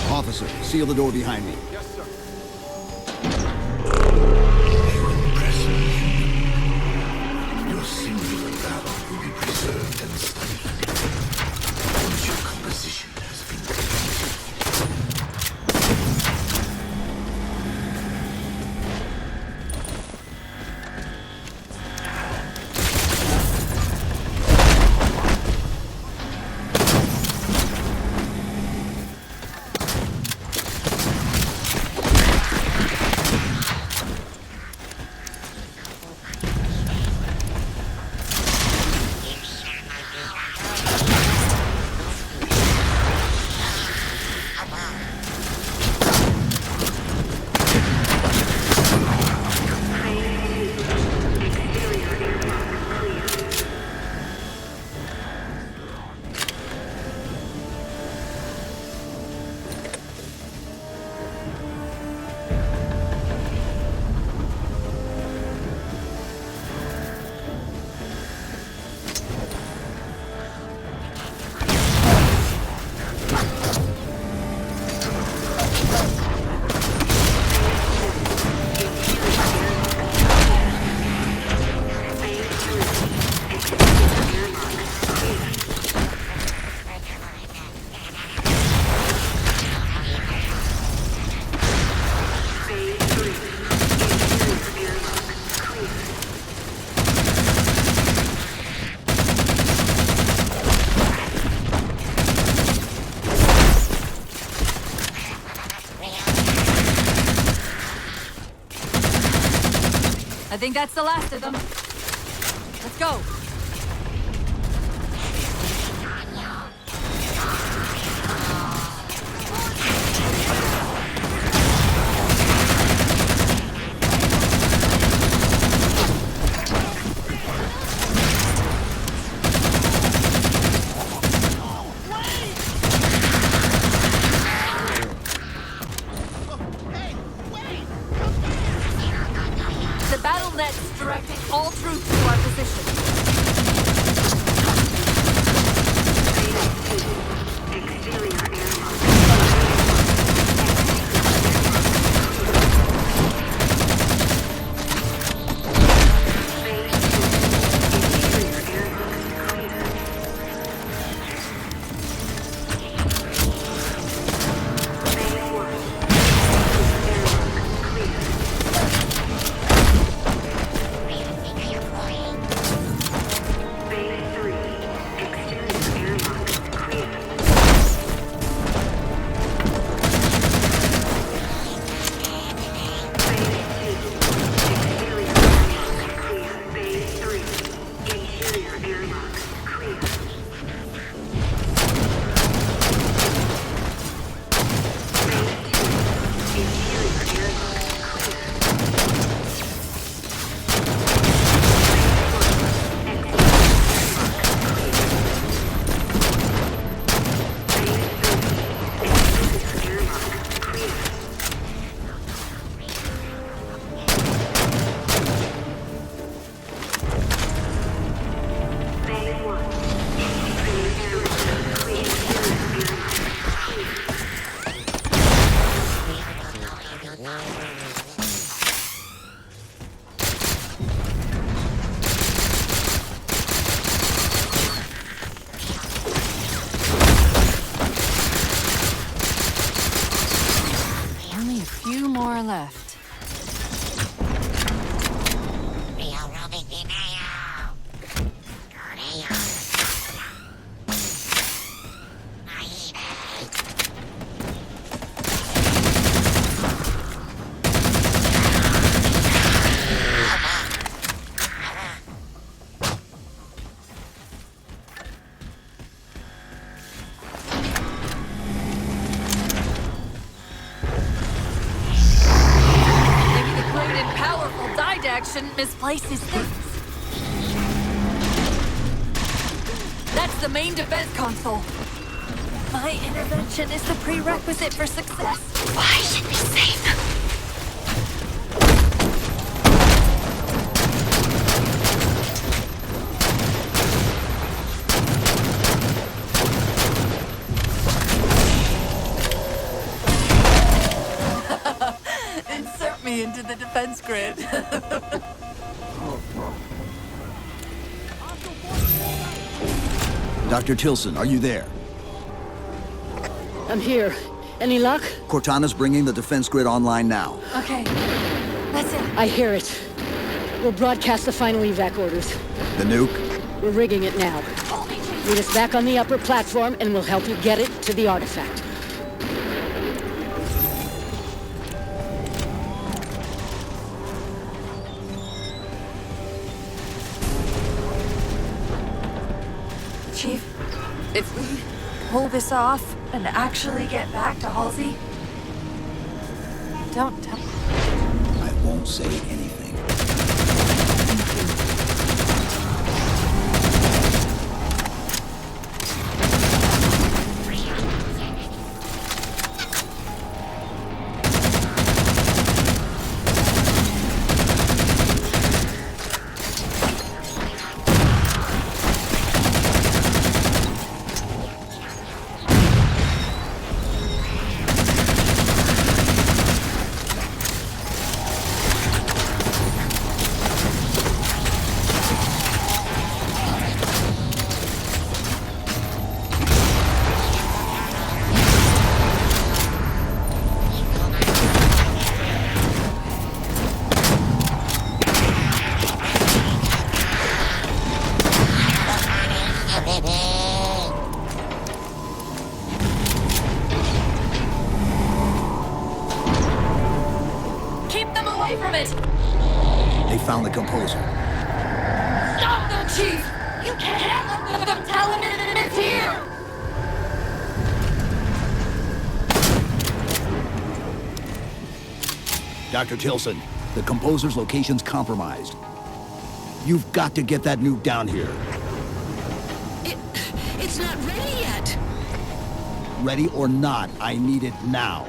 Officer, seal the door behind me. Yes, sir. Your singular valor will be preserved and studied. Once your composition has been I think that's the last of them. Let's go. The battle net's directing all troops to our position. Only a few more left. Didact shouldn't misplace his things. That's the main defense console. My intervention is the prerequisite for success. Why should we save them? Insert me into the defense grid. Dr. Tilson, are you there? I'm here. Any luck? Cortana's bringing the defense grid online now. Okay, that's it. I hear it. We'll broadcast the final evac orders. The nuke? We're rigging it now. Meet us back on the upper platform and we'll help you get it to the artifact. Chief, if we pull this off and actually get back to Halsey, don't tell me. I won't say anything. They found the composer. Stop them, Chief! You can't let them tell him it's here! Dr. Tilson, the composer's location's compromised. You've got to get that nuke down here. It's not ready yet. Ready or not, I need it now.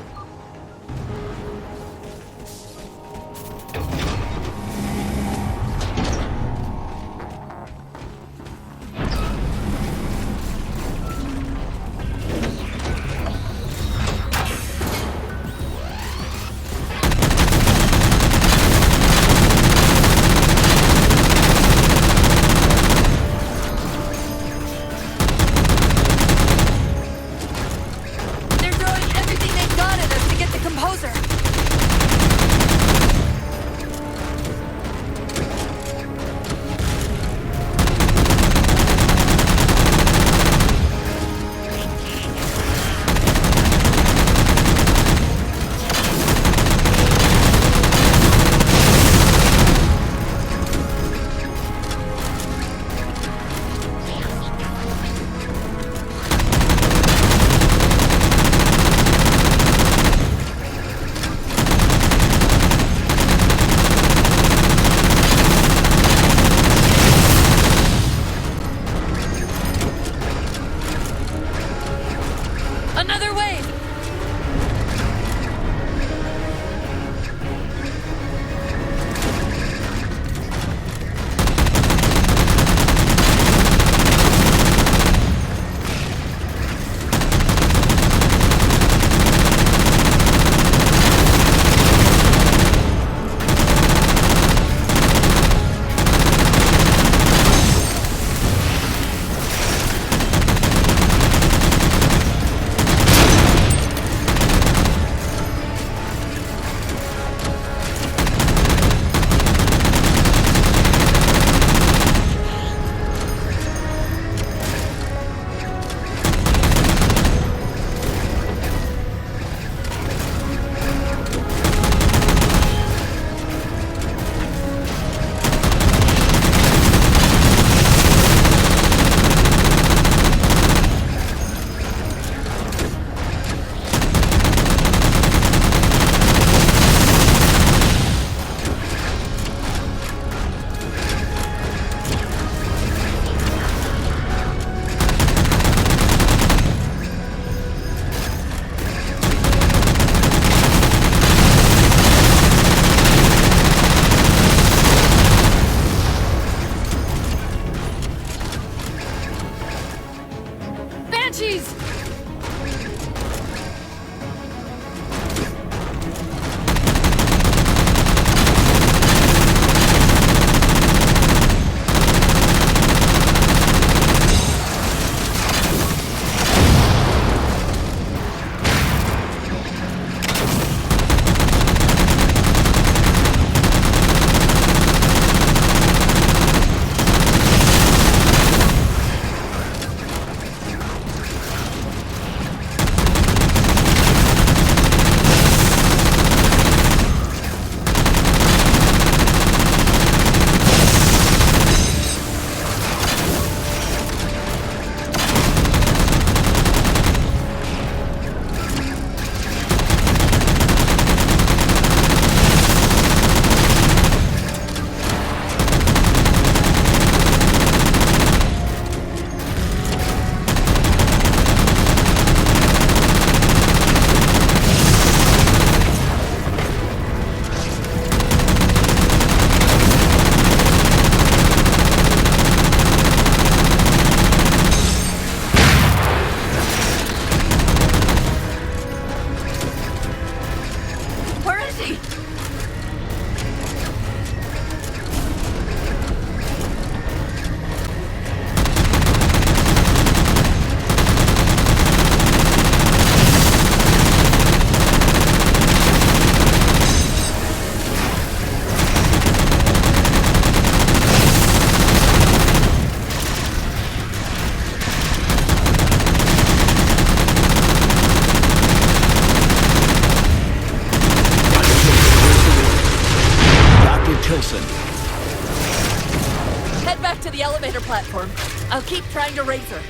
elevator platform. I'll keep trying to raise her.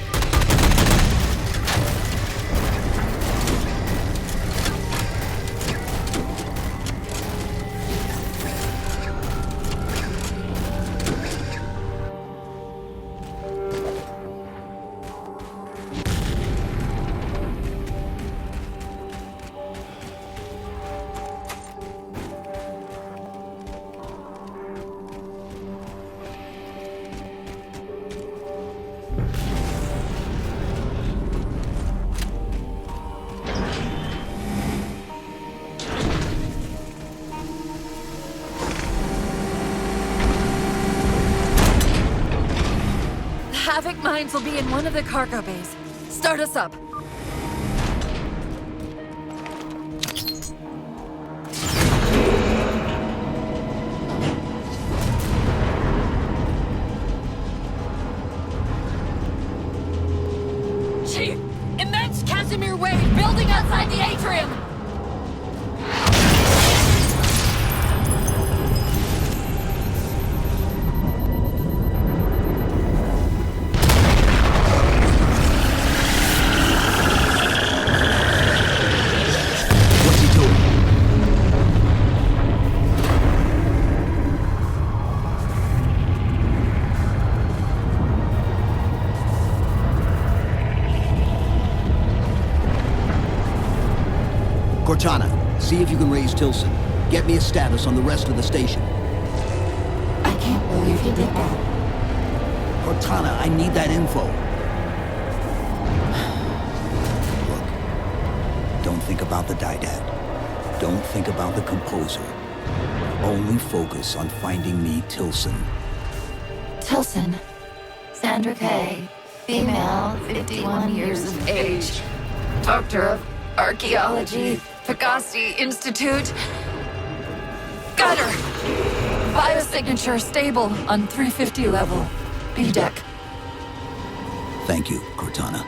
Havoc mines will be in one of the cargo bays. Start us up. Chief! Immense Casimir wave building outside the atrium! Cortana, see if you can raise Tilson. Get me a status on the rest of the station. I can't believe you did that. Cortana, I need that info. Look, don't think about the Didact. Don't think about the composer. Only focus on finding me Tilson. Tilson. Sandra Kay. Female, 51 years of age. Doctor of Archaeology, Pegasi Institute. Got her! Biosignature stable on 350 level. B-deck. Thank you, Cortana.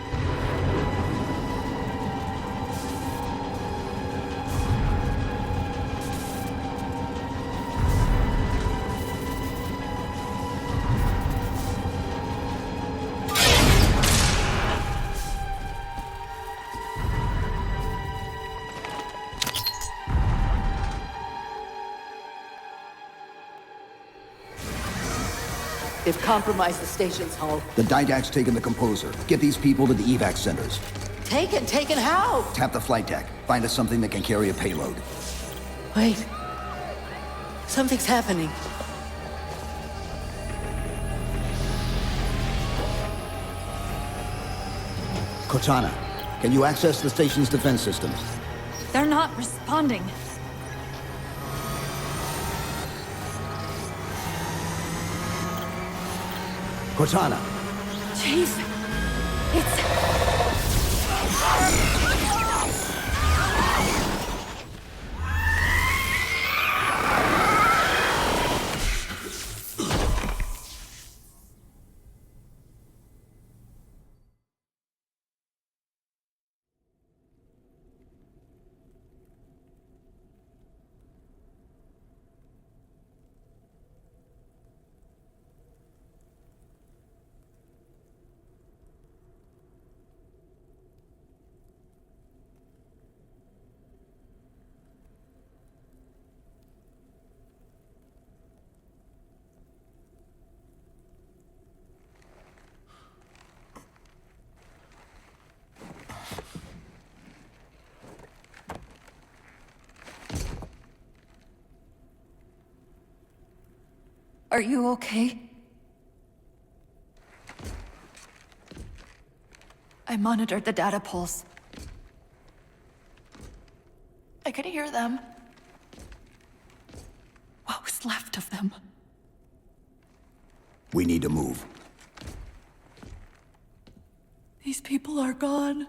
They've compromised the station's hull. The Didact's taken the composer. Get these people to the evac centers. Taken how? Tap the flight deck. Find us something that can carry a payload. Wait. Something's happening. Cortana, can you access the station's defense systems? They're not responding. Cortana! Chief, it's... Are you okay? I monitored the data pulse. I could hear them. What was left of them? We need to move. These people are gone.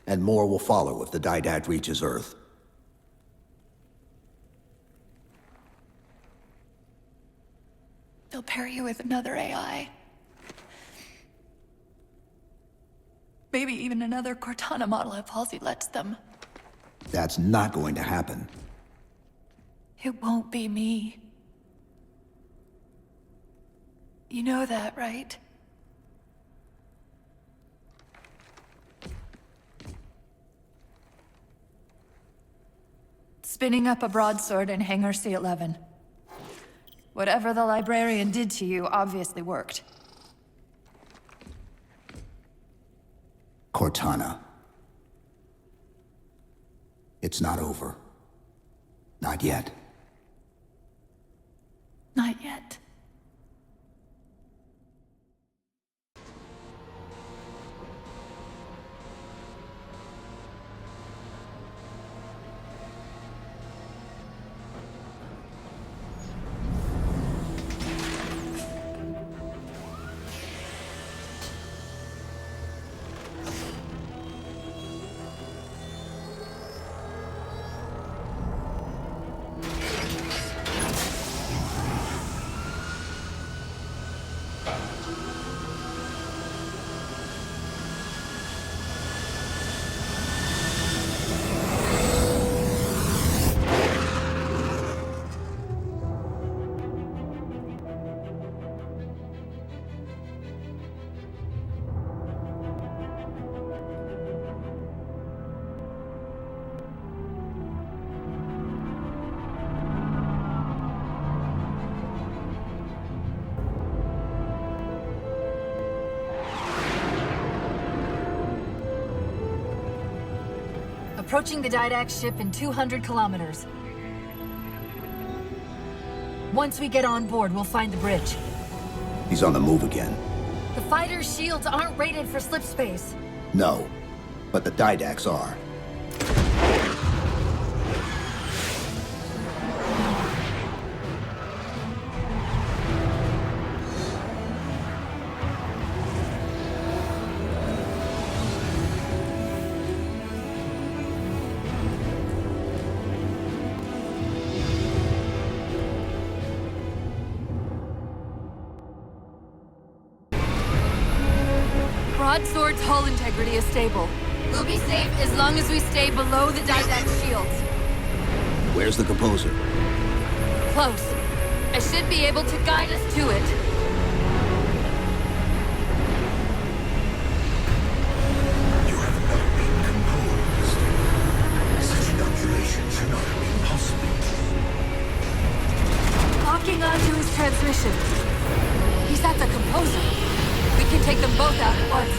And more will follow if the Didact reaches Earth. They'll pair you with another AI. Maybe even another Cortana model if Halsey lets them. That's not going to happen. It won't be me. You know that, right? Spinning up a broadsword in Hangar C-11. Whatever the librarian did to you obviously worked. Cortana. It's not over. Not yet. Not yet. Approaching the Didact ship in 200 kilometers. Once we get on board, we'll find the bridge. He's on the move again. The fighter's shields aren't rated for slip space. No, but the Didacts are. Broadsword's hull integrity is stable. We'll be safe as long as we stay below the Didact shields. Where's the composer? Close. I should be able to guide us to it. You have not been composed. Such inoculation should not have been possible. Locking onto his transmission. He's at the composer. We can take them both out at once.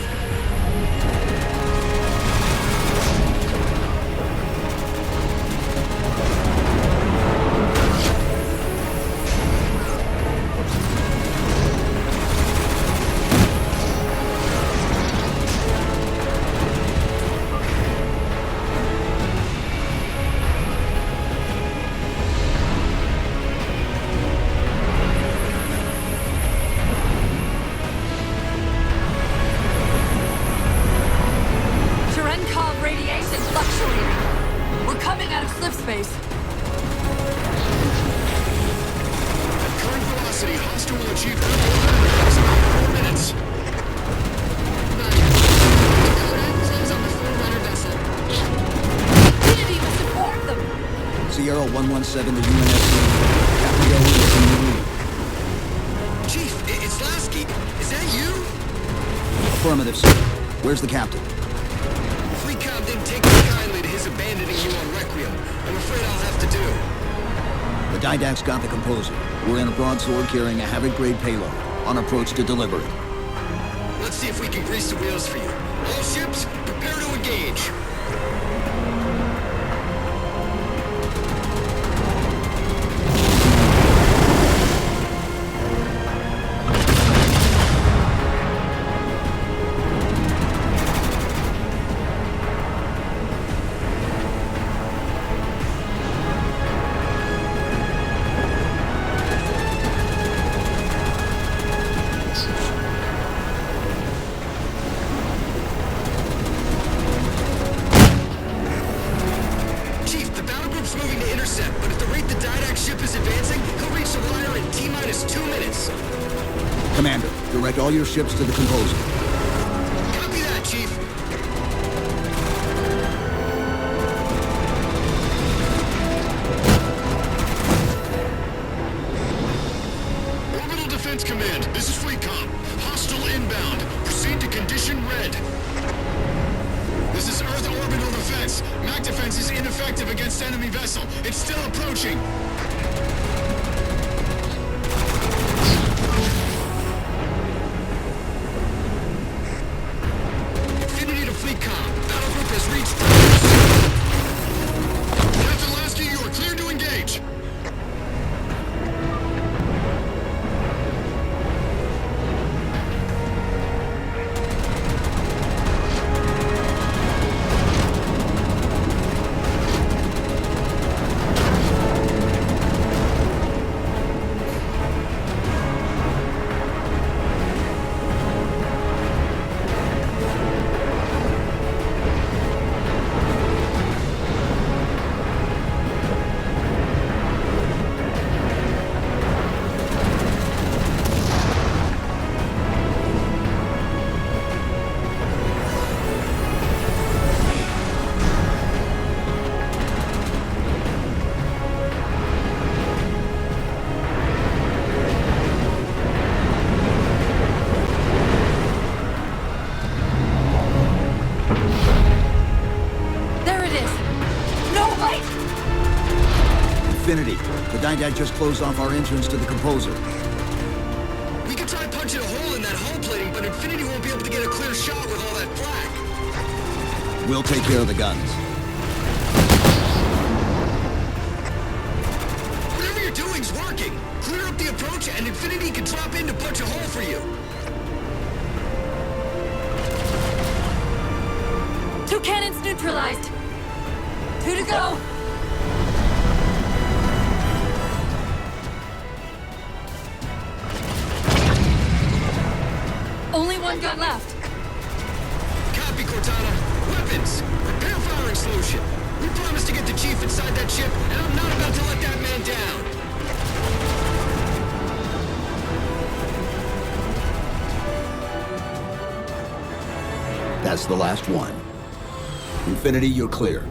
Sierra 117 to UNSC. Captain Yellow is in the lead. Chief, it's Lasky. Is that you? Affirmative, sir. Where's the captain? Fleet Comm didn't take too kindly to his abandoning you on Requiem. I'm afraid I'll have to do. The Didact's got the composer. We're in a broadsword carrying a Havoc-grade payload. On approach to delivery. Let's see if we can grease the wheels for you. All ships, prepare to engage. Commander, direct all your ships to the composer. Copy that, Chief. Orbital Defense Command, this is Fleet condition red. This is Earth orbital defense. MAC defense is ineffective against enemy vessel. It's still approaching. Infinity to fleet comm. Battle group has reached. Captain Lasky, you are clear to engage. Infinity, the Didact just closed off our entrance to the composer. We can try punching a hole in that hull plating, but Infinity won't be able to get a clear shot with all that flak. We'll take care of the guns. Whatever you're doing's working. Clear up the approach, and Infinity can drop in to punch a hole for you. 2 cannons neutralized. 2 to go. Only 1 gun left. Copy, Cortana. Weapons! Prepare firing solution. We promised to get the Chief inside that ship, and I'm not about to let that man down. That's the last one. Infinity, you're clear.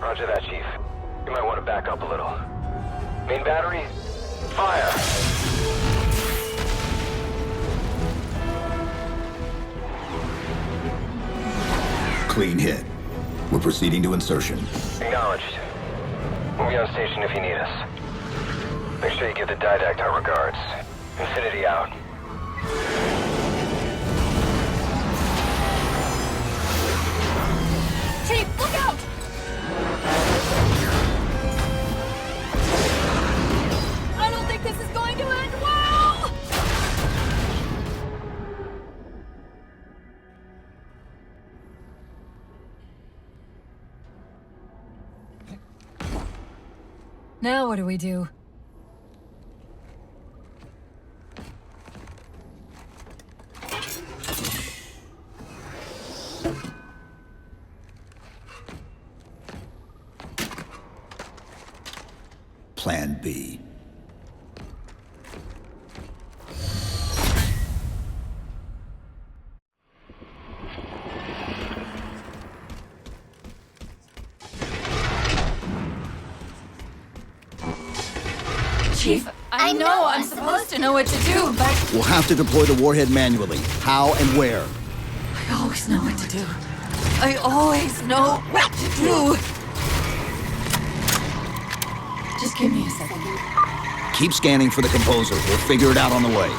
Roger that, Chief. You might want to back up a little. Main battery, fire! Clean hit. We're proceeding to insertion. Acknowledged. We'll be on station if you need us. Make sure you give the Didact our regards. Infinity out. Chief, look out! I don't think this is going to end well! Now what do we do? Plan B. Chief, I know I'm supposed to know what to do, but We'll have to deploy the warhead manually. How and where? I always know what to do. I always know what to do. Just give me a second. Keep scanning for the composer. We'll figure it out on the way.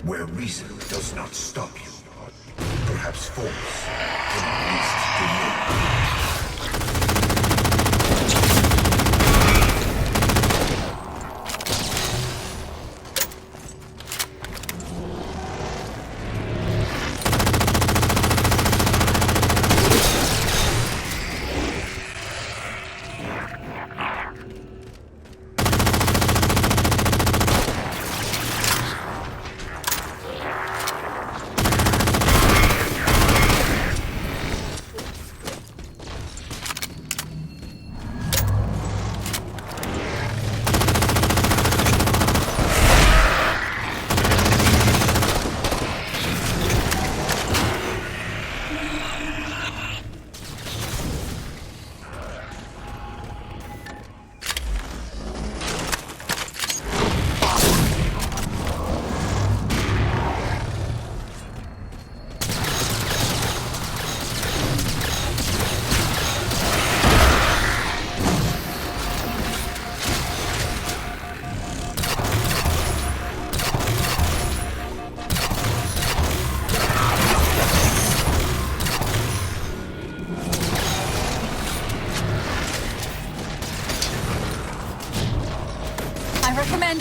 Where reason does not stop you, perhaps force will at least delay.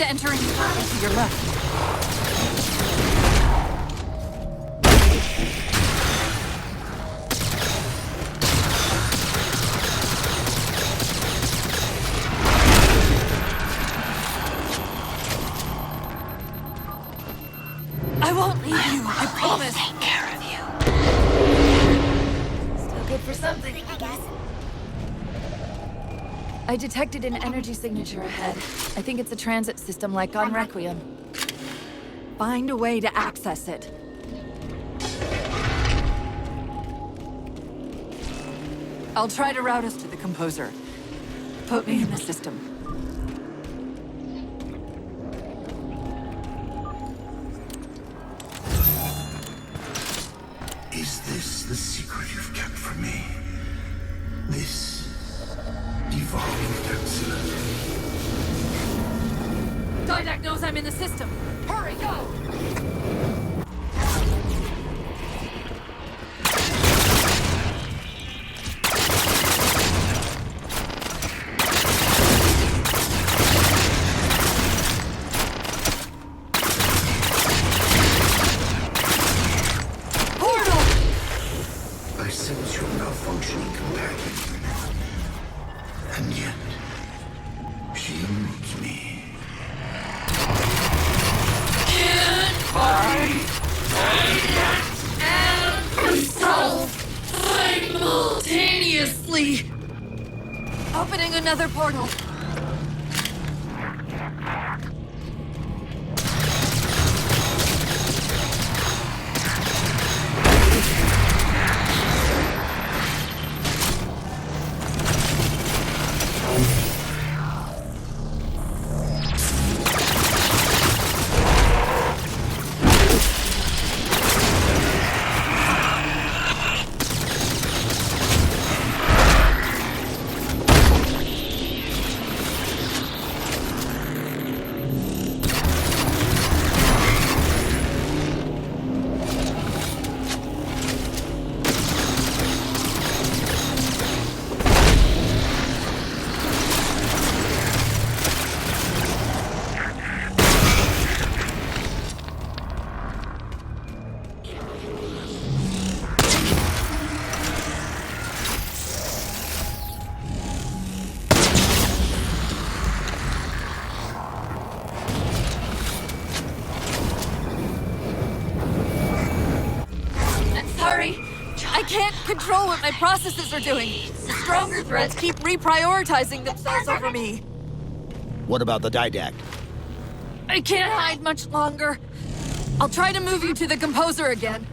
entering to your left. I won't leave you, I promise. Take care of you. Still good for something, I guess. I detected an energy signature ahead. I think it's a transit system like on Requiem. Find a way to access it. I'll try to route us to the composer. Put me in the system. Is this the secret you've kept from me? This devolved capsule? Didact knows I'm in the system. Hurry, go! I sense your malfunctioning companion. And yet, she eludes me. Simultaneously! Opening another portal. I can't control what my processes are doing. The stronger threats keep reprioritizing themselves over me. What about the Didact? I can't hide much longer. I'll try to move you to the composer again.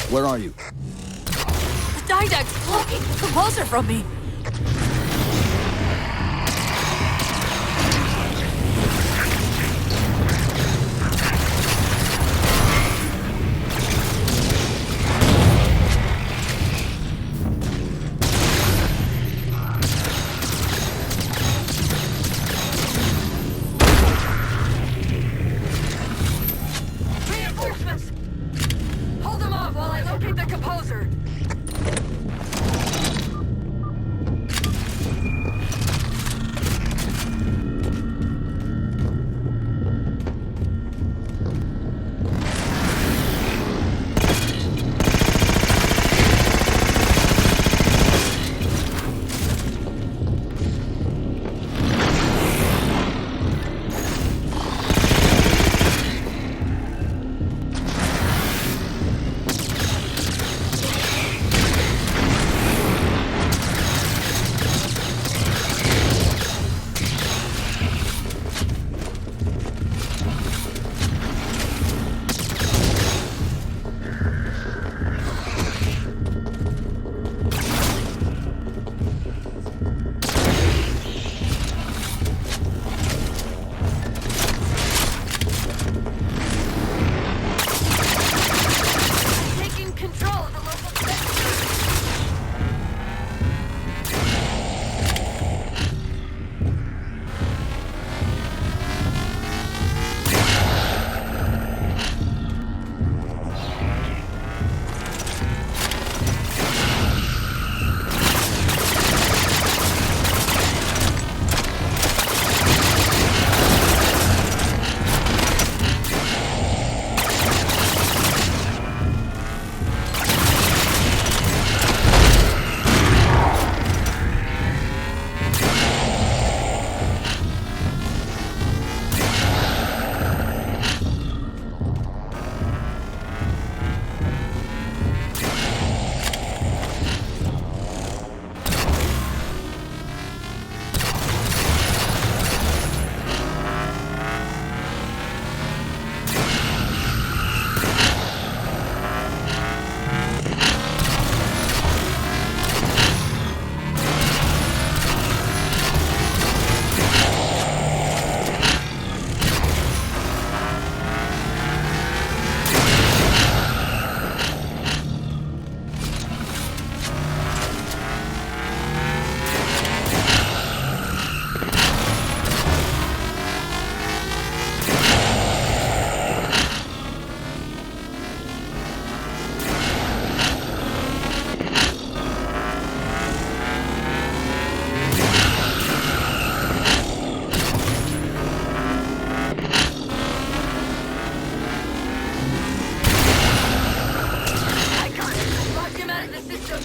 Where are you? The Didact's blocking the composer from me! Reinforcements! Hold them off while I locate the composer!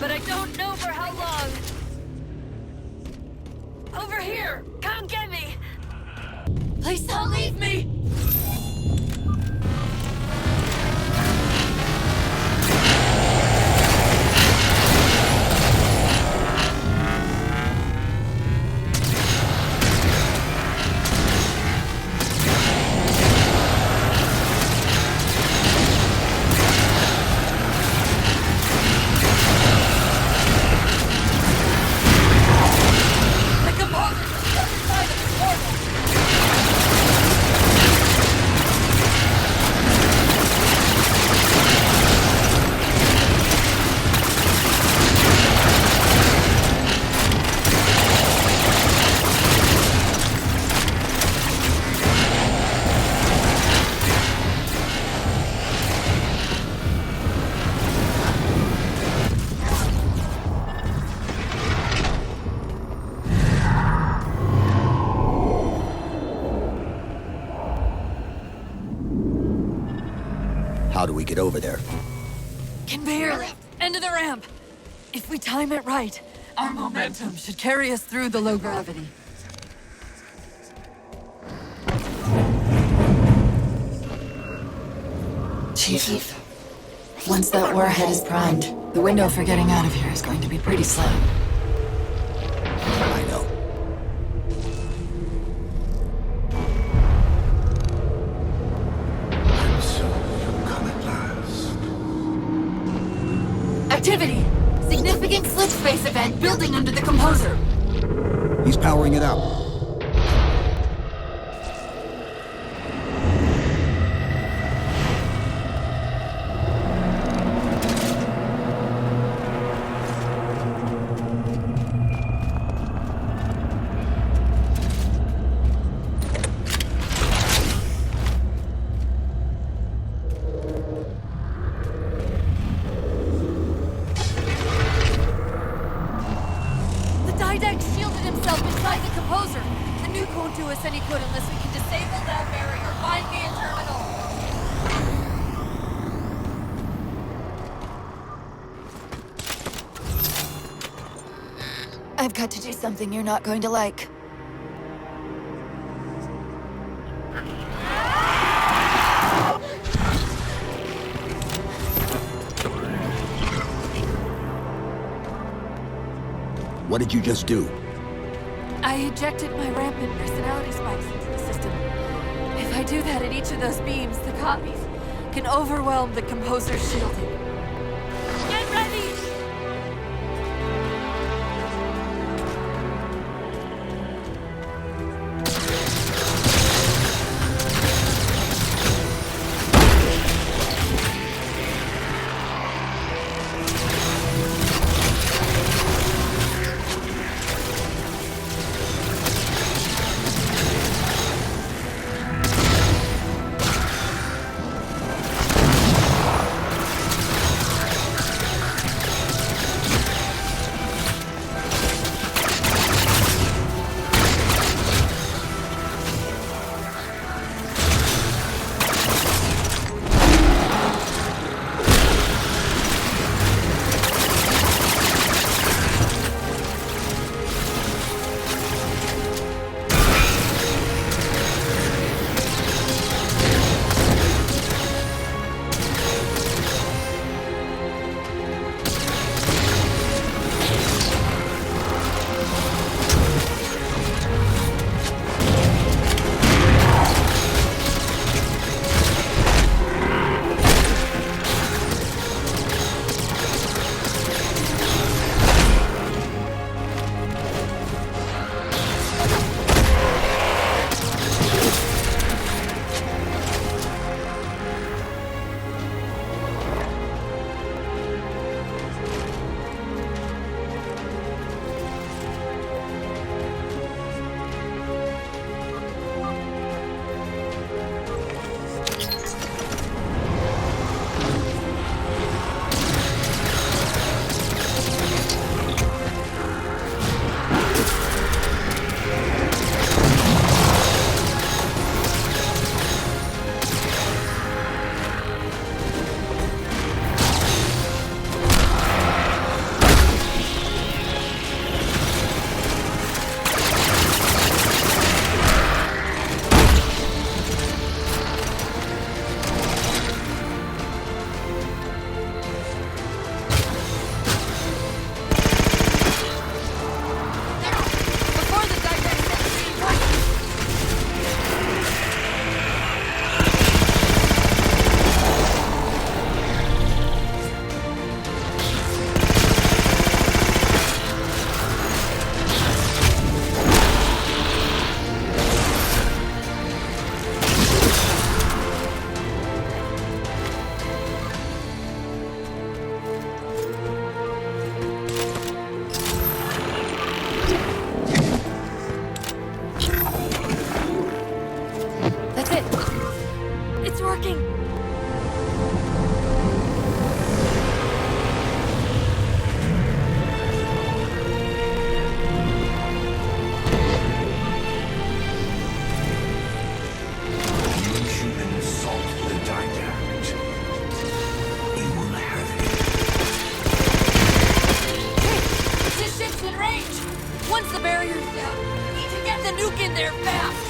but I don't know for how long. Over here! Come get me! Please don't leave me! How do we get over there? Can barely. End of the ramp. If we time it right, our momentum should carry us through the low gravity. Chief, once that warhead is primed, the window for getting out of here is going to be pretty slim. I know. Activity! Significant! space event building under the composer. He's powering it up. Didact shielded himself inside the composer. The nuke won't do us any good unless we can disable that barrier. Find me a terminal. I've got to do something you're not going to like. What did you just do? I ejected my rampant personality spikes into the system. If I do that at each of those beams, the copies can overwhelm the composer's shielding. Get ready! nuke in there fast!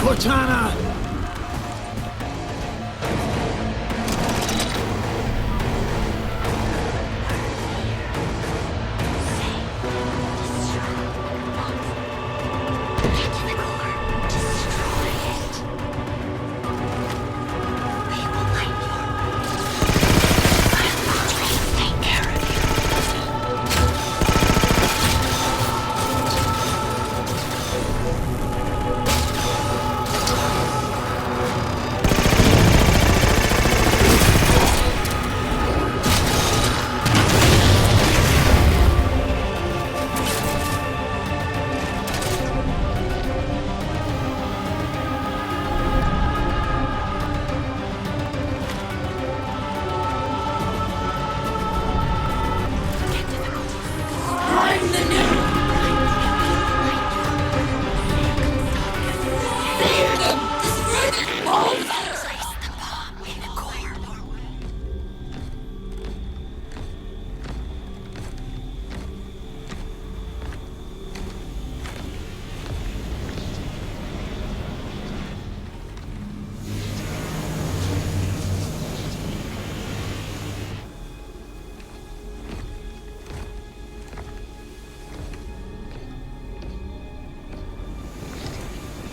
Cortana!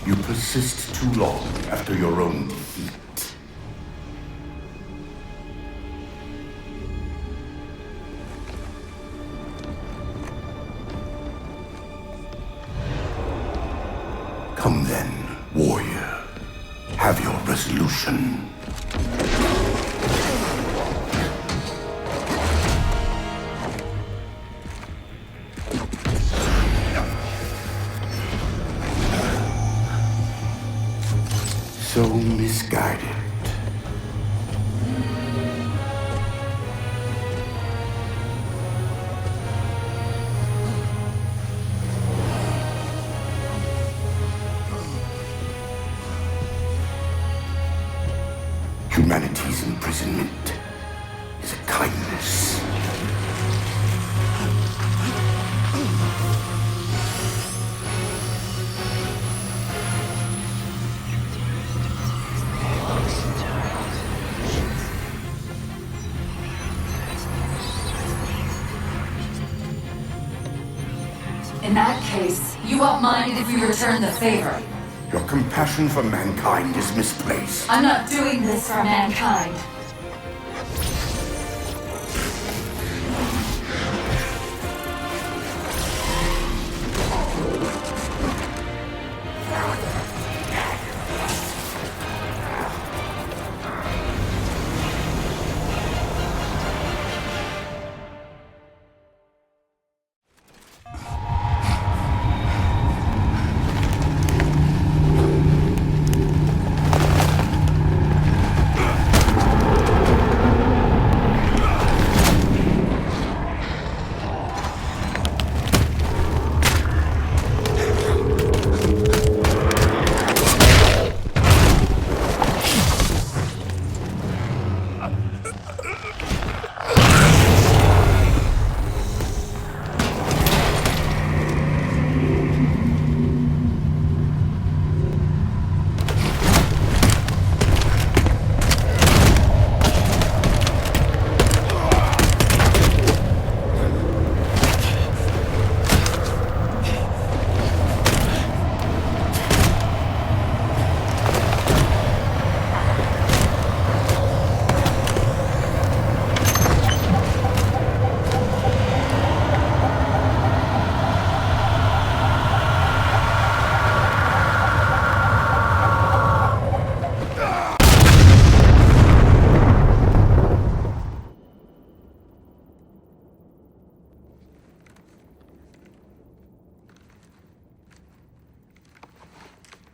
You persist too long after your own defeat. Come then, warrior. Have your resolution. So misguided. Humanity's imprisonment is a kindness. In that case, you won't mind if we return the favor. Your compassion for mankind is misplaced. I'm not doing this for mankind.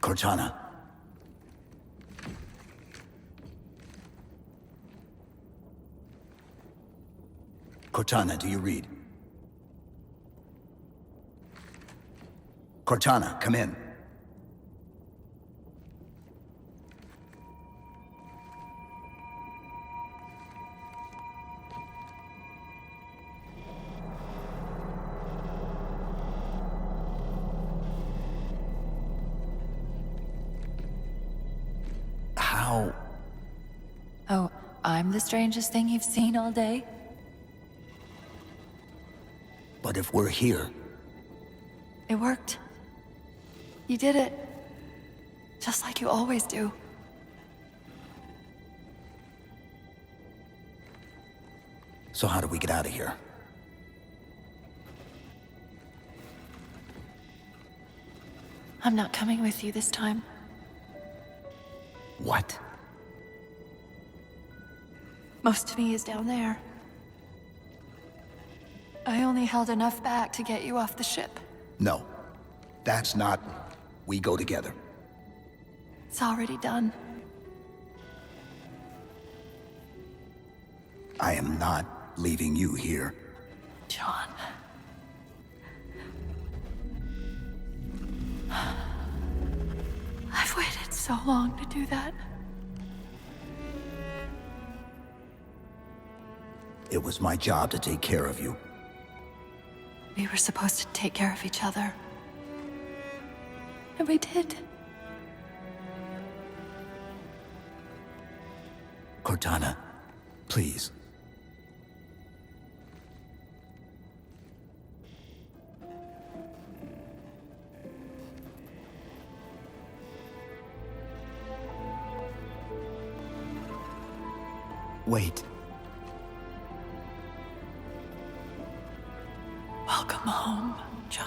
Cortana. Cortana, do you read? Cortana, come in. How? Oh, I'm the strangest thing you've seen all day? But if we're here, It worked. You did it. Just like you always do. so how do we get out of here? I'm not coming with you this time. What? Most of me is down there. I only held enough back to get you off the ship. No. That's not... We go together. It's already done. I am not leaving you here. John. I've waited so long to do that. It was my job to take care of you. We were supposed to take care of each other. And we did. Cortana, please. Wait. Welcome home, John.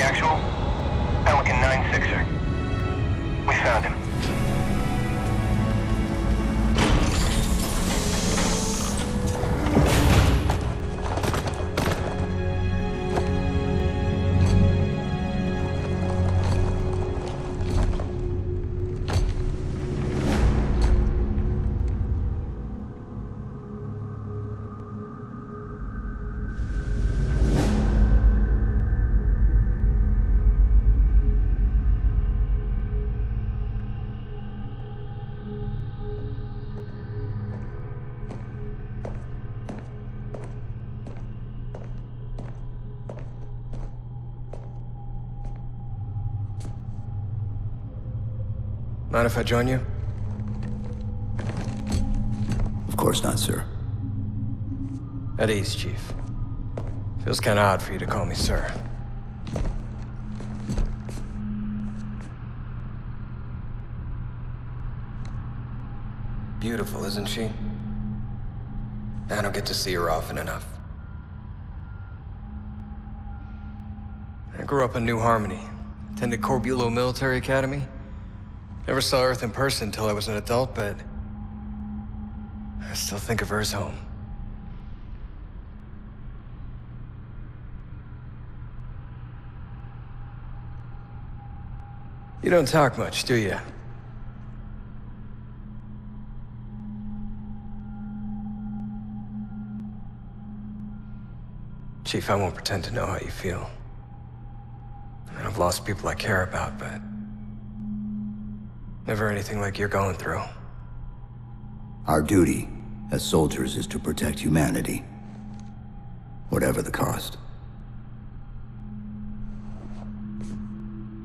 Actual, Pelican 9-6er. We found him. Mind if I join you? Of course not, sir. At ease, Chief. Feels kinda odd for you to call me sir. Beautiful, isn't she? I don't get to see her often enough. I grew up in New Harmony. Attended Corbulo Military Academy. Never saw Earth in person until I was an adult, but I still think of her as home. You don't talk much, do you? Chief, I won't pretend to know how you feel. I mean, I've lost people I care about, but never anything like you're going through. Our duty as soldiers is to protect humanity, whatever the cost.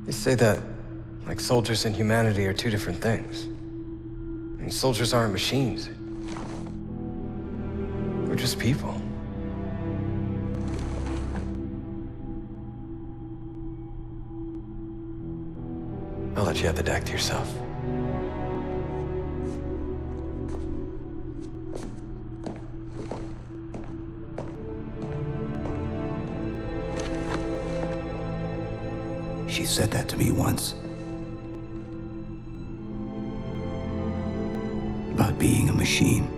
You say that Like soldiers and humanity are two different things. I mean, soldiers aren't machines. We're just people. I'll let you have the deck to yourself. She said that to me once. About being a machine.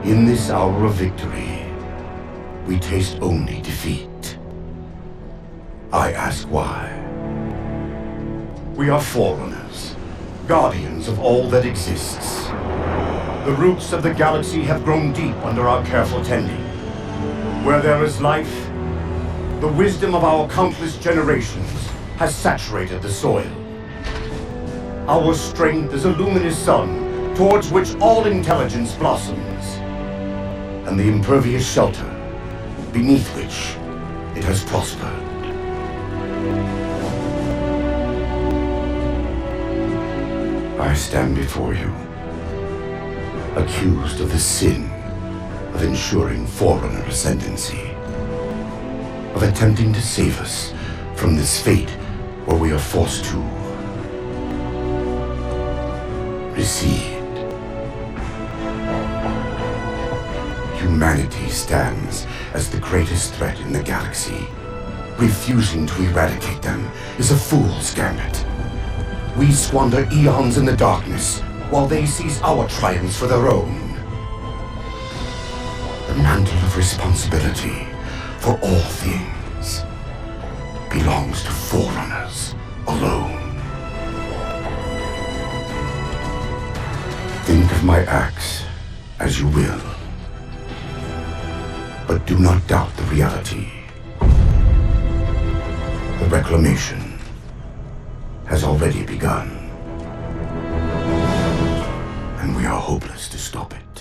In this hour of victory, we taste only defeat. I ask why. We are Forerunners, guardians of all that exists. The roots of the galaxy have grown deep under our careful tending. Where there is life, the wisdom of our countless generations has saturated the soil. Our strength is a luminous sun towards which all intelligence blossoms. And the impervious shelter beneath which it has prospered. I stand before you, accused of the sin of ensuring Forerunner ascendancy, of attempting to save us from this fate where we are forced to recede. Humanity stands as the greatest threat in the galaxy. Refusing to eradicate them is a fool's gambit. We squander eons in the darkness, while they seize our triumphs for their own. The mantle of responsibility for all things belongs to Forerunners alone. Think of my acts as you will. But do not doubt the reality. The reclamation has already begun. And we are hopeless to stop it.